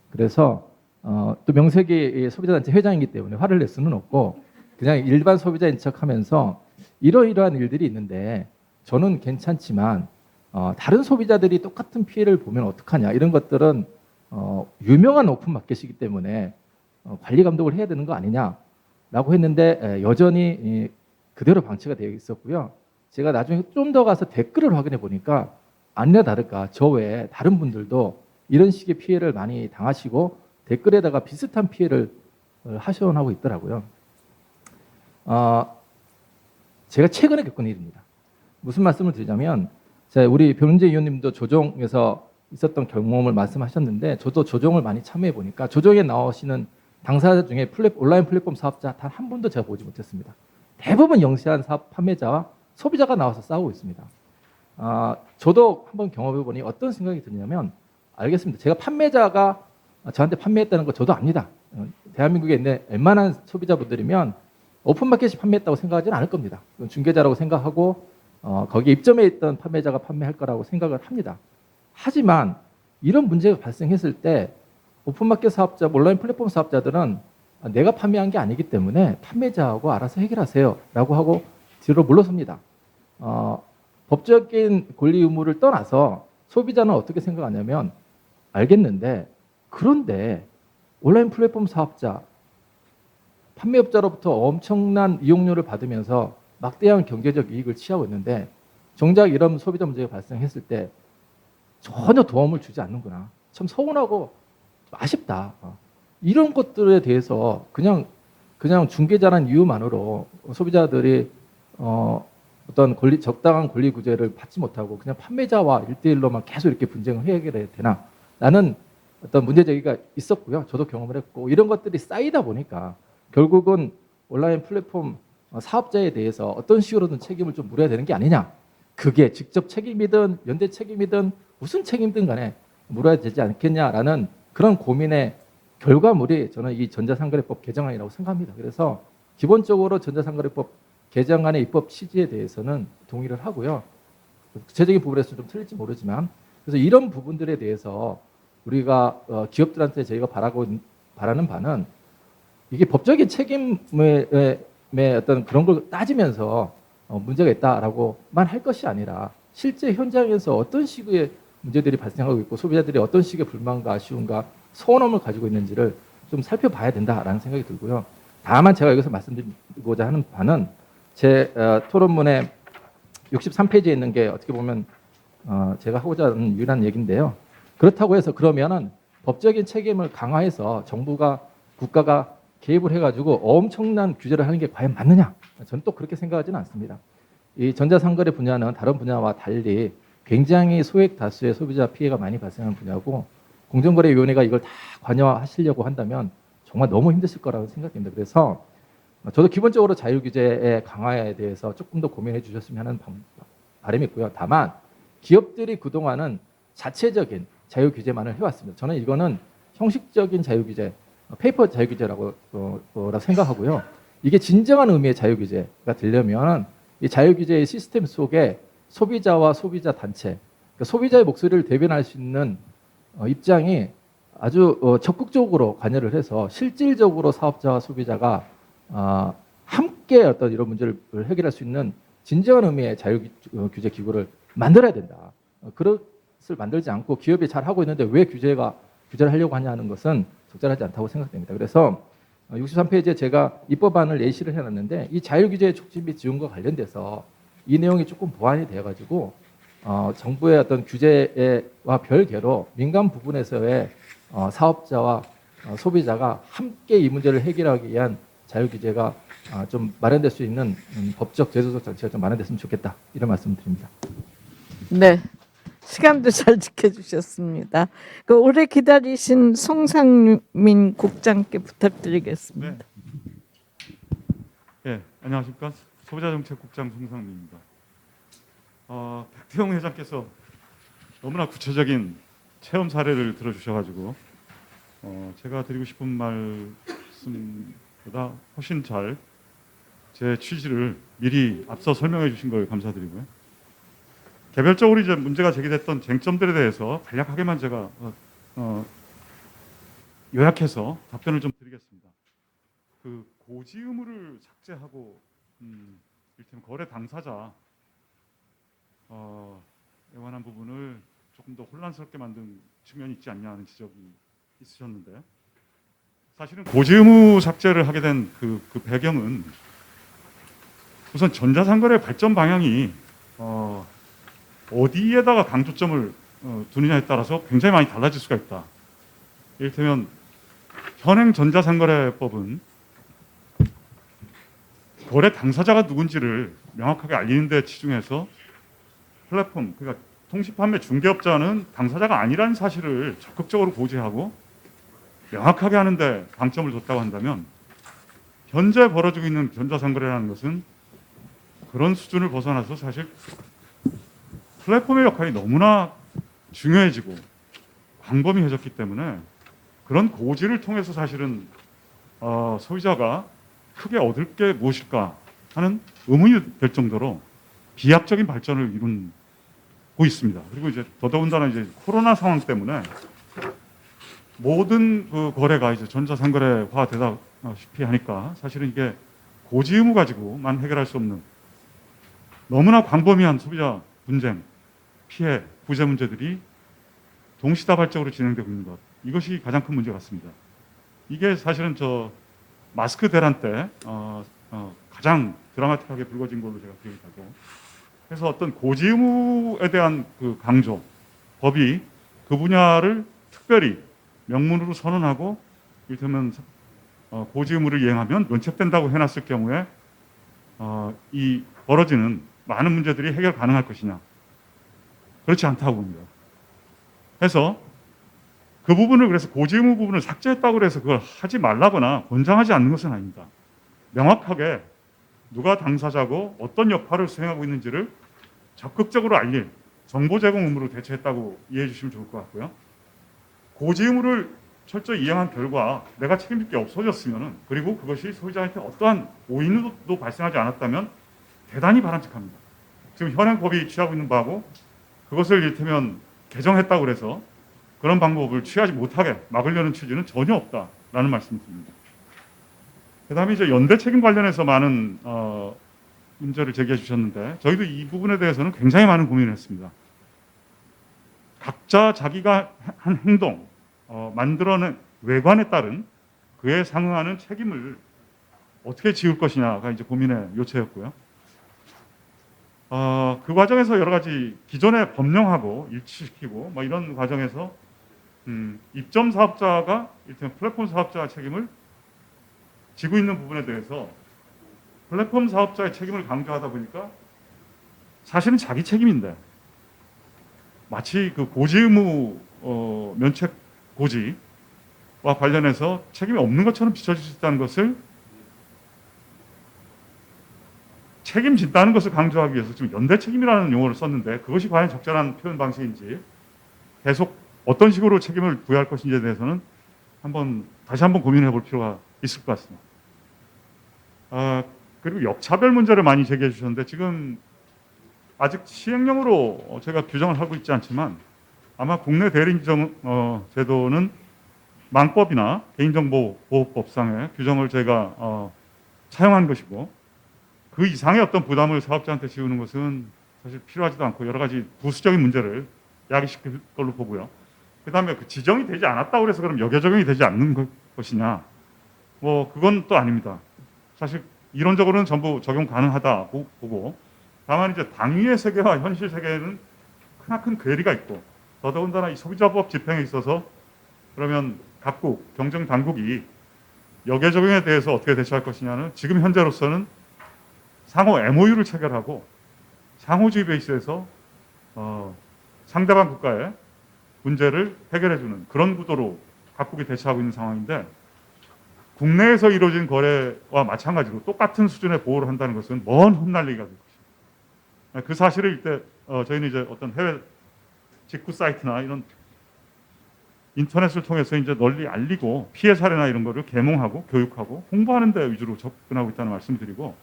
그래서 또 명색이 소비자단체 회장이기 때문에 화를 낼 수는 없고 그냥 일반 소비자인 척하면서 이러이러한 일들이 있는데 저는 괜찮지만 다른 소비자들이 똑같은 피해를 보면 어떡하냐, 이런 것들은 유명한 오픈마켓이기 때문에 관리 감독을 해야 되는 거 아니냐라고 했는데 여전히 그대로 방치가 되어 있었고요. 제가 나중에 좀 더 가서 댓글을 확인해 보니까 아니나 다를까 저 외에 다른 분들도 이런 식의 피해를 많이 당하시고 댓글에다가 비슷한 피해를 하소연하고 있더라고요. 제가 최근에 겪은 일입니다. 무슨 말씀을 드리자면 우리 변은재 의원님도 조정에서 있었던 경험을 말씀하셨는데 저도 조정을 많이 참여해 보니까 조정에 나오시는 당사자 중에 온라인 플랫폼 사업자 단 한 분도 제가 보지 못했습니다. 대부분 영세한 사업 판매자와 소비자가 나와서 싸우고 있습니다. 저도 한번 경험해 보니 어떤 생각이 드냐면 알겠습니다. 제가 판매자가 저한테 판매했다는 거 저도 압니다. 대한민국에 있는 웬만한 소비자분들이면 오픈마켓이 판매했다고 생각하지는 않을 겁니다. 중개자라고 생각하고 거기에 입점해 있던 판매자가 판매할 거라고 생각을 합니다. 하지만 이런 문제가 발생했을 때 오픈마켓 사업자, 온라인 플랫폼 사업자들은 내가 판매한 게 아니기 때문에 판매자하고 알아서 해결하세요 라고 하고 뒤로 물러섭니다. 법적인 권리 의무를 떠나서 소비자는 어떻게 생각하냐면 알겠는데 그런데 온라인 플랫폼 사업자, 판매업자로부터 엄청난 이용료를 받으면서 막대한 경제적 이익을 취하고 있는데 정작 이런 소비자 문제가 발생했을 때 전혀 도움을 주지 않는구나. 참 서운하고 아쉽다. 이런 것들에 대해서 그냥 중개자라는 이유만으로 소비자들이 어떤 적당한 권리 구제를 받지 못하고 그냥 판매자와 1대1로만 계속 이렇게 분쟁을 해결해야 되나? 라는 어떤 문제제기가 있었고요. 저도 경험을 했고 이런 것들이 쌓이다 보니까 결국은 온라인 플랫폼 사업자에 대해서 어떤 식으로든 책임을 좀 물어야 되는 게 아니냐. 그게 직접 책임이든 연대 책임이든 무슨 책임든 간에 물어야 되지 않겠냐라는 그런 고민의 결과물이 저는 이 전자상거래법 개정안이라고 생각합니다. 그래서 기본적으로 전자상거래법 개정안의 입법 취지에 대해서는 동의를 하고요. 구체적인 부분에서 좀 틀릴지 모르지만 그래서 이런 부분들에 대해서 우리가 기업들한테 저희가 바라는 바는 이게 법적인 책임의 어떤 그런 걸 따지면서 문제가 있다라고만 할 것이 아니라 실제 현장에서 어떤 식의 문제들이 발생하고 있고 소비자들이 어떤 식의 불만과 아쉬움과 서운함을 가지고 있는지를 좀 살펴봐야 된다라는 생각이 들고요. 다만 제가 여기서 말씀드리고자 하는 바는 제 토론문에 63페이지에 있는 게 어떻게 보면 제가 하고자 하는 유일한 얘기인데요. 그렇다고 해서 그러면은 법적인 책임을 강화해서 정부가 국가가 개입을 해가지고 엄청난 규제를 하는 게 과연 맞느냐? 저는 또 그렇게 생각하지는 않습니다. 이 전자상거래 분야는 다른 분야와 달리 굉장히 소액 다수의 소비자 피해가 많이 발생하는 분야고 공정거래위원회가 이걸 다 관여하시려고 한다면 정말 너무 힘드실 거라고 생각됩니다. 그래서 저도 기본적으로 자유규제의 강화에 대해서 조금 더 고민해 주셨으면 하는 바람이 있고요. 다만 기업들이 그동안은 자체적인 자유규제만을 해왔습니다. 저는 이거는 형식적인 자유규제, 페이퍼 자유규제라고 생각하고요. 이게 진정한 의미의 자유규제가 되려면 이 자유규제의 시스템 속에 소비자와 소비자 단체, 그러니까 소비자의 목소리를 대변할 수 있는 입장이 아주 적극적으로 관여를 해서 실질적으로 사업자와 소비자가 함께 어떤 이런 문제를 해결할 수 있는 진정한 의미의 자유규제 기구를 만들어야 된다. 그것을 만들지 않고 기업이 잘 하고 있는데 왜 규제를 하려고 하냐는 것은 적절하지 않다고 생각됩니다. 그래서 63페이지에 제가 입법안을 예시를 해놨는데 이 자유규제 촉진 및 지원과 관련돼서 이 내용이 조금 보완이 되어가지고 정부의 어떤 규제와 별개로 민간 부분에서의 사업자와 소비자가 함께 이 문제를 해결하기 위한 자유규제가 좀 마련될 수 있는 법적 제도적 장치가 좀 마련됐으면 좋겠다 이런 말씀드립니다. 네. 시간도 잘 지켜주셨습니다. 그 오래 기다리신 송상민 국장께 부탁드리겠습니다. 네, 안녕하십니까. 소비자정책국장 송상민입니다. 박태용 회장께서 너무나 구체적인 체험 사례를 들어주셔가지고 제가 드리고 싶은 말씀보다 훨씬 잘 제 취지를 미리 앞서 설명해 주신 걸 감사드리고요. 개별적으로 이제 문제가 제기됐던 쟁점들에 대해서 간략하게만 제가 요약해서 답변을 좀 드리겠습니다. 그 고지 의무를 삭제하고 이를테면 거래 당사자 에 관한 부분을 조금 더 혼란스럽게 만든 측면이 있지 않냐 하는 지적이 있으셨는데 사실은 고지 의무 삭제를 하게 된 그 배경은 우선 전자상거래 발전 방향이 어디에다가 강조점을 두느냐에 따라서 굉장히 많이 달라질 수가 있다. 이를테면 현행 전자상거래법은 거래 당사자가 누군지를 명확하게 알리는 데 치중해서 플랫폼, 그러니까 통신판매 중개업자는 당사자가 아니라는 사실을 적극적으로 고지하고 명확하게 하는데 방점을 뒀다고 한다면, 현재 벌어지고 있는 전자상거래라는 것은 그런 수준을 벗어나서 사실 플랫폼의 역할이 너무나 중요해지고 광범위해졌기 때문에 그런 고지를 통해서 사실은 소비자가 크게 얻을 게 무엇일까 하는 의문이 될 정도로 비약적인 발전을 이루고 있습니다. 그리고 이제 더더군다나 이제 코로나 상황 때문에 모든 그 거래가 이제 전자상거래화 되다시피 하니까 사실은 이게 고지 의무 가지고만 해결할 수 없는 너무나 광범위한 소비자 분쟁, 피해, 부재 문제들이 동시다발적으로 진행되고 있는 것. 이것이 가장 큰 문제 같습니다. 이게 사실은 저 마스크 대란 때 가장 드라마틱하게 불거진 걸로 제가 기억이 나고, 그래서 어떤 고지 의무에 대한 그 강조, 법이 그 분야를 특별히 명문으로 선언하고 이를테면 고지 의무를 이행하면 면책된다고 해놨을 경우에 이 벌어지는 많은 문제들이 해결 가능할 것이냐, 그렇지 않다고 봅니다. 해서 그 부분을, 그래서 고지 의무 부분을 삭제했다고 해서 그걸 하지 말라거나 권장하지 않는 것은 아닙니다. 명확하게 누가 당사자고 어떤 역할을 수행하고 있는지를 적극적으로 알릴 정보 제공 의무로 대체했다고 이해해 주시면 좋을 것 같고요. 고지 의무를 철저히 이행한 결과 내가 책임질 게 없어졌으면, 그리고 그것이 소비자한테 어떠한 오인도 발생하지 않았다면 대단히 바람직합니다. 지금 현행 법이 취하고 있는 바하고 그것을 이를테면 개정했다고 해서 그런 방법을 취하지 못하게 막으려는 취지는 전혀 없다라는 말씀을 드립니다. 그 다음에 이제 연대 책임 관련해서 많은 문제를 제기해 주셨는데, 저희도 이 부분에 대해서는 굉장히 많은 고민을 했습니다. 각자 자기가 한 행동, 만들어낸 외관에 따른 그에 상응하는 책임을 어떻게 지을 것이냐가 이제 고민의 요체였고요. 그 과정에서 여러 가지 기존의 법령하고 일치시키고 뭐 이런 과정에서 입점 사업자가 일단 플랫폼 사업자 책임을 지고 있는 부분에 대해서 플랫폼 사업자의 책임을 강조하다 보니까 사실은 자기 책임인데, 마치 그 고지 의무 면책 고지와 관련해서 책임이 없는 것처럼 비춰질 수 있다는 것을, 책임진다는 것을 강조하기 위해서 지금 연대 책임이라는 용어를 썼는데, 그것이 과연 적절한 표현 방식인지, 계속 어떤 식으로 책임을 부여할 것인지에 대해서는 다시 한번 고민해 볼 필요가 있을 것 같습니다. 그리고 역차별 문제를 많이 제기해 주셨는데, 지금 아직 시행령으로 저희가 규정을 하고 있지 않지만 아마 국내 대리인정 제도는 망법이나 개인정보보호법상의 규정을 저희가 차용한 것이고, 그 이상의 어떤 부담을 사업자한테 지우는 것은 사실 필요하지도 않고 여러 가지 부수적인 문제를 야기시킬 걸로 보고요. 그 다음에 그 지정이 되지 않았다고 해서 그럼 여겨 적용이 되지 않는 것이냐, 뭐 그건 또 아닙니다. 사실 이론적으로는 전부 적용 가능하다 보고, 다만 이제 당위의 세계와 현실 세계에는 크나큰 괴리가 있고, 더더군다나 이 소비자법 집행에 있어서 그러면 각국 경정 당국이 여겨 적용에 대해서 어떻게 대처할 것이냐는 지금 현재로서는 상호 MOU를 체결하고 상호주의 베이스에서 상대방 국가의 문제를 해결해주는 그런 구도로 각국이 대처하고 있는 상황인데, 국내에서 이루어진 거래와 마찬가지로 똑같은 수준의 보호를 한다는 것은 먼 훗날리기가 될 것입니다. 그 사실을 이때 저희는 이제 어떤 해외 직구 사이트나 이런 인터넷을 통해서 이제 널리 알리고 피해 사례나 이런 거를 계몽하고 교육하고 홍보하는 데 위주로 접근하고 있다는 말씀을 드리고,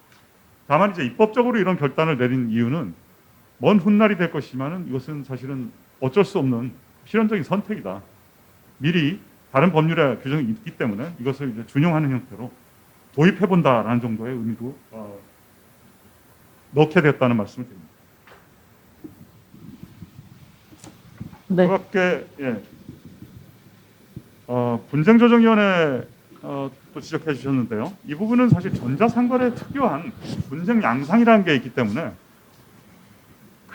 다만 이제 입법적으로 이런 결단을 내린 이유는 먼 훗날이 될 것이지만은 이것은 사실은 어쩔 수 없는 실현적인 선택이다. 미리 다른 법률의 규정이 있기 때문에 이것을 이제 준용하는 형태로 도입해 본다라는 정도의 의미도 넣게 됐다는 말씀을 드립니다. 네. 그밖에 분쟁조정위원회 또 지적해 주셨는데요. 이 부분은 사실 전자상거래 특유한 분쟁 양상이라는 게 있기 때문에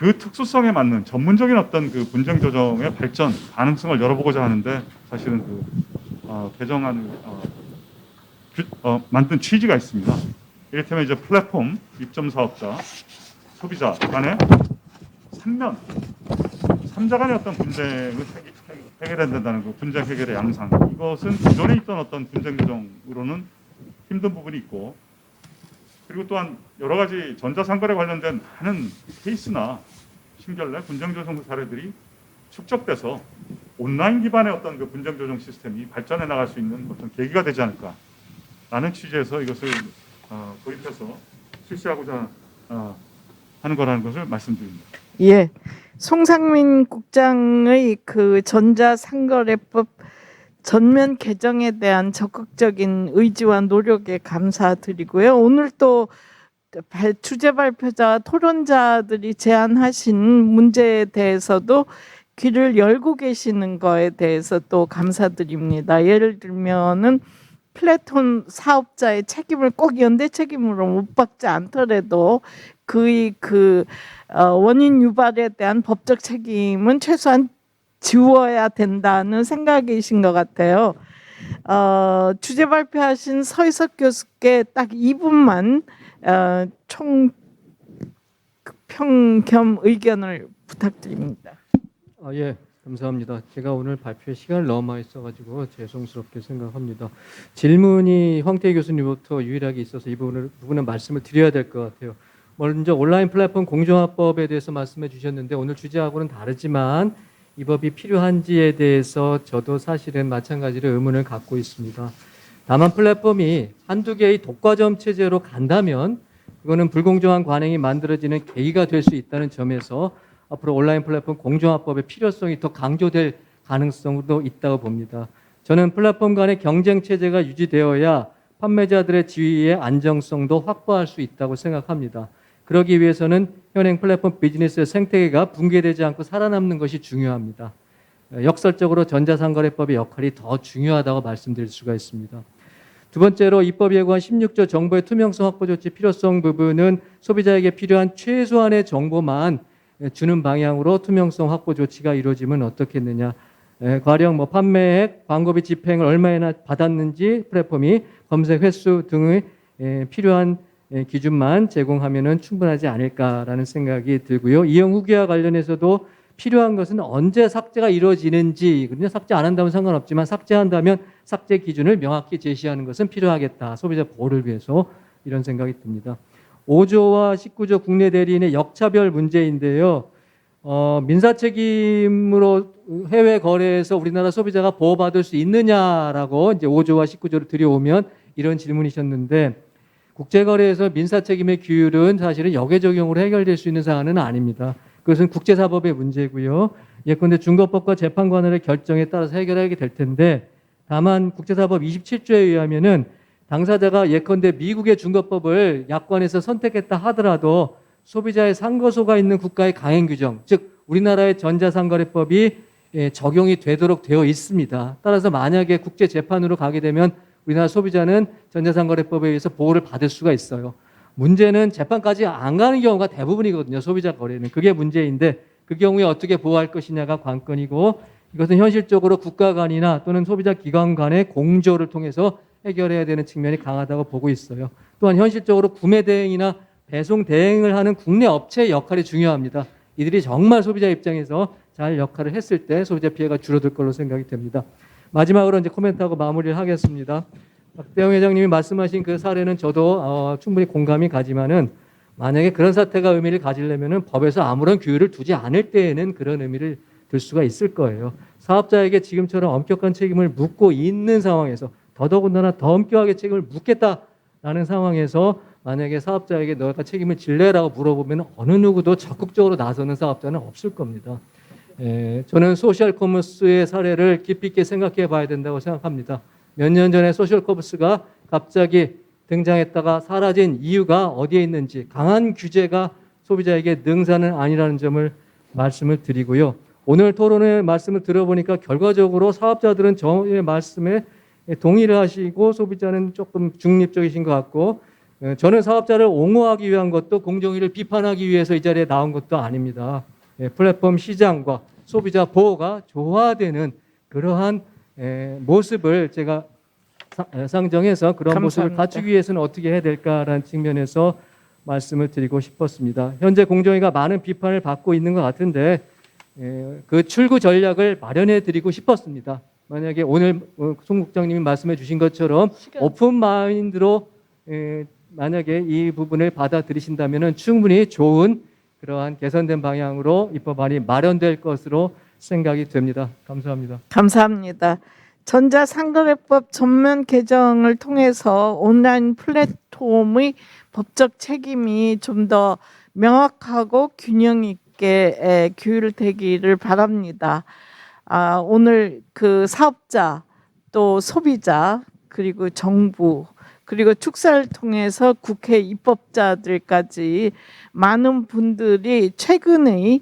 그 특수성에 맞는 전문적인 어떤 그 분쟁 조정의 발전 가능성을 열어보고자 하는데 사실은 그 개정안을 만든 취지가 있습니다. 이를테면 이제 플랫폼 입점 사업자 소비자 간의 삼자 간의 어떤 분쟁을 해결해야 된다는 그 분쟁 해결의 양상, 이것은 기존에 있던 어떤 분쟁 조정으로는 힘든 부분이 있고, 그리고 또한 여러 가지 전자상거래 관련된 많은 케이스나 신결례 분쟁 조정 사례들이 축적돼서 온라인 기반의 어떤 그 분쟁 조정 시스템이 발전해 나갈 수 있는 어떤 계기가 되지 않을까라는 취지에서 이것을 도입해서 실시하고자 하는 거라는 것을 말씀드립니다. 예. 송상민 국장의 그 전자상거래법 전면 개정에 대한 적극적인 의지와 노력에 감사드리고요. 오늘 또 주제 발표자 토론자들이 제안하신 문제에 대해서도 귀를 열고 계시는 거에 대해서 또 감사드립니다. 예를 들면은 플랫폼 사업자의 책임을 꼭 연대 책임으로 못 받지 않더라도 그의 원인 유발에 대한 법적 책임은 최소한 지워야 된다는 생각이신 것 같아요. 주제 발표하신 서희석 교수께 딱 2분만 총평 겸 의견을 부탁드립니다. 예, 감사합니다. 제가 오늘 발표에 시간을 너무 많이 써가지고 죄송스럽게 생각합니다. 질문이 황태희 교수님부터 유일하게 있어서 이 부분은 말씀을 드려야 될 것 같아요. 먼저 온라인 플랫폼 공정화법에 대해서 말씀해 주셨는데 오늘 주제하고는 다르지만 이 법이 필요한지에 대해서 저도 사실은 마찬가지로 의문을 갖고 있습니다. 다만 플랫폼이 한두 개의 독과점 체제로 간다면 그거는 불공정한 관행이 만들어지는 계기가 될 수 있다는 점에서 앞으로 온라인 플랫폼 공정화법의 필요성이 더 강조될 가능성도 있다고 봅니다. 저는 플랫폼 간의 경쟁 체제가 유지되어야 판매자들의 지위의 안정성도 확보할 수 있다고 생각합니다. 그러기 위해서는 현행 플랫폼 비즈니스의 생태계가 붕괴되지 않고 살아남는 것이 중요합니다. 역설적으로 전자상거래법의 역할이 더 중요하다고 말씀드릴 수가 있습니다. 두 번째로 입법 예고한 16조 정보의 투명성 확보 조치 필요성 부분은 소비자에게 필요한 최소한의 정보만 주는 방향으로 투명성 확보 조치가 이루어지면 어떻겠느냐. 가령 판매액, 광고비 집행을 얼마나 받았는지 플랫폼이 검색 횟수 등의 필요한 기준만 제공하면 충분하지 않을까라는 생각이 들고요. 이용 후기와 관련해서도 필요한 것은 언제 삭제가 이루어지는지, 삭제 안 한다면 상관없지만 삭제한다면 삭제 기준을 명확히 제시하는 것은 필요하겠다. 소비자 보호를 위해서 이런 생각이 듭니다. 5조와 19조 국내 대리인의 역차별 문제인데요. 민사 책임으로 해외 거래에서 우리나라 소비자가 보호받을 수 있느냐라고 이제 5조와 19조를 들여오면 이런 질문이셨는데 국제거래에서 민사 책임의 규율은 사실은 역외 적용으로 해결될 수 있는 사안은 아닙니다. 그것은 국제사법의 문제고요. 예컨대 중거법과 재판관원의 결정에 따라서 해결하게 될 텐데 다만 국제사법 27조에 의하면은 당사자가 예컨대 미국의 중거법을 약관에서 선택했다 하더라도 소비자의 상거소가 있는 국가의 강행 규정, 즉 우리나라의 전자상거래법이 적용이 되도록 되어 있습니다. 따라서 만약에 국제재판으로 가게 되면 우리나라 소비자는 전자상거래법에 의해서 보호를 받을 수가 있어요. 문제는 재판까지 안 가는 경우가 대부분이거든요. 소비자 거래는. 그게 문제인데 그 경우에 어떻게 보호할 것이냐가 관건이고 이것은 현실적으로 국가 간이나 또는 소비자 기관 간의 공조를 통해서 해결해야 되는 측면이 강하다고 보고 있어요. 또한 현실적으로 구매 대행이나 배송 대행을 하는 국내 업체의 역할이 중요합니다. 이들이 정말 소비자 입장에서 잘 역할을 했을 때 소비자 피해가 줄어들 걸로 생각이 됩니다. 마지막으로 이제 코멘트하고 마무리를 하겠습니다. 박대영 회장님이 말씀하신 그 사례는 저도 충분히 공감이 가지만은 만약에 그런 사태가 의미를 가지려면은 법에서 아무런 규율을 두지 않을 때에는 그런 의미를 들 수가 있을 거예요. 사업자에게 지금처럼 엄격한 책임을 묻고 있는 상황에서 더더군다나 더 엄격하게 책임을 묻겠다라는 상황에서 만약에 사업자에게 너가 책임을 질래라고 물어보면 어느 누구도 적극적으로 나서는 사업자는 없을 겁니다. 저는 소셜 커머스의 사례를 깊이 있게 생각해 봐야 된다고 생각합니다. 몇 년 전에 소셜 커머스가 갑자기 등장했다가 사라진 이유가 어디에 있는지 강한 규제가 소비자에게 능사는 아니라는 점을 말씀을 드리고요. 오늘 토론의 말씀을 들어보니까 결과적으로 사업자들은 저의 말씀에 동의를 하시고 소비자는 조금 중립적이신 것 같고 저는 사업자를 옹호하기 위한 것도 공정위를 비판하기 위해서 이 자리에 나온 것도 아닙니다. 플랫폼 시장과 소비자 보호가 조화되는 그러한 모습을 제가 상정해서 그런 감사합니다. 모습을 갖추기 위해서는 어떻게 해야 될까라는 측면에서 말씀을 드리고 싶었습니다. 현재 공정위가 많은 비판을 받고 있는 것 같은데 그 출구 전략을 마련해 드리고 싶었습니다. 만약에 오늘 송 국장님이 말씀해 주신 것처럼 오픈 마인드로 만약에 이 부분을 받아들이신다면 충분히 좋은 그러한 개선된 방향으로 입법안이 마련될 것으로 생각이 됩니다. 감사합니다. 감사합니다. 전자상거래법 전면 개정을 통해서 온라인 플랫폼의 법적 책임이 좀 더 명확하고 균형 있게 규율되기를 바랍니다. 오늘 그 사업자 또 소비자 그리고 정부 그리고 축사를 통해서 국회 입법자들까지 많은 분들이 최근의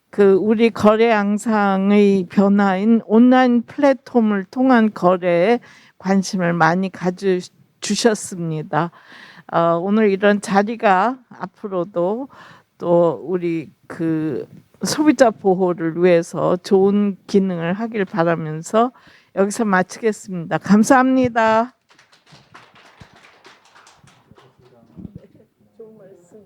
그 우리 거래 양상의 변화인 온라인 플랫폼을 통한 거래에 관심을 많이 가져주셨습니다. 오늘 이런 자리가 앞으로도 또 우리 그 소비자 보호를 위해서 좋은 기능을 하길 바라면서 여기서 마치겠습니다. 감사합니다. 좋은 말씀.